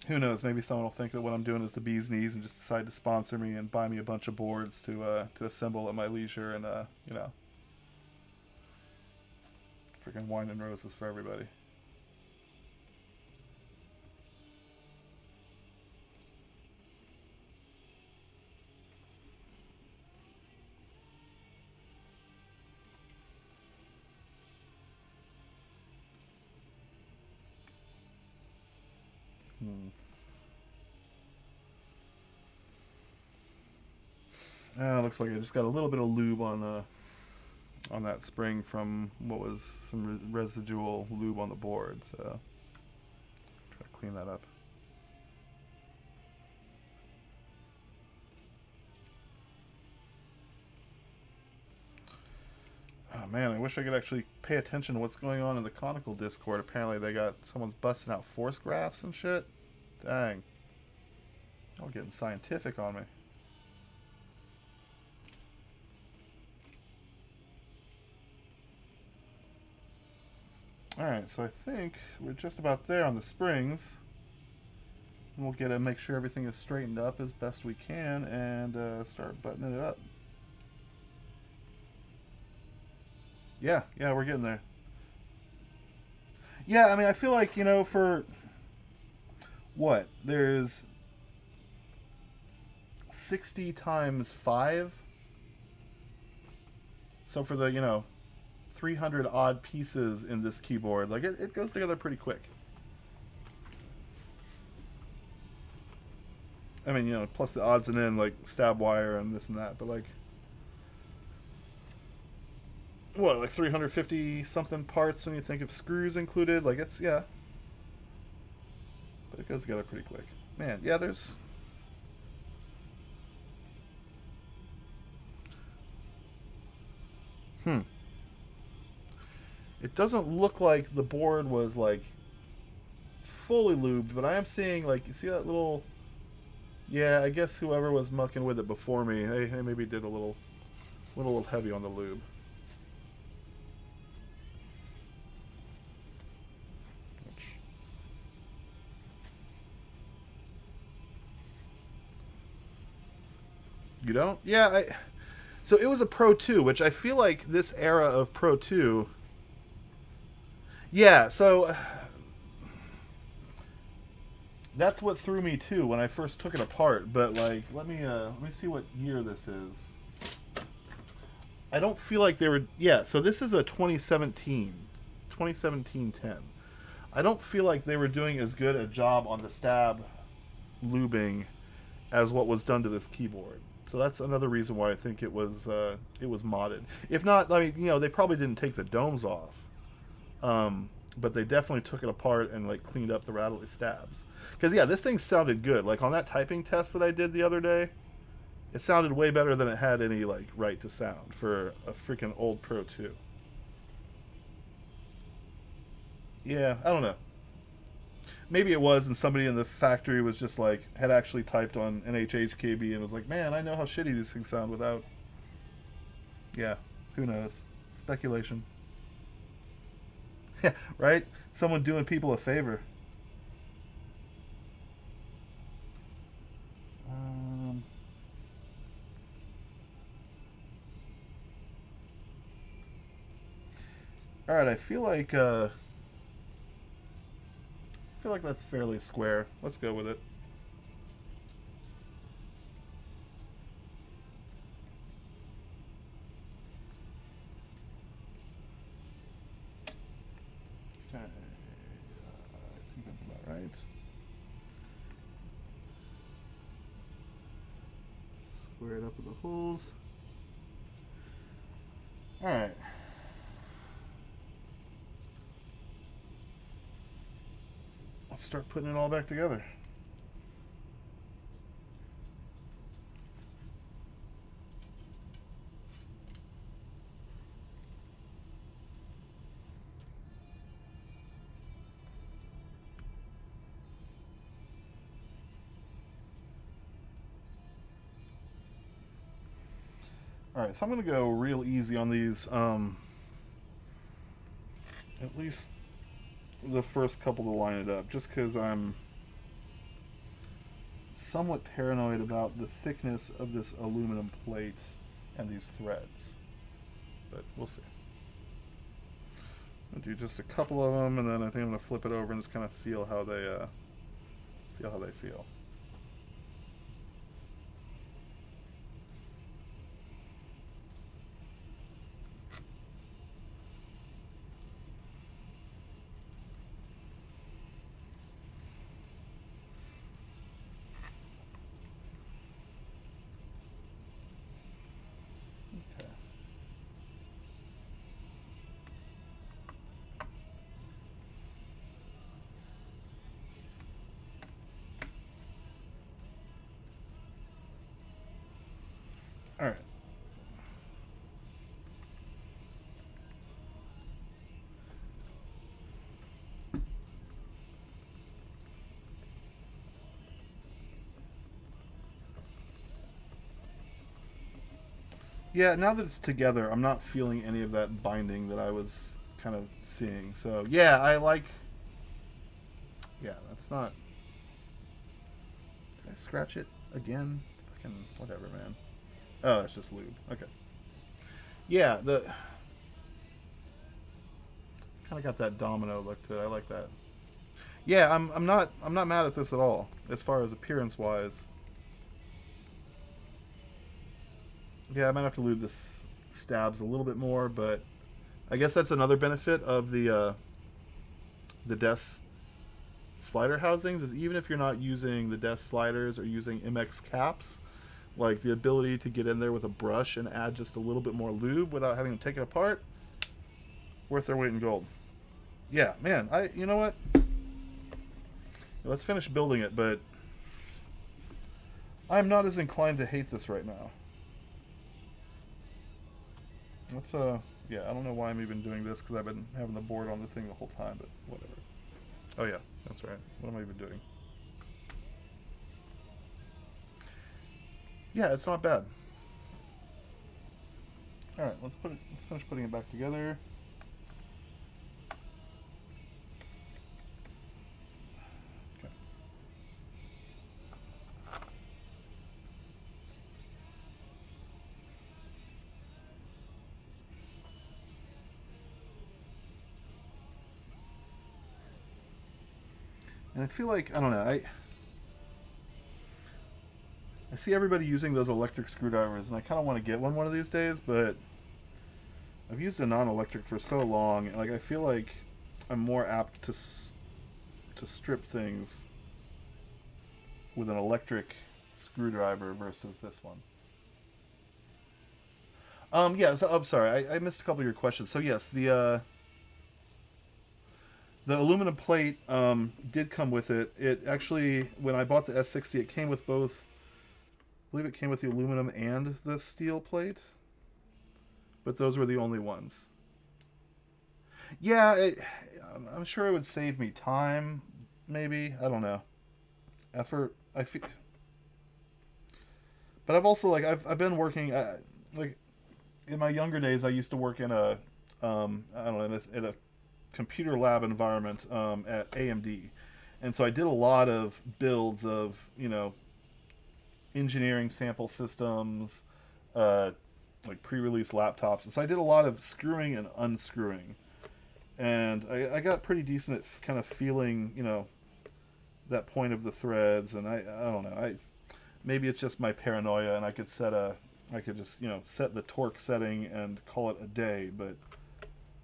Who knows? Maybe someone will think that what I'm doing is the bee's knees and just decide to sponsor me and buy me a bunch of boards to assemble at my leisure, and freaking wine and roses for everybody. Hmm. Looks like I just got a little bit of lube on that spring from what was some residual lube on the board. So try to clean that up. Oh man, I wish I could actually pay attention to what's going on in the Conical Discord. Apparently they got someone's busting out force graphs and shit. Dang. Y'all getting scientific on me. Alright, so I think we're just about there on the springs. And we'll get to make sure everything is straightened up as best we can and start buttoning it up. Yeah, we're getting there. Yeah, I mean, I feel like, for what? There's 60 times 5. So for the, 300 odd pieces in this keyboard, like it goes together pretty quick. I mean, plus the odds and end, like stab wire and this and that, but like, what, like 350 something parts when you think of screws included? Like, it's, yeah. But it goes together pretty quick. Man, yeah, there's. It doesn't look like the board was, like, fully lubed, but I am seeing, like, you see that little. Yeah, I guess whoever was mucking with it before me, they maybe did a little Went a little heavy on the lube. You don't? Yeah, so it was a Pro 2, which I feel like this era of Pro 2. Yeah, so that's what threw me too when I first took it apart. But like, let me see what year this is. I don't feel like they were. Yeah, so this is a 2017, 10. I don't feel like they were doing as good a job on the stab lubing as what was done to this keyboard. So that's another reason why I think it was modded. If not, I mean, you know, they probably didn't take the domes off, but they definitely took it apart and like cleaned up the rattly stabs. Because yeah, this thing sounded good. Like on that typing test that I did the other day, it sounded way better than it had any like right to sound for a freaking old Pro 2. Yeah, I don't know. Maybe it was, and somebody in the factory was just like had actually typed on NHHKB and was like, "Man, I know how shitty these things sound without." Yeah, who knows? Speculation. Yeah, right. Someone doing people a favor. Um, all right, I feel like that's fairly square. Let's go with it. Okay. I think that's about right. Square it up with the holes. All right. Let's start putting it all back together. All right, so I'm going to go real easy on these, at least the first couple to line it up, just because I'm somewhat paranoid about the thickness of this aluminum plate and these threads. But we'll see. I'll do just a couple of them, and then I think I'm going to flip it over and just kind of feel how they feel. Okay. All right. Yeah, now that it's together, I'm not feeling any of that binding that I was kind of seeing. So, yeah, I like... Yeah, that's not... Did I scratch it again? Fucking whatever, man. Oh, that's just lube. Okay. Yeah, the... Kind of got that domino look to it. I like that. Yeah, I'm not mad at this at all, as far as appearance-wise. Yeah, I might have to lube this stabs a little bit more, but I guess that's another benefit of the desk slider housings is even if you're not using the desk sliders or using MX caps, like the ability to get in there with a brush and add just a little bit more lube without having to take it apart, worth their weight in gold. Yeah, man, you know what? Let's finish building it, but I'm not as inclined to hate this right now. Let's yeah, I don't know why I'm even doing this because I've been having the board on the thing the whole time, but whatever. Oh yeah, that's right. What am I even doing? Yeah, it's not bad. All right, let's finish putting it back together. Okay. And I feel like I don't know. I see everybody using those electric screwdrivers, and I kind of want to get one of these days, but I've used a non-electric for so long, and like I feel like I'm more apt to strip things with an electric screwdriver versus this one. Yeah. So I'm sorry, I missed a couple of your questions. So yes, the aluminum plate did come with it. It actually, when I bought the S60, it came with both. I believe it came with the aluminum and the steel plate, but those were the only ones. Yeah, I'm sure it would save me time. Maybe I don't know effort. I feel, but I've also like I've been working like in my younger days. I used to work in a I don't know in a computer lab environment at AMD, and so I did a lot of builds of engineering sample systems, uh, like pre-release laptops. And so I did a lot of screwing and unscrewing, and I got pretty decent at kind of feeling that point of the threads. And I don't know, I maybe it's just my paranoia, and I could just set the torque setting and call it a day, but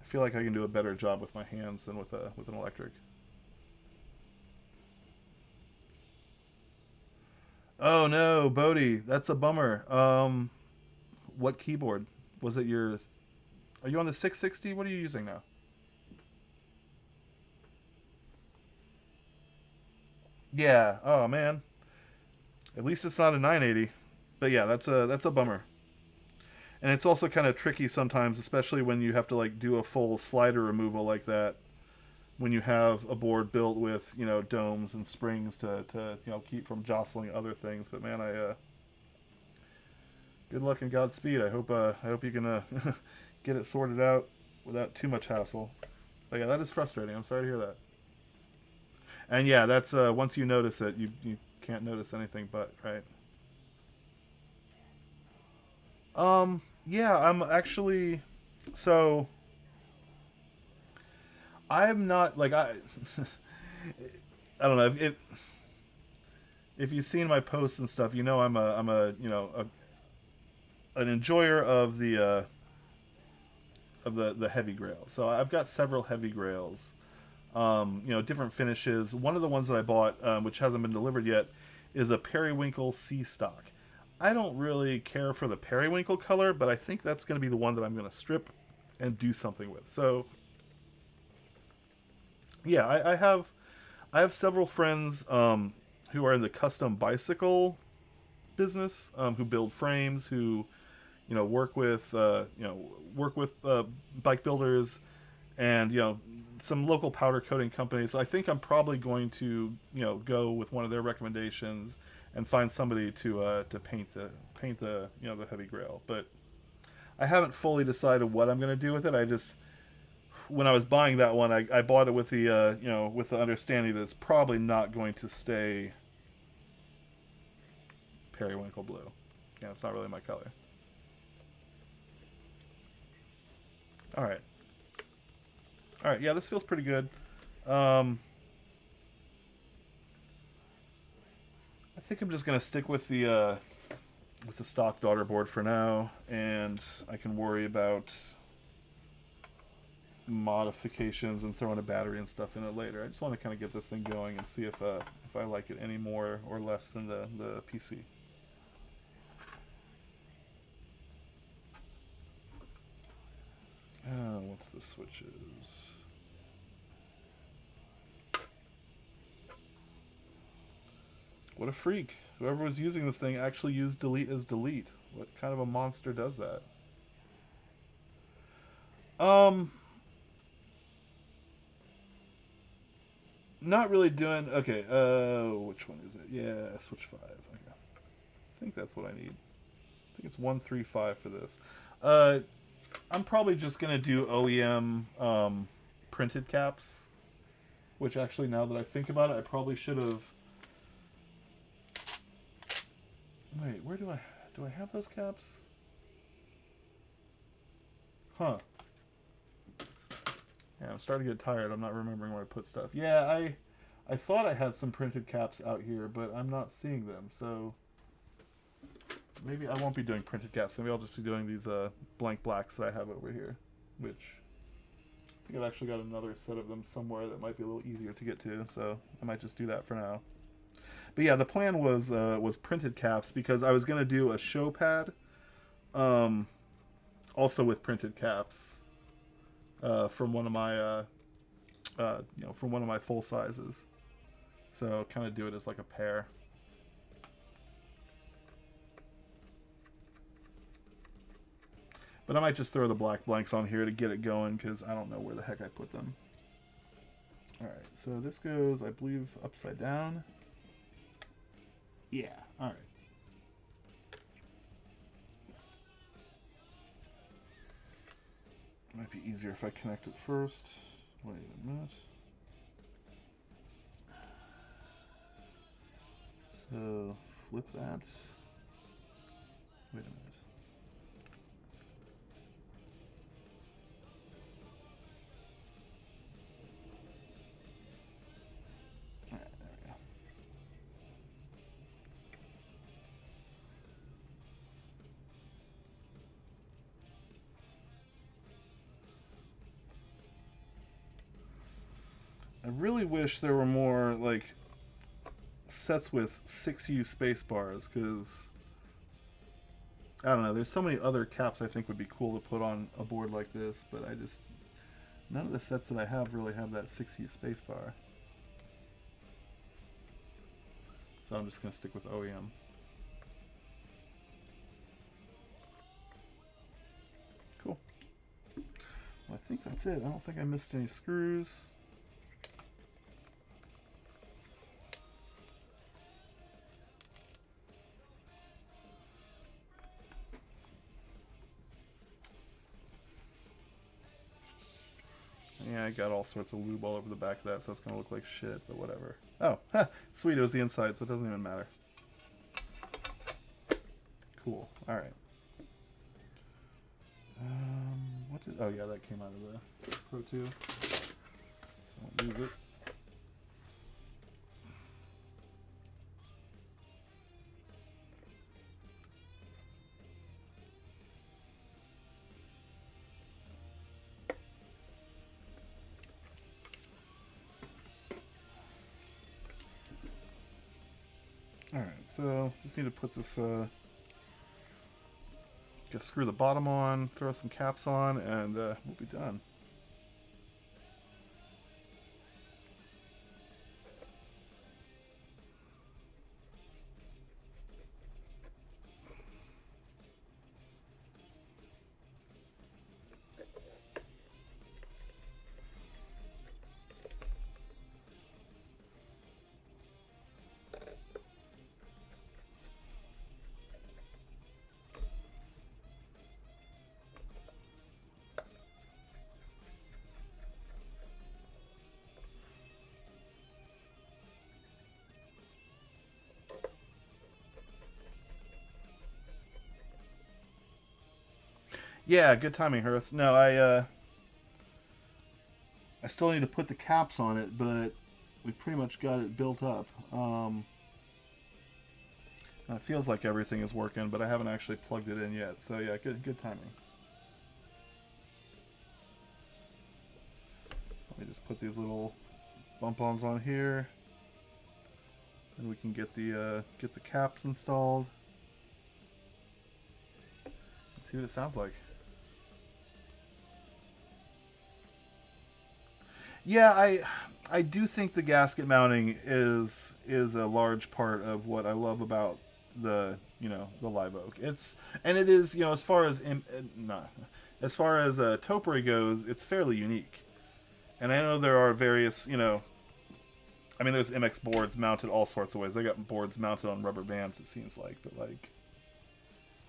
I feel like I can do a better job with my hands than with an electric. Oh no, Bodie, that's a bummer. What keyboard was it? Your Are you on the 660? What are you using now? Yeah. Oh man. At least it's not a 980. But yeah, that's a bummer. And it's also kind of tricky sometimes, especially when you have to like do a full slider removal like that. When you have a board built with domes and springs to keep from jostling other things. But man, I good luck and Godspeed. I hope you can get it sorted out without too much hassle. But yeah, that is frustrating. I'm sorry to hear that. And yeah, that's once you notice it, you can't notice anything but right. Yeah, I'm actually so I'm not like I don't know if you've seen my posts and stuff, I'm a an enjoyer of the heavy grail. So I've got several heavy grails, different finishes. One of the ones that I bought, which hasn't been delivered yet, is a periwinkle sea stock. I don't really care for the periwinkle color, but I think that's going to be the one that I'm going to strip and do something with. So yeah, I have several friends who are in the custom bicycle business, who build frames, who work with bike builders, and some local powder coating companies. So I think I'm probably going to go with one of their recommendations and find somebody to paint the the heavy grail. But I haven't fully decided what I'm going to do with it. I just when I was buying that one, I bought it with the with the understanding that it's probably not going to stay periwinkle blue. Yeah, it's not really my color. All right, all right. Yeah, this feels pretty good. Um, I think I'm just gonna stick with the stock daughter board for now, and I can worry about modifications and throwing a battery and stuff in it later. I just want to kind of get this thing going and see if I like it any more or less than the PC. What's the switches? What a freak! Whoever was using this thing actually used delete as delete. What kind of a monster does that? Um, Not really doing. Okay. Which one is it? Yeah, switch five. Okay. I think that's what I need. I think it's 135 for this. Uh, I'm probably just gonna do OEM printed caps, which actually now that I think about it, I probably should have. Wait, where do I have those caps? Huh. Yeah, I'm starting to get tired. I'm not remembering where I put stuff. Yeah, I thought I had some printed caps out here, but I'm not seeing them. So maybe I won't be doing printed caps. Maybe I'll just be doing these blank blacks that I have over here, which I think I've actually got another set of them somewhere that might be a little easier to get to. So I might just do that for now. But yeah, the plan was printed caps because I was gonna do a show pad, um, also with printed caps, from one of my from one of my full sizes. So kind of do it as like a pair. But I might just throw the black blanks on here to get it going because I don't know where the heck I put them. Alright, so this goes, I believe, upside down. Yeah, alright. Might be easier if I connect it first. Wait a minute. So, flip that. Wait a minute. Alright, there we go. I really wish there were more, like, sets with 6U space bars, because I don't know, there's so many other caps I think would be cool to put on a board like this, but I just, none of the sets that I have really have that 6U space bar. So I'm just going to stick with OEM. Cool. Well, I think that's it. I don't think I missed any screws. Yeah, I got all sorts of lube all over the back of that, so it's going to look like shit, but whatever. Oh, sweet, it was the inside, so it doesn't even matter. Cool, alright. What did, oh yeah, that came out of the Pro 2, so I won't use it. Alright, so just need to put this, just screw the bottom on, throw some caps on, and we'll be done. Yeah, good timing, Hearth. No, I still need to put the caps on it, but we pretty much got it built up. It feels like everything is working, but I haven't actually plugged it in yet. So yeah, good timing. Let me just put these little bump-ons on here, and we can get the caps installed. Let's see what it sounds like. Yeah, I do think the gasket mounting is a large part of what I love about the the live oak. It is as far as not as far as topiary goes, it's fairly unique. And I know there are various I mean there's MX boards mounted all sorts of ways. They got boards mounted on rubber bands, it seems like, but like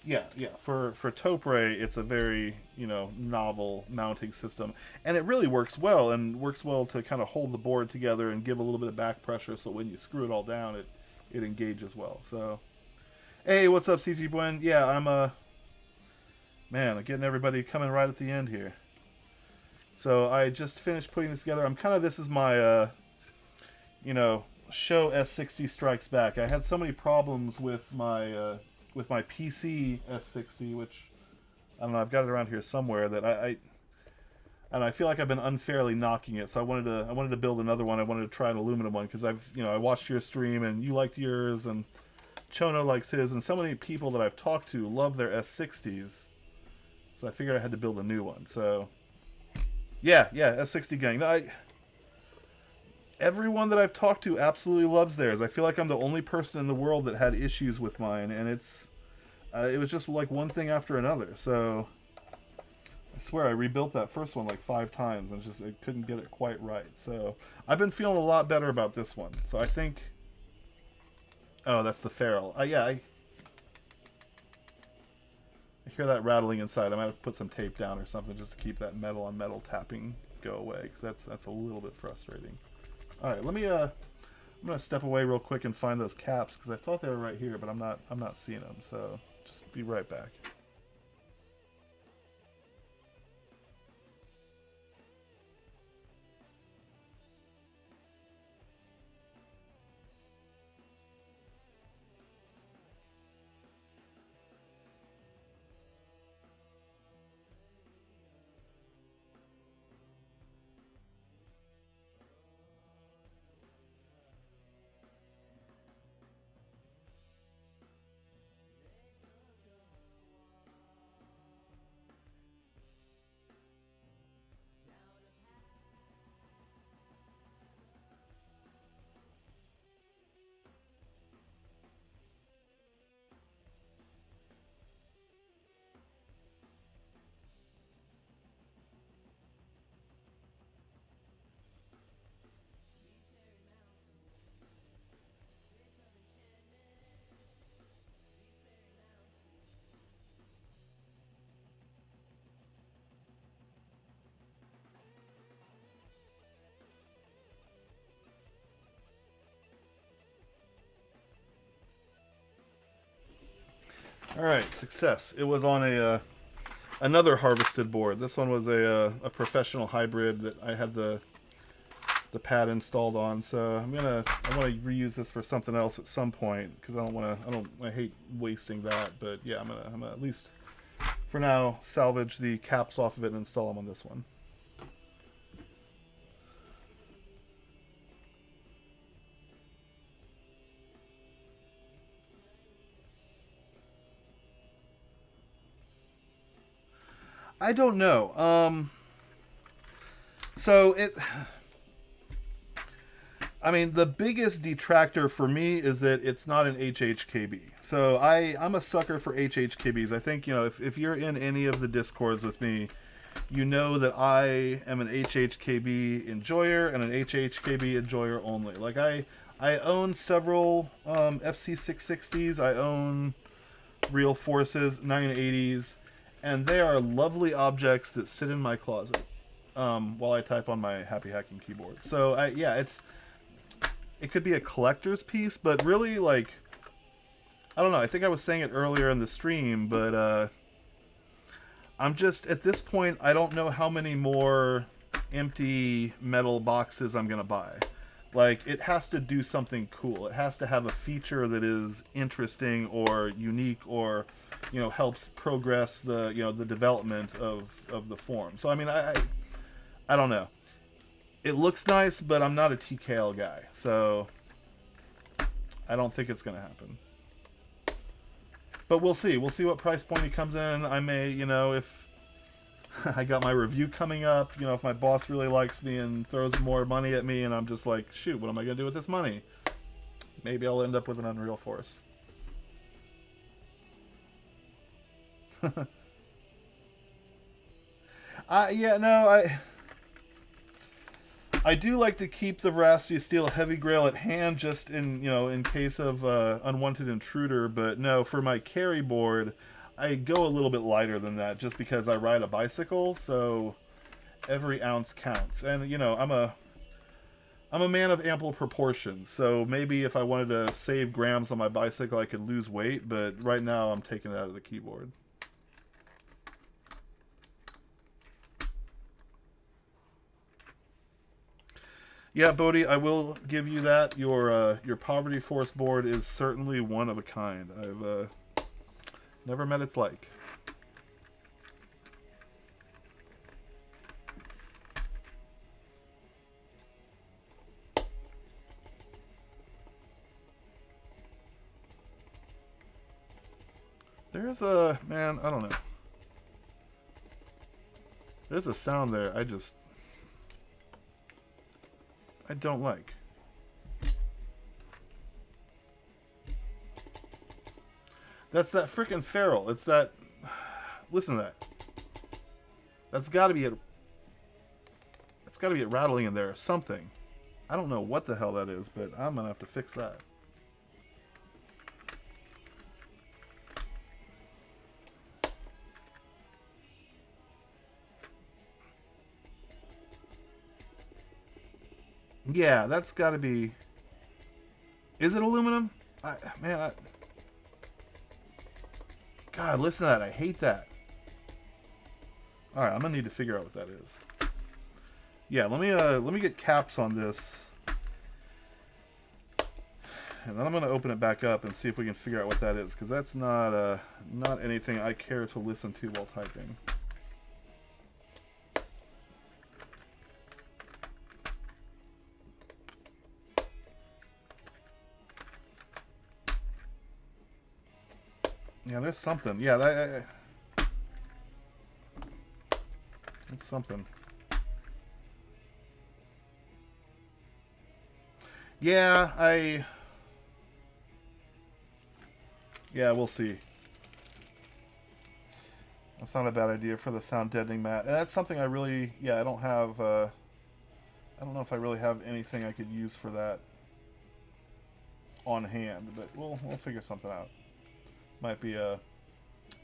Yeah, yeah. For Topre, it's a very novel mounting system, and it really works well, and works well to kind of hold the board together and give a little bit of back pressure, so when you screw it all down, it engages well. So, hey, what's up, CG Buen? Yeah, I'm man, I'm getting everybody coming right at the end here. So I just finished putting this together. I'm kind of this is my you know Sho S60 Strikes Back. I had so many problems with my PC S60, which I don't know. I've got it around here somewhere that and I feel like I've been unfairly knocking it. So I wanted to build another one. I wanted to try an aluminum one because I watched your stream and you liked yours and Chono likes his, and so many people that I've talked to love their S60s. So I figured I had to build a new one. So yeah, S60 gang. Everyone that I've talked to absolutely loves theirs. I feel like I'm the only person in the world that had issues with mine, and it was just like one thing after another. So I swear I rebuilt that first one like 5 times, and I couldn't get it quite right. So I've been feeling a lot better about this one. So I think, oh, that's the ferrule. I hear that rattling inside. I might have to put some tape down or something just to keep that metal on metal tapping go away, because that's a little bit frustrating. All right, I'm gonna step away real quick and find those caps because I thought they were right here, but I'm not seeing them. So just be right back. All right, success. It was on another harvested board. This one was a professional hybrid that I had the pad installed on. So I want to reuse this for something else at some point because I hate wasting that. But yeah, I'm gonna at least for now salvage the caps off of it and install them on this one. I don't know. So I mean, the biggest detractor for me is that it's not an HHKB. So I'm a sucker for HHKBs. I think, if you're in any of the discords with me, you know that I am an HHKB enjoyer and an HHKB enjoyer only. Like, I own several FC660s. I own Real Forces 980s. And they are lovely objects that sit in my closet while I type on my Happy Hacking keyboard. So, it could be a collector's piece, but really, like, I don't know. I think I was saying it earlier in the stream, but I'm just, at this point, I don't know how many more empty metal boxes I'm going to buy. Like, it has to do something cool. It has to have a feature that is interesting or unique or, helps progress the, the development of the form. So, I mean, I don't know. It looks nice, but I'm not a TKL guy, so I don't think it's going to happen. But we'll see. We'll see what price point he comes in. I may, if I got my review coming up, if my boss really likes me and throws more money at me and I'm just like, shoot, what am I going to do with this money? Maybe I'll end up with an Unreal Force. I do like to keep the Veracity Steel Heavy Grail at hand just in case of unwanted intruder, but no, for my carry board, I go a little bit lighter than that just because I ride a bicycle, so every ounce counts. And you know, I'm a man of ample proportions, so maybe if I wanted to save grams on my bicycle, I could lose weight, but right now I'm taking it out of the keyboard. Yeah, Bodhi, I will give you that. Your Poverty Force board is certainly one of a kind. I've never met its like. There's a man, I don't know. There's a sound there I don't like. That's that frickin' feral. It's that. Listen to that. That's got to be it. It's got to be it rattling in there or something. I don't know what the hell that is, but I'm gonna have to fix that. Yeah, that's got to be. Is it aluminum? God, listen to that. I hate that. All right, I'm gonna need to figure out what that is. Yeah, let me get caps on this, and then I'm gonna open it back up and see if we can figure out what that is, because that's not anything I care to listen to while typing. Yeah, there's something. Yeah, that's something. Yeah, yeah, we'll see. That's not a bad idea for the sound deadening mat. And that's something I really, yeah, I don't have, I don't know if I really have anything I could use for that on hand, but we'll figure something out. Might be a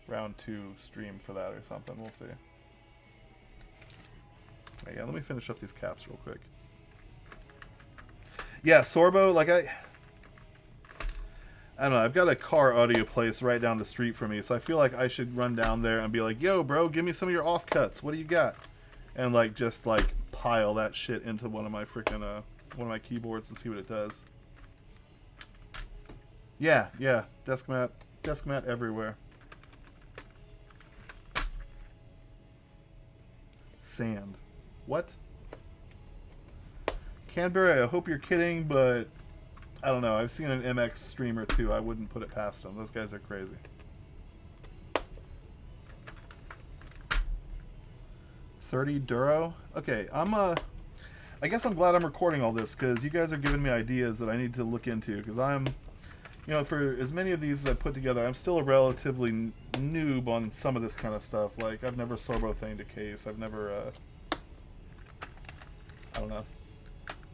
round 2 stream for that or something. We'll see. Okay, yeah, let me finish up these caps real quick. Yeah, Sorbo, like I don't know, I've got a car audio place right down the street from me, so I feel like I should run down there and be like, yo, bro, give me some of your offcuts. What do you got? And like just like pile that shit into one of my freaking one of my keyboards and see what it does. Yeah, desk mat everywhere. Sand. What? Canberra, I hope you're kidding, but I don't know. I've seen an MX streamer too. I wouldn't put it past them. Those guys are crazy. $30 Duro? Okay, I guess I'm glad I'm recording all this, because you guys are giving me ideas that I need to look into, because I'm, you know, for as many of these as I put together, I'm still a relatively noob on some of this kind of stuff. Like, I've never Sorbo-thinged a case. I've never, I don't know.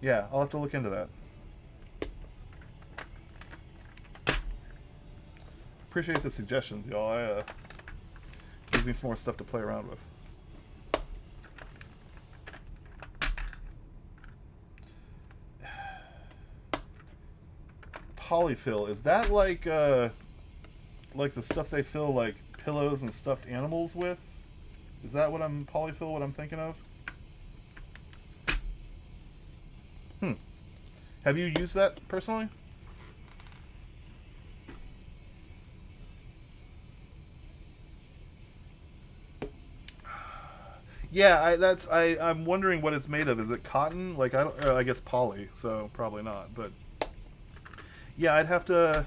Yeah, I'll have to look into that. Appreciate the suggestions, y'all. Gives me some more stuff to play around with. Polyfill, is that like the stuff they fill like pillows and stuffed animals with? Is that what polyfill what I'm thinking of? Have you used that personally? Yeah, I'm wondering what it's made of. Is it cotton? Like I guess poly, so probably not. But yeah, I'd have to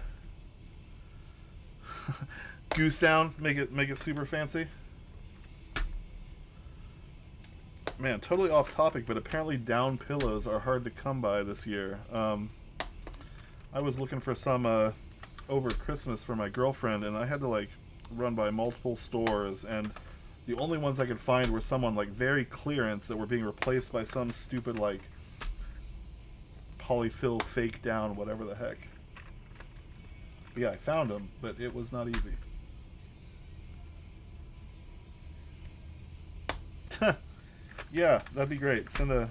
goose down, make it super fancy. Man, totally off topic, but apparently down pillows are hard to come by this year. I was looking for some over Christmas for my girlfriend, and I had to like run by multiple stores, and the only ones I could find were some on like very clearance that were being replaced by some stupid like polyfill fake down, whatever the heck. But yeah, I found them, but it was not easy. Yeah, that'd be great. Send a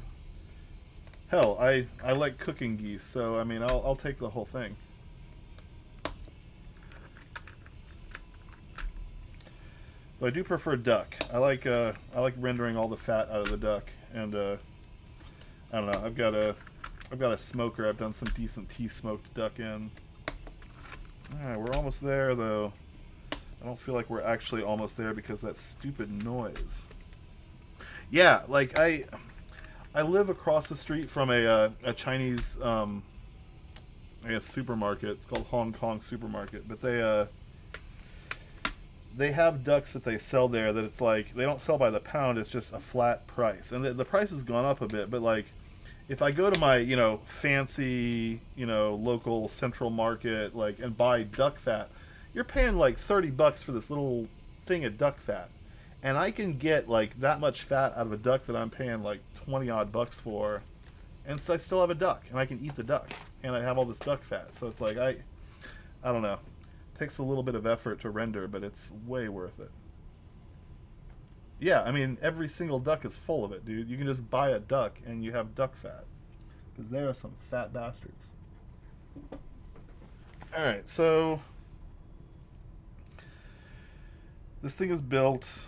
hell. I like cooking geese, so I mean, I'll take the whole thing. But I do prefer duck. I like rendering all the fat out of the duck, and I don't know. I've got a smoker. I've done some decent tea smoked duck in. All right, we're almost there though. I don't feel like we're actually almost there because of that stupid noise. Yeah, like I live across the street from a Chinese I guess supermarket. It's called Hong Kong Supermarket, but they have ducks that they sell there that it's like they don't sell by the pound. It's just a flat price, and the price has gone up a bit. But like, if I go to my fancy local central market like and buy duck fat, you're paying like $30 for this little thing of duck fat, and I can get like that much fat out of a duck that I'm paying like 20 odd bucks for, and so I still have a duck, and I can eat the duck, and I have all this duck fat. So it's like I don't know. Takes a little bit of effort to render, but it's way worth it. Yeah, I mean every single duck is full of it, dude. You can just buy a duck and you have duck fat, because they are some fat bastards. All right, so this thing is built.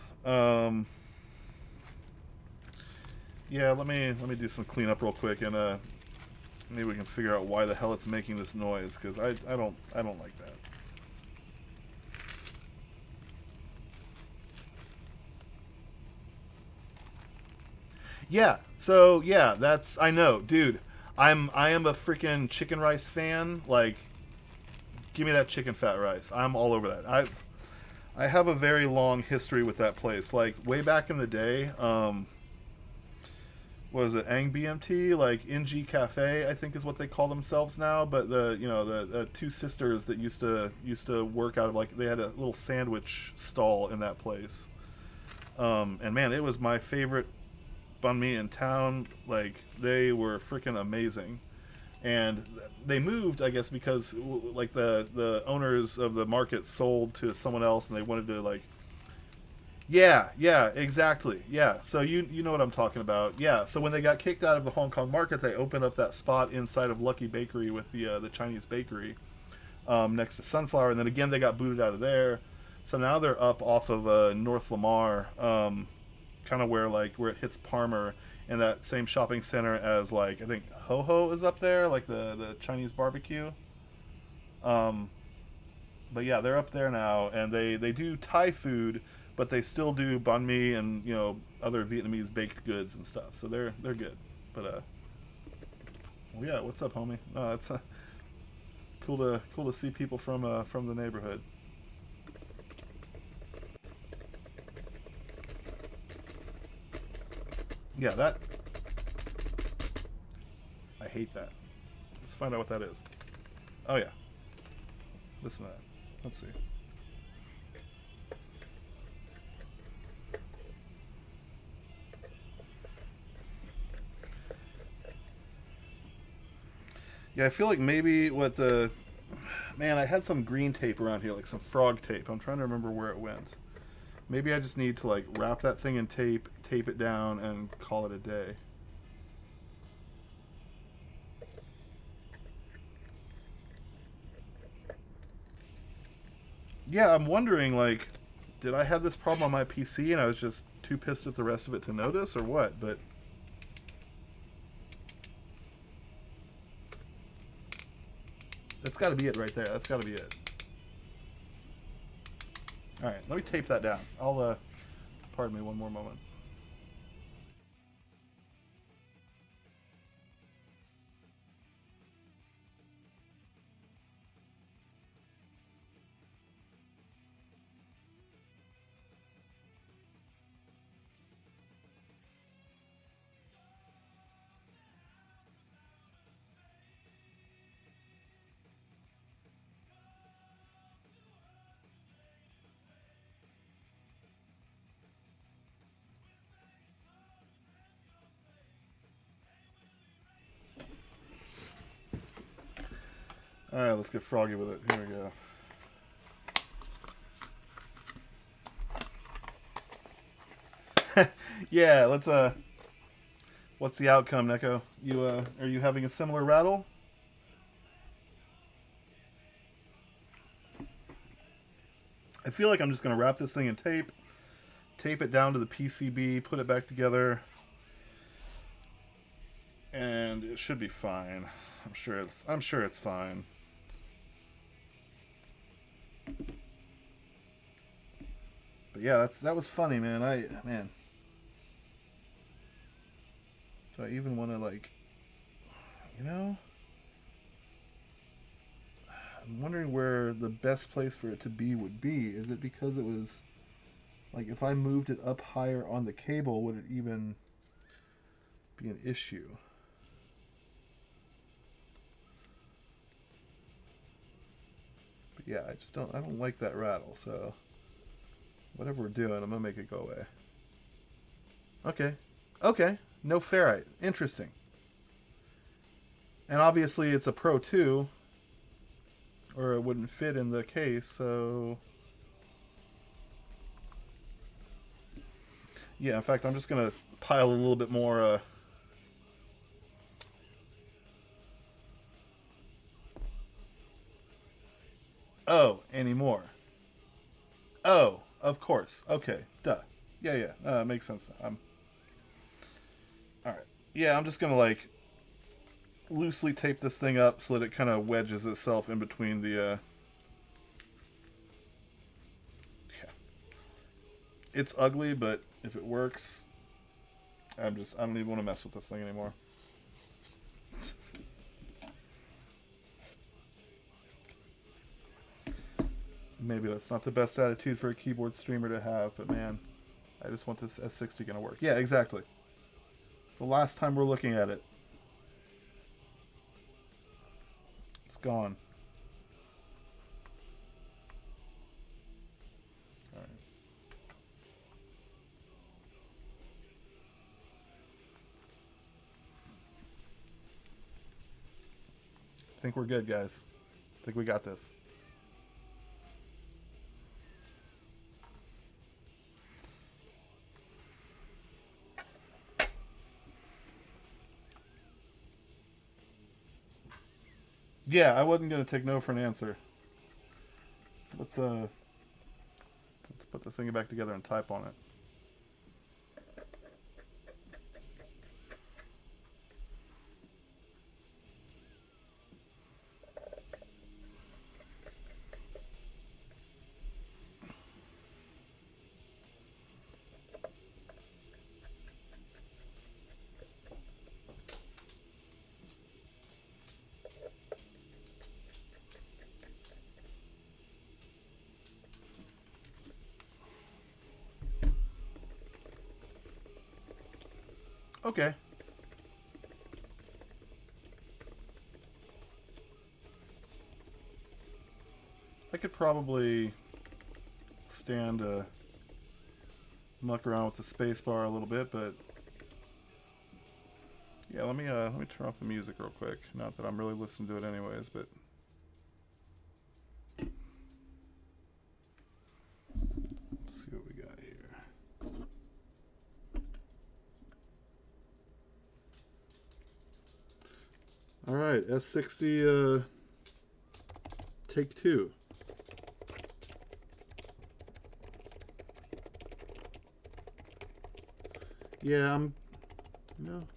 Yeah, let me do some cleanup real quick, and maybe we can figure out why the hell it's making this noise, because I don't like that. Yeah. So yeah, that's I know, dude. I am a freaking chicken rice fan. Like, give me that chicken fat rice. I'm all over that. I have a very long history with that place. Like way back in the day, what is it, Ang BMT, like NG Cafe, I think is what they call themselves now. But the two sisters that used to work out of, like, they had a little sandwich stall in that place. And man, it was my favorite banh mi in town. Like, they were freaking amazing. And they moved, I guess, because like the owners of the market sold to someone else, and they wanted to like. Yeah, exactly. Yeah, so you know what I'm talking about. Yeah, so when they got kicked out of the Hong Kong market, they opened up that spot inside of Lucky Bakery with the Chinese bakery next to Sunflower, and then again they got booted out of there. So now they're up off of North Lamar, kind of where it hits Palmer, and that same shopping center as, like, I think Ho Ho is up there, like the Chinese barbecue. Um, but yeah, they're up there now, and they do Thai food, but they still do banh mi and other Vietnamese baked goods and stuff. So they're good. But well, yeah, what's up, homie? No, it's cool to see people from the neighborhood. Yeah, that I hate that. Let's find out what that is. Oh yeah, listen to that. Let's see. Yeah, I feel like maybe what the man, I had some green tape around here, like some frog tape. I'm trying to remember where it went. Maybe I just need to like wrap that thing in tape it down, and call it a day. Yeah, I'm wondering, like, did I have this problem on my PC and I was just too pissed at the rest of it to notice, or what? But that's got to be it right there. That's got to be it. All right, let me tape that down. Pardon me one more moment. All right, let's get froggy with it. Here we go. Yeah, let's what's the outcome, Neko? You are you having a similar rattle? I feel like I'm just gonna wrap this thing in tape it down to the PCB, put it back together, and it should be fine. I'm sure it's fine. But yeah, that was funny, man. Man, do I even want to like, you know? I'm wondering where the best place for it to be would be. Is it because it was like if I moved it up higher on the cable, would it even be an issue? But yeah, I don't like that rattle. So whatever we're doing, I'm gonna make it go away. Okay, okay, no ferrite. Interesting. And obviously it's a Pro 2, or it wouldn't fit in the case. So yeah, in fact, I'm just gonna pile a little bit more. Oh, anymore. Oh, of course. Okay, duh. Yeah, yeah. Makes sense. All right. Yeah, I'm just gonna like loosely tape this thing up so that it kind of wedges itself in between the. Yeah. It's ugly, but if it works, I don't even want to mess with this thing anymore. Maybe that's not the best attitude for a keyboard streamer to have, but man, I just want this S60 gonna work. Yeah, exactly. It's the last time we're looking at it. It's gone. All right. I think we're good, guys. I think we got this. Yeah, I wasn't gonna take no for an answer. Let's put this thing back together and type on it. Okay. I could probably stand muck around with the space bar a little bit, but yeah, let me turn off the music real quick. Not that I'm really listening to it anyways, but let's see what we got here. All right, S60 take 2. Yeah, no.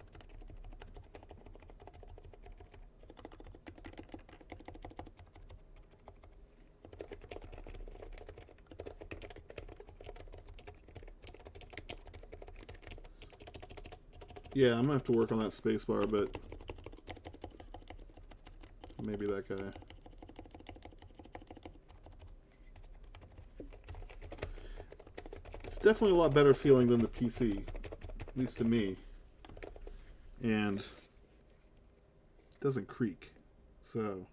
Yeah, I'm gonna have to work on that spacebar, but maybe that guy. It's definitely a lot better feeling than the PC, at least to me, and it doesn't creak. So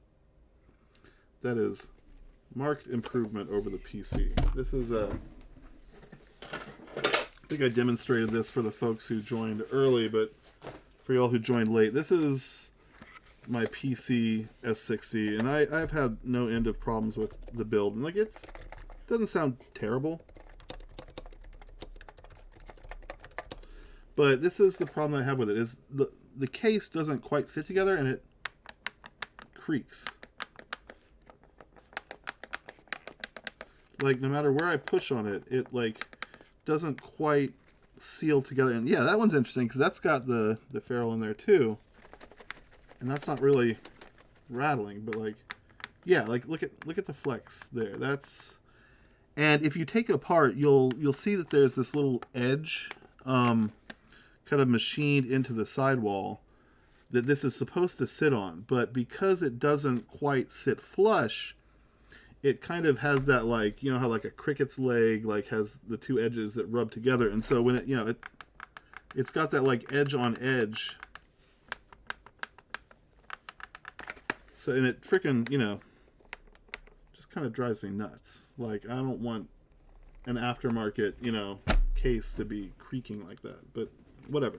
that is marked improvement over the PC. This is I think I demonstrated this for the folks who joined early, but for y'all who joined late, this is my PC S60, and I've had no end of problems with the build. And like it doesn't sound terrible. But this is the problem I have with it: is the case doesn't quite fit together and it creaks. Like no matter where I push on it, it like doesn't quite seal together. And yeah, that one's interesting because that's got the ferrule in there too, and that's not really rattling. But like, yeah, like look at the flex there. That's and if you take it apart, you'll see that there's this little edge, kind of machined into the sidewall that this is supposed to sit on. But because it doesn't quite sit flush, it kind of has that like how like a cricket's leg like has the two edges that rub together, and so when it's got that like edge on edge. So and it freaking just kind of drives me nuts. Like I don't want an aftermarket case to be creaking like that, but whatever.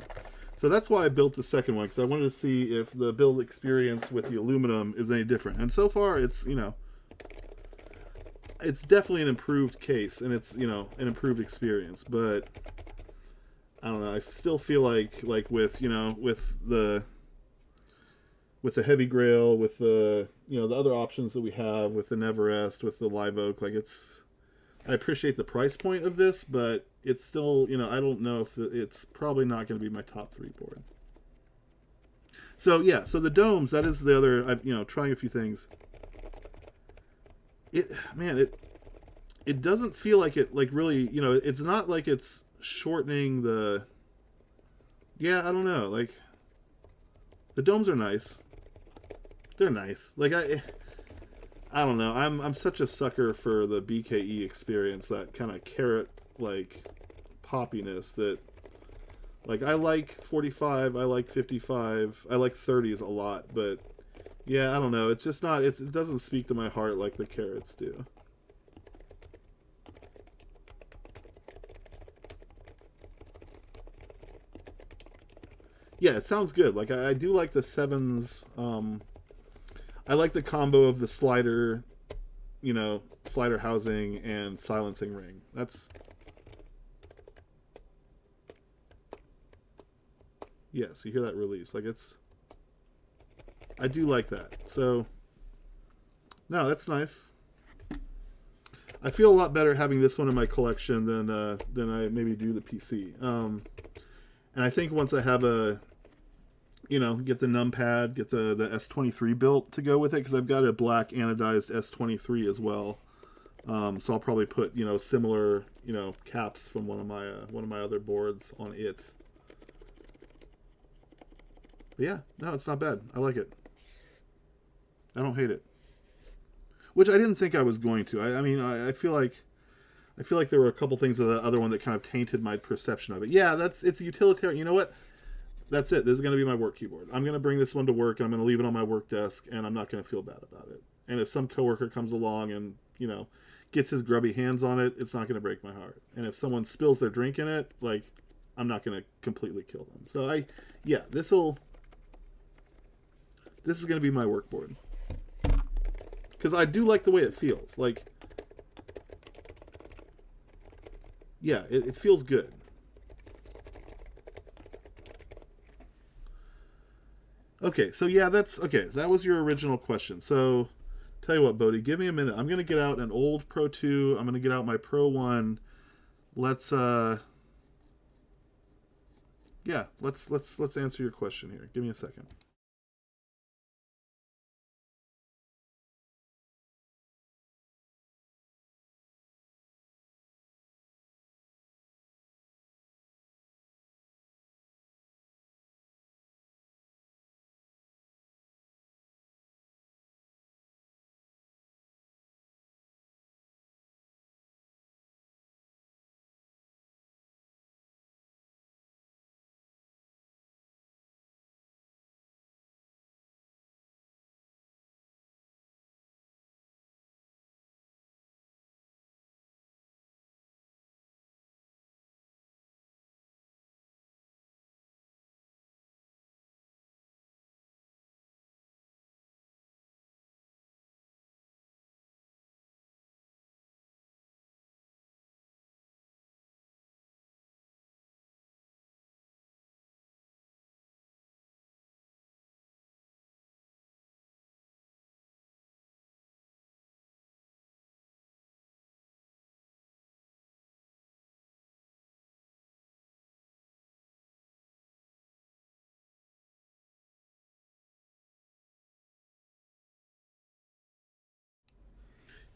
So that's why I built the second one because I wanted to see if the build experience with the aluminum is any different, and so far it's it's definitely an improved case and it's an improved experience, but I don't know, I still feel like with the heavy grail, with the the other options that we have with the Neverest, with the Live Oak, like I appreciate the price point of this, but it's still I don't know if it's probably not going to be my top 3 board. So yeah, so the domes, that is the other. I'm trying a few things. It doesn't feel like it like really it's not like it's shortening the. Yeah, I don't know. Like the domes are nice. They're nice. Like I don't know. I'm such a sucker for the BKE experience, that kind of carrot like poppiness that like I like 45, I like 55, I like 30s a lot, but yeah, I don't know. It's just not it doesn't speak to my heart like the carrots do. Yeah, it sounds good. Like I do like the sevens. I like the combo of the slider housing and silencing ring. That's yes, you hear that release. Like I do like that. So no, that's nice. I feel a lot better having this one in my collection than I maybe do the PC. And I think once I have get the numpad, get the S23 built to go with it, because I've got a black anodized S23 as well. So I'll probably put similar caps from one of my other boards on it. But yeah, no, it's not bad. I like it. I don't hate it. Which I didn't think I was going to. I mean, I feel like there were a couple things of the other one that kind of tainted my perception of it. Yeah, it's utilitarian. You know what? That's it. This is going to be my work keyboard. I'm going to bring this one to work, and I'm going to leave it on my work desk, and I'm not going to feel bad about it. And if some coworker comes along and gets his grubby hands on it, it's not going to break my heart. And if someone spills their drink in it, like I'm not going to completely kill them. So this is going to be my work board. Because I do like the way it feels. Like, yeah, it feels good. Okay, so yeah, that's okay. That was your original question. So, tell you what, Bodhi, give me a minute. I'm gonna get out an old Pro 2. I'm gonna get out my Pro 1. Let's let's answer your question here. Give me a second.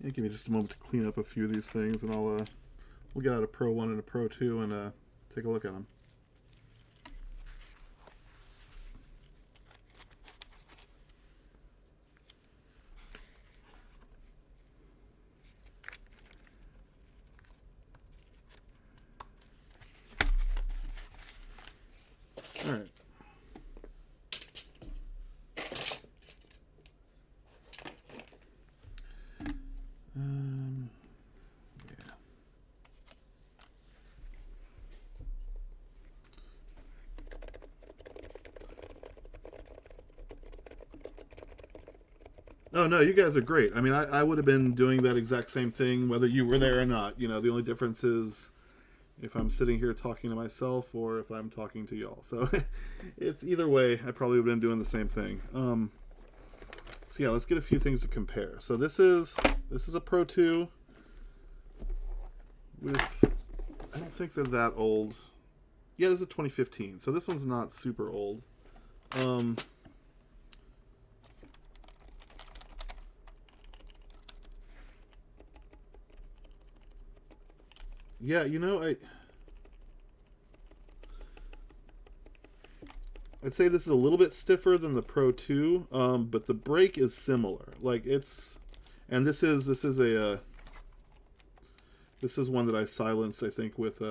Yeah, give me just a moment to clean up a few of these things, and we'll get out a Pro 1 and a Pro 2 and take a look at them. All right. Yeah. Oh no, you guys are great. I mean, I would have been doing that exact same thing whether you were there or not. You know, the only difference is if I'm sitting here talking to myself or if I'm talking to y'all. So it's either way, I probably would have been doing the same thing. So yeah, let's get a few things to compare. So this is a Pro 2 with, I don't think they're that old. Yeah, this is 2015. So this one's not super old. Yeah, you know, I'd say this is a little bit stiffer than the Pro 2, but the brake is similar. Like and this is one that I silenced, I think, with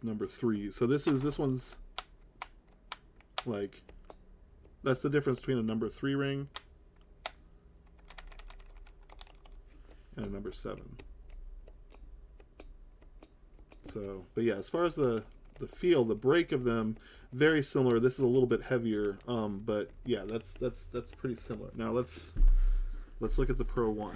number 3. So this one's like, that's the difference between a number 3 ring and a number 7. So, but yeah, as far as the feel, the brake of them, very similar. This is a little bit heavier, but yeah, that's pretty similar. Now let's look at the Pro 1.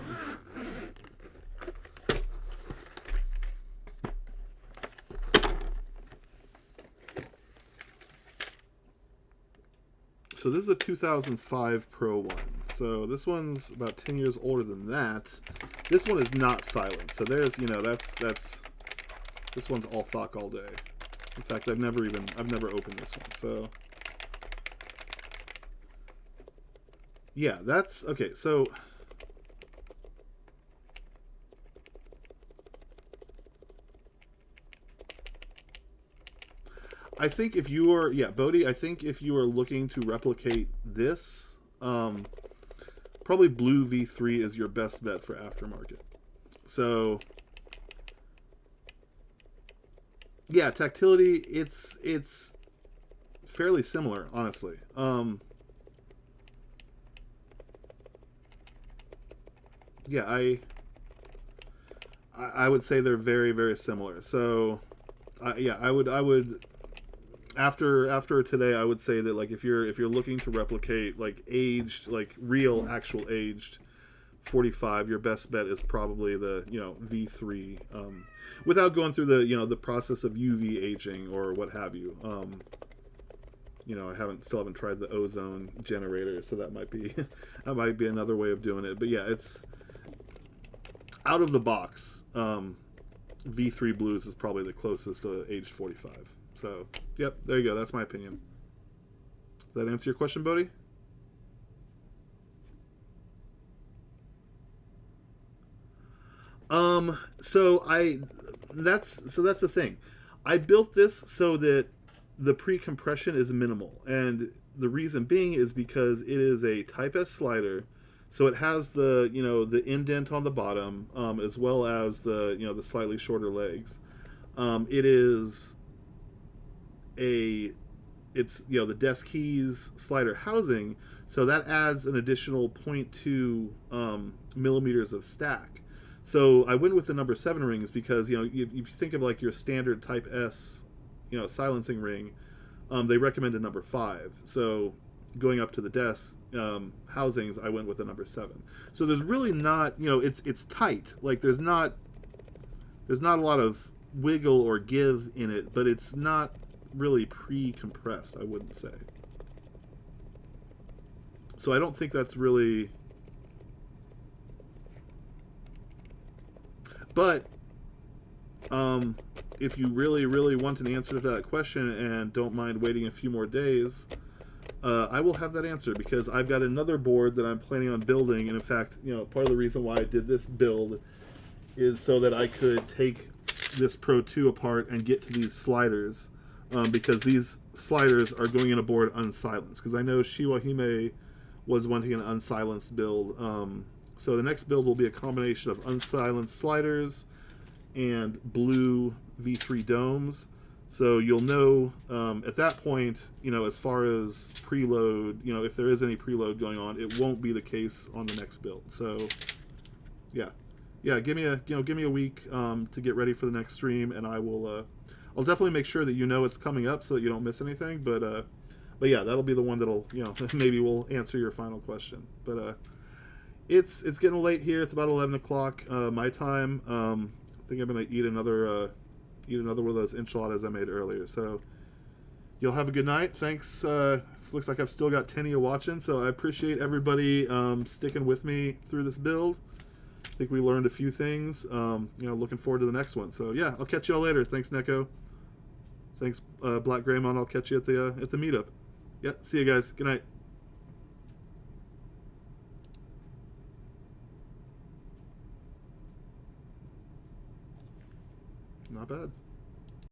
So this is a 2005 Pro 1. So this one's about 10 years older than that. This one is not silenced. So there's, you know, that's this one's all thock all day. In fact, I've never opened this one. So yeah, that's okay. So I think if you are, yeah, Bodhi, I think if you are looking to replicate this, probably blue V3 is your best bet for aftermarket. So yeah, tactility, it's fairly similar, honestly. Yeah, I would say they're very, very similar. So yeah, I would after today, I would say that, like, if you're looking to replicate like aged, like real actual aged 45, your best bet is probably the, you know, V3, without going through the, you know, the process of UV aging or what have you. You know, I still haven't tried the ozone generator, so that might be another way of doing it. But yeah, it's out of the box. V3 blues is probably the closest to aged 45. So yep, there you go. That's my opinion. Does that answer your question, Bodhi? So that's the thing. I built this so that the pre-compression is minimal, and the reason being is because it is a Type S slider, so it has the, you know, the indent on the bottom, as well as the, you know, the slightly shorter legs. It is it's, you know, the desk keys slider housing, so that adds an additional 0.2 millimeters of stack. So I went with the number 7 rings because, you know, if you think of like your standard Type S, you know, silencing ring, they recommend a number 5. So going up to the desk housings, I went with the number 7. So there's really not, you know, it's tight. Like there's not a lot of wiggle or give in it, but it's not really pre-compressed, I wouldn't say. So I don't think that's really. But if you really, really want an answer to that question and don't mind waiting a few more days, I will have that answer because I've got another board that I'm planning on building, and in fact, part of the reason why I did this build is so that I could take this Pro 2 apart and get to these sliders, because these sliders are going in a board unsilenced. Because I know Shiwahime was wanting an unsilenced build, so the next build will be a combination of unsilenced sliders and blue V3 domes. So you'll know at that point, as far as preload, if there is any preload going on, it won't be the case on the next build. So, yeah, give me a week to get ready for the next stream, and I'll definitely make sure that it's coming up so that you don't miss anything. But yeah, that'll be the one that'll maybe will answer your final question. But it's getting late here. It's about 11 o'clock my time. I think I'm gonna eat another one of those enchiladas I made earlier. So you'll have a good night. Thanks. It looks like I've still got 10 of you watching, so I appreciate everybody sticking with me through this build. I think we learned a few things. Looking forward to the next one. So yeah, I'll catch y'all later. Thanks, Neko. Thanks, Black Greymon. I'll catch you at the meetup. Yeah, see you guys. Good night. Not bad.